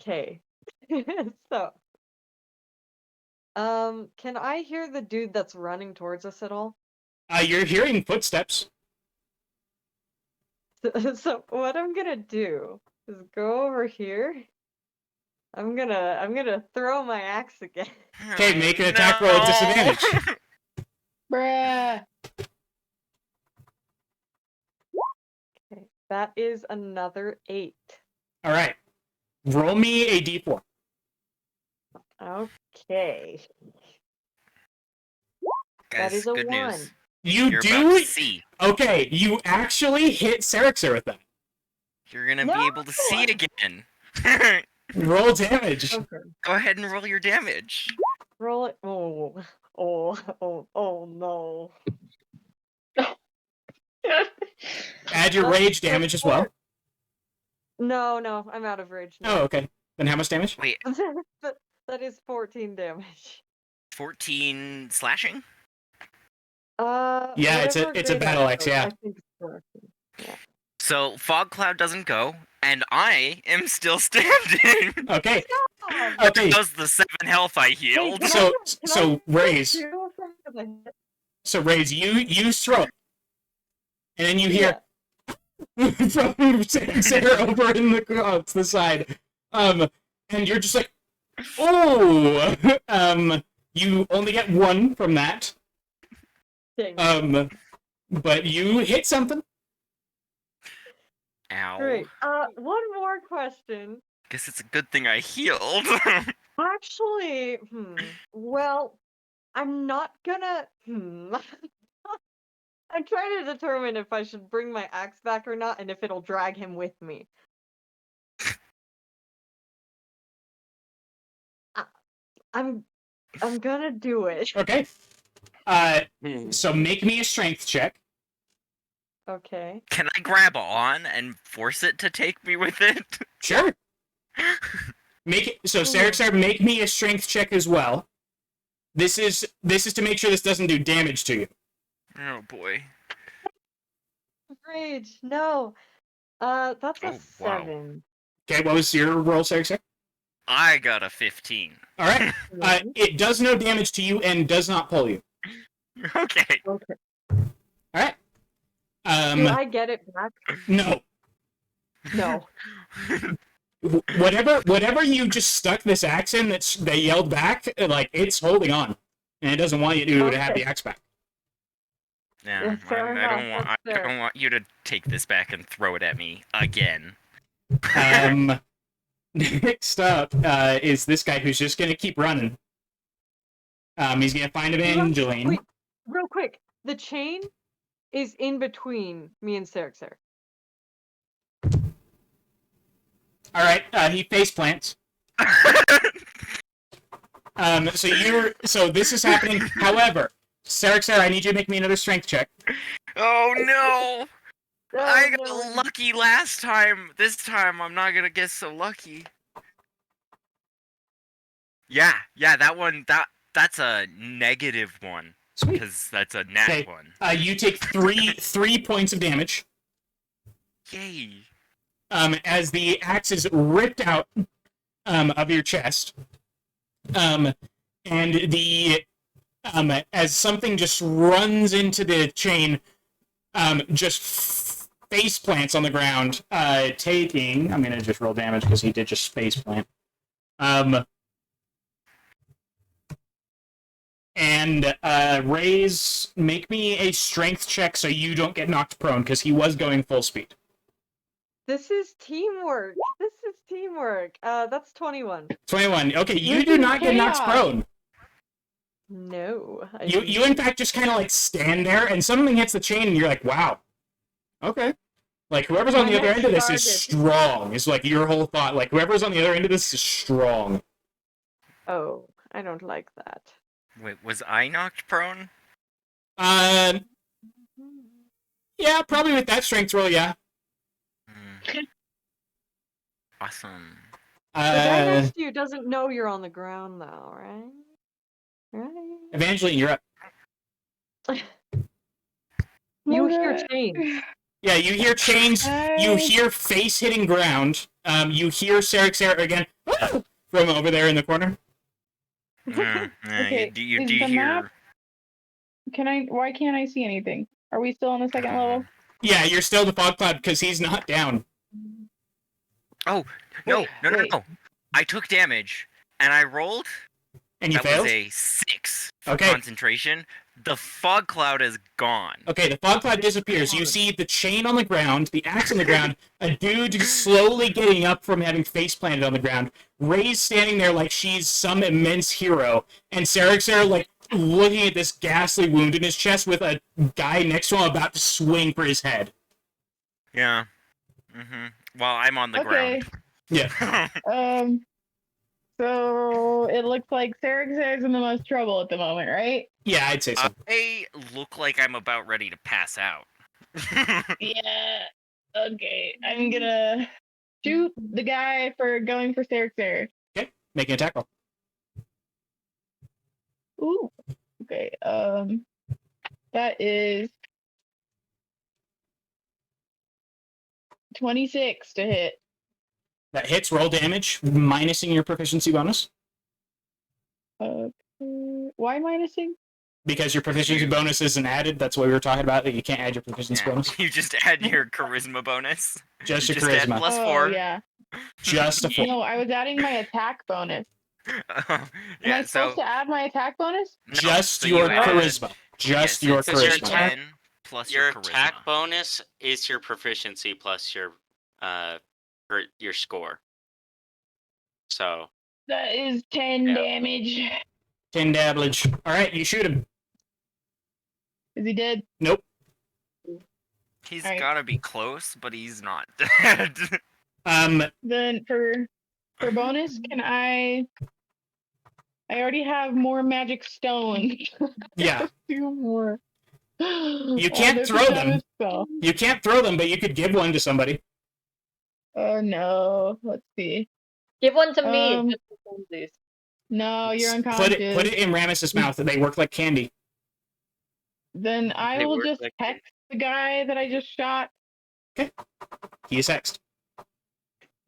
Okay. So, can I hear the dude that's running towards us at all? You're hearing footsteps. So what I'm gonna do is go over here. I'm gonna throw my axe again. Okay, make an attack roll at disadvantage. Bruh. Okay, that is another 8. All right. Roll me a d4. Okay. Guys, That is a good 1. news. You You're about do? to see. Okay, you actually hit Serexer with that. You're gonna be able to see again. Roll damage. Okay. Go ahead and roll your damage. Roll it. Oh no. Add your rage damage as well. No, I'm out of rage Oh, now. okay. Then how much damage? Wait, That is 14 damage. 14 slashing? Yeah, it's a whatever grade battle I axe, rolled, yeah. I think it's 14. So Fog Cloud doesn't go, and I am still standing. Okay. Oh, Okay. That was the 7 health I healed. Wait, So can I Raze. do something? So Raze, you throw it. And then you hear Yeah. from Sarah over in to the side. And you're just like, oh! You only get 1 from that. Dang. But you hit something. Ow. Great. One more question. Guess it's a good thing I healed. Actually, well, I'm not gonna. I'm trying to determine if I should bring my axe back or not, and if it'll drag him with me. I'm gonna do it. Okay. So make me a strength check. Okay. Can I grab on and force it to take me with it? Sure. Make it so Sarexar, make me a strength check as well. This is to make sure this doesn't do damage to you. Oh boy. Rage. No. That's a Oh, wow. 7. Okay, what was your roll, Sarexar? I got a 15. Alright. It does no damage to you and does not pull you. Okay. Okay. Alright. Do I get it back? No. No. Whatever you just stuck this axe in that they yelled back, like, it's holding on. And it doesn't want you to have the axe back. Yeah, Yeah, fair enough, I that's fair. don't want you to take this back and throw it at me again. Next up is this guy who's just gonna keep running. He's gonna find Evangeline. Wait, real quick. The chain is in between me and Serexer. Alright, he face plants. So this is happening. However, Sarexar, I need you to make me another strength check. Oh no! I got no. lucky last time. This time I'm not gonna get so lucky. Yeah, that one. That's a negative one Sweet. because that's a nat Okay. one. You take three points of damage. Yay! As the axe is ripped out of your chest. And the as something just runs into the chain, just face plants on the ground, taking. I'm gonna just roll damage because he did just face plant. And Raze, make me a strength check so you don't get knocked prone because he was going full speed. This is teamwork. That's 21. 21. Okay, you This do is not get knocked chaos. prone. No. I You didn't. in fact just kind of like stand there and something hits the chain and you're like, wow. Okay. Like whoever's on My the other next end of this is target. strong. Is like your whole thought. Like whoever's on the other end of this is strong. Oh, I don't like that. Wait, was I knocked prone? Yeah, probably with that strength roll, yeah. Awesome. The guy Uh, next to you doesn't know you're on the ground, though, right? Right? Evangeline, you're up. You Okay. hear chains. Yeah, you hear chains. You hear face hitting ground. You hear Sarexar again from over there in the corner. Okay, You is do the hear? map- Why can't I see anything? Are we still on the second level? Yeah, you're still the fog cloud because he's not down. No! Wait. I took damage and I rolled. And you That failed? was a 6 for Okay. concentration. The fog cloud is gone. Okay, the fog cloud disappears. You see the chain on the ground, the axe on the ground, a dude slowly getting up from having face planted on the ground, Raze standing there like she's some immense hero, and Sarixer like looking at this ghastly wound in his chest with a guy next to him about to swing for his head. Yeah. Well, I'm on the Okay. ground. Yeah. So it looks like Sarixer's in the most trouble at the moment, right? Yeah, I'd say so. I look like I'm about ready to pass out. Yeah. Okay. I'm gonna shoot the guy for going for Sarixer. Make an attack roll. Ooh. Okay. That is 26 to hit. That hits, roll damage, minusing your proficiency bonus. Okay. Why minusing? Because your proficiency bonus isn't added, that's what we were talking about, that you can't add your proficiency Yeah, bonus. you just add your charisma bonus. Just You your just add charisma. plus Oh, 4. yeah. Just a 4. No, I was adding my attack bonus. Am Yeah, I supposed to add my attack bonus? no, Just so your you add- charisma. Just yes, your it's your charisma. attack- 10 plus Your charisma. attack bonus is your proficiency plus your score. So That is 10 Yeah. damage. 10 damage. Alright, you shoot him. Is he dead? Nope. He's Alright. gotta be close, but he's not dead. Then for bonus, can I already have more magic stone. Yeah. 2 more. You can't throw them. Spell. You can't throw them, but you could give one to somebody. Oh no. Let's see. Give one to me. Um, Just for funsies. No, you're Put unconscious. it in Rames's mouth, and they work like candy. Then I They will work just like hex the guy that I just shot. He is hexed.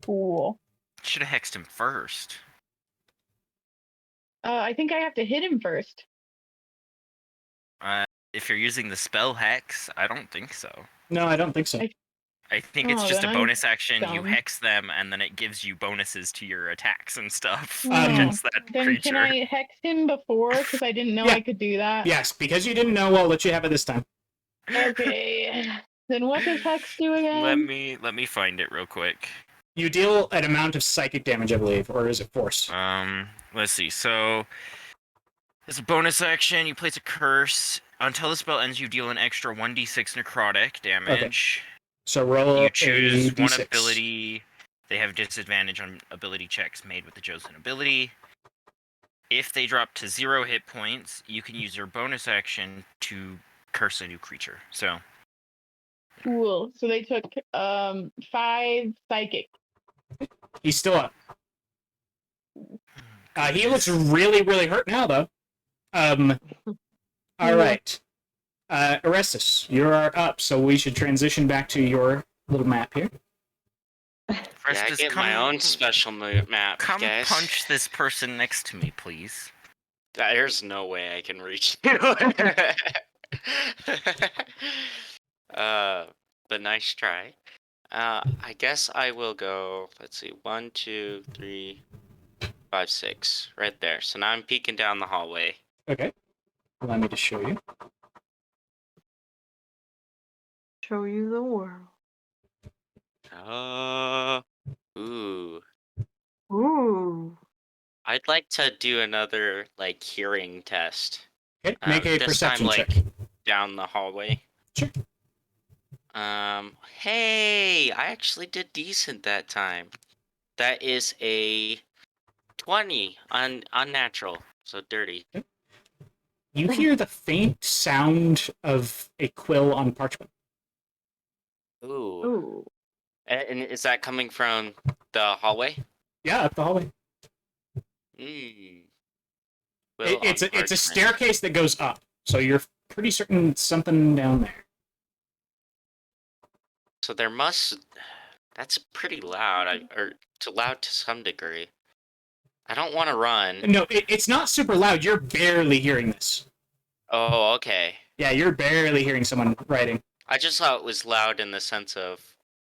Cool. Should have hexed him first. I think I have to hit him first. If you're using the spell hex, I don't think so. No, I don't think so. I think it's Oh, just a then I'm bonus action. You dumb. hex them, and then it gives you bonuses to your attacks and stuff Oh. against that Then creature. can I hex him before? Because I didn't know Yeah. I could do that. Yes, because you didn't know, I'll let you have it this time. Okay. Then what does hex do again? Let me find it real quick. You deal an amount of psychic damage, I believe, or is it force? Let's see. So, as a bonus action, you place a curse. Until the spell ends, you deal an extra 1d6 necrotic damage. So roll You a choose one D6. ability. They have disadvantage on ability checks made with the chosen ability. If they drop to 0 hit points, you can use your bonus action to curse a new creature. So, Cool. So they took 5 psychic. He's still up. He looks really, really hurt now, though. All right. Orestes, you're up, so we should transition back to your little map here. first, yeah, I just get my own special map, Come guys. punch this person next to me, please. There's no way I can reach you. But nice try. I guess I will go. Let's see, 1, 2, 3, 5, 6, right there. So now I'm peeking down the hallway. Okay. Allow me to show you. Show you the world. Ooh. Ooh. I'd like to do another like hearing test. Okay, make a This perception time, like check. down the hallway. Sure. Hey, I actually did decent that time. That is a 20 unnatural, so dirty. You hear the faint sound of a quill on parchment. Ooh. Ooh. And is that coming from the hallway? Yeah, up the hallway. Quill It's on a parchment. staircase that goes up, so you're pretty certain it's something down there. So there must. That's pretty loud, or too loud to some degree. I don't want to run. No, it's not super loud. You're barely hearing this. Oh, okay. Yeah, you're barely hearing someone writing. I just thought it was loud in the sense of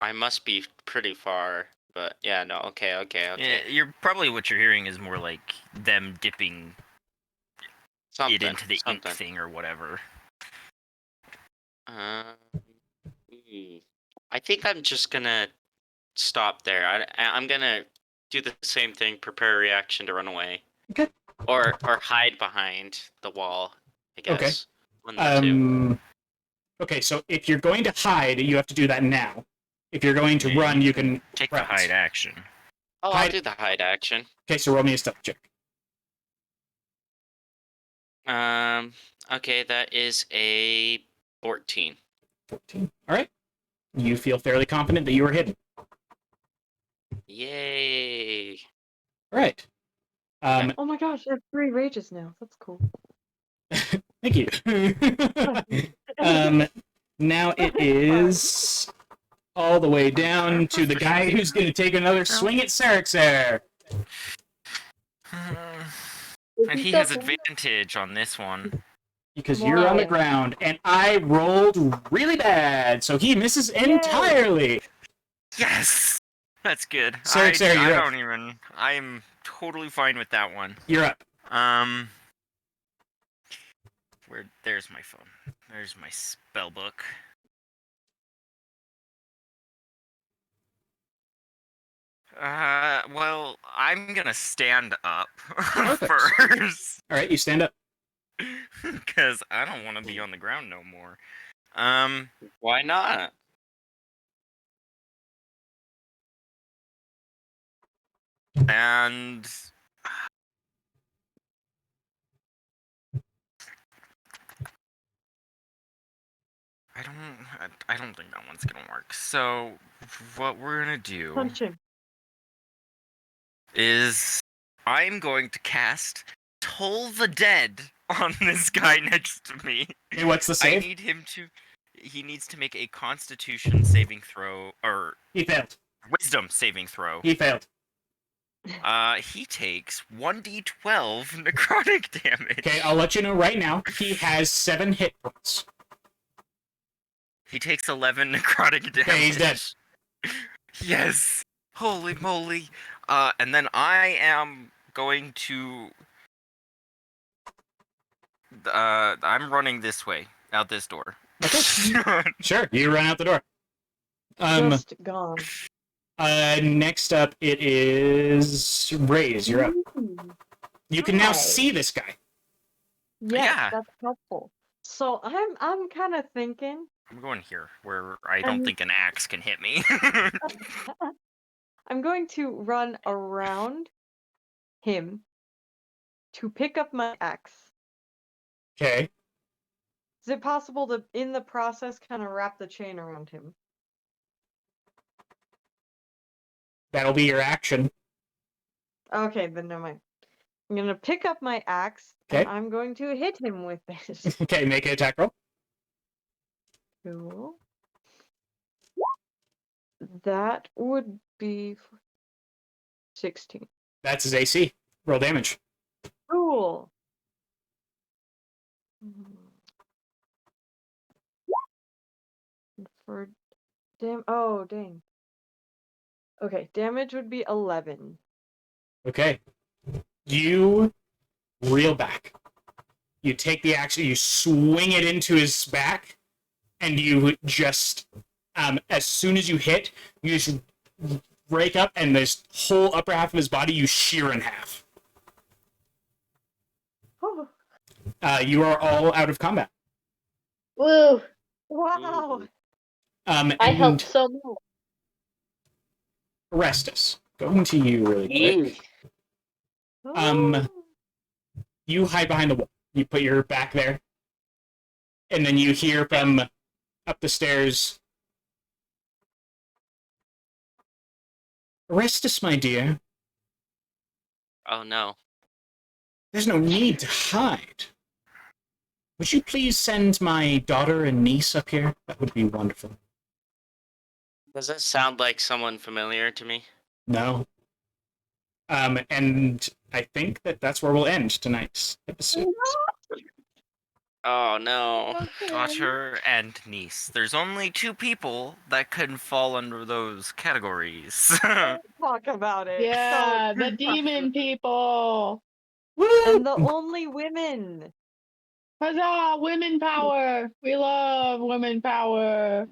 I must be pretty far, but yeah, no, okay. Yeah, you're probably what you're hearing is more like them dipping it into the ink something. thing or whatever. I think I'm just gonna stop there. I'm gonna do the same thing, prepare a reaction to run away. Okay. Or hide behind the wall, I guess. Okay. One of the two. Okay, so if you're going to hide, you have to do that now. If you're going to run, you can take prep. the hide action. Oh, I'll do the hide action. Okay, so roll me a stealth check. Okay, that is a 14. 14. All right. You feel fairly confident that you are hidden. Yay! All right. Oh my gosh, I have 3 rages now. That's cool. Thank you. Now it is all the way down to the guy who's going to take another swing at Sarixer. And he has advantage on this one. Because you're on the ground, and I rolled really bad, so he misses entirely. Yes! That's good. Sarixer, you're up. I'm totally fine with that one. You're up. There's my phone. There's my spell book. Well, I'm gonna stand up first. All right, you stand up. Because I don't want to be on the ground no more. Why not? And I don't think that one's gonna work. So what we're gonna do Punch him. is I'm going to cast Toll the Dead on this guy next to me. Hey, what's the save? He needs to make a Constitution saving throw, or he failed. Wisdom saving throw. He failed. He takes 1d12 necrotic damage. Okay, I'll let you know right now. He has 7 hit points. He takes 11 necrotic damage. Okay, he's dead. Yes! Holy moly! And then I am going to... I'm running this way, out this door. Okay. Sure, you run out the door. Just gone. Next up, it is Raze. You're up. You can now Hi. see this guy. Yes, Yeah. that's helpful. So I'm kind of thinking. I'm going here, where I don't think an axe can hit me. I'm going to run around him to pick up my axe. Okay. Is it possible to, in the process, kind of wrap the chain around him? That'll be your action. Okay, then never mind. I'm going to pick up my axe, and I'm going to hit him with it. Okay, make an attack roll. Cool. That would be 16. That's his AC. Roll damage. Cool. For oh, dang. Okay, damage would be 11. Okay. You reel back. You take the axe, you swing it into his back, and you just, as soon as you hit, you just break up, and this whole upper half of his body you shear in half. Oh. You are all out of combat. Woo! Wow. I helped so much. Orestes, going to you really quick. Oh. You hide behind the wall. You put your back there, and then you hear from up the stairs, Orestes, my dear. Oh no. There's no need to hide. Would you please send my daughter and niece up here? That would be wonderful. Does that sound like someone familiar to me? No. And I think that's where we'll end tonight's episode. Oh no. Daughter and niece. There's only 2 people that can fall under those categories. Talk about it. Yeah, Don't the demon people. Woo! And the only women. Huzzah! Women power! We love women power.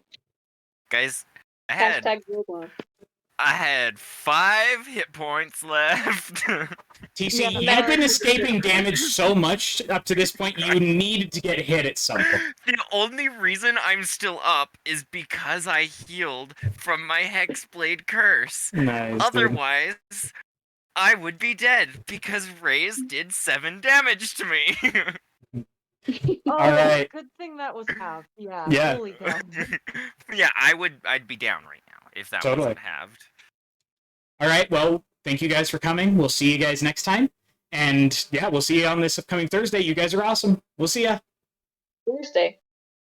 Guys, Hashtag robot. I had 5 hit points left. TC, Yeah, you had been no. escaping damage so much up to this point, you needed to get hit at some point. The only reason I'm still up is because I healed from my Hexblade curse. Nice. Otherwise, I would be dead because Raze did 7 damage to me. Oh, Alright. good thing that was halved. Yeah, Yeah. holy cow. Yeah, I'd be down right now if that Totally. wasn't halved. All right. Well, thank you guys for coming. We'll see you guys next time. And yeah, we'll see you on this upcoming Thursday. You guys are awesome. We'll see ya. Thursday.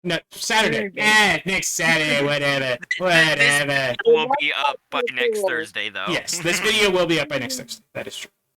No, Saturday. Saturday. Next Saturday, whatever. This Whatever. will be up by next Thursday, though. Yes, this video will be up by next Thursday. That is true.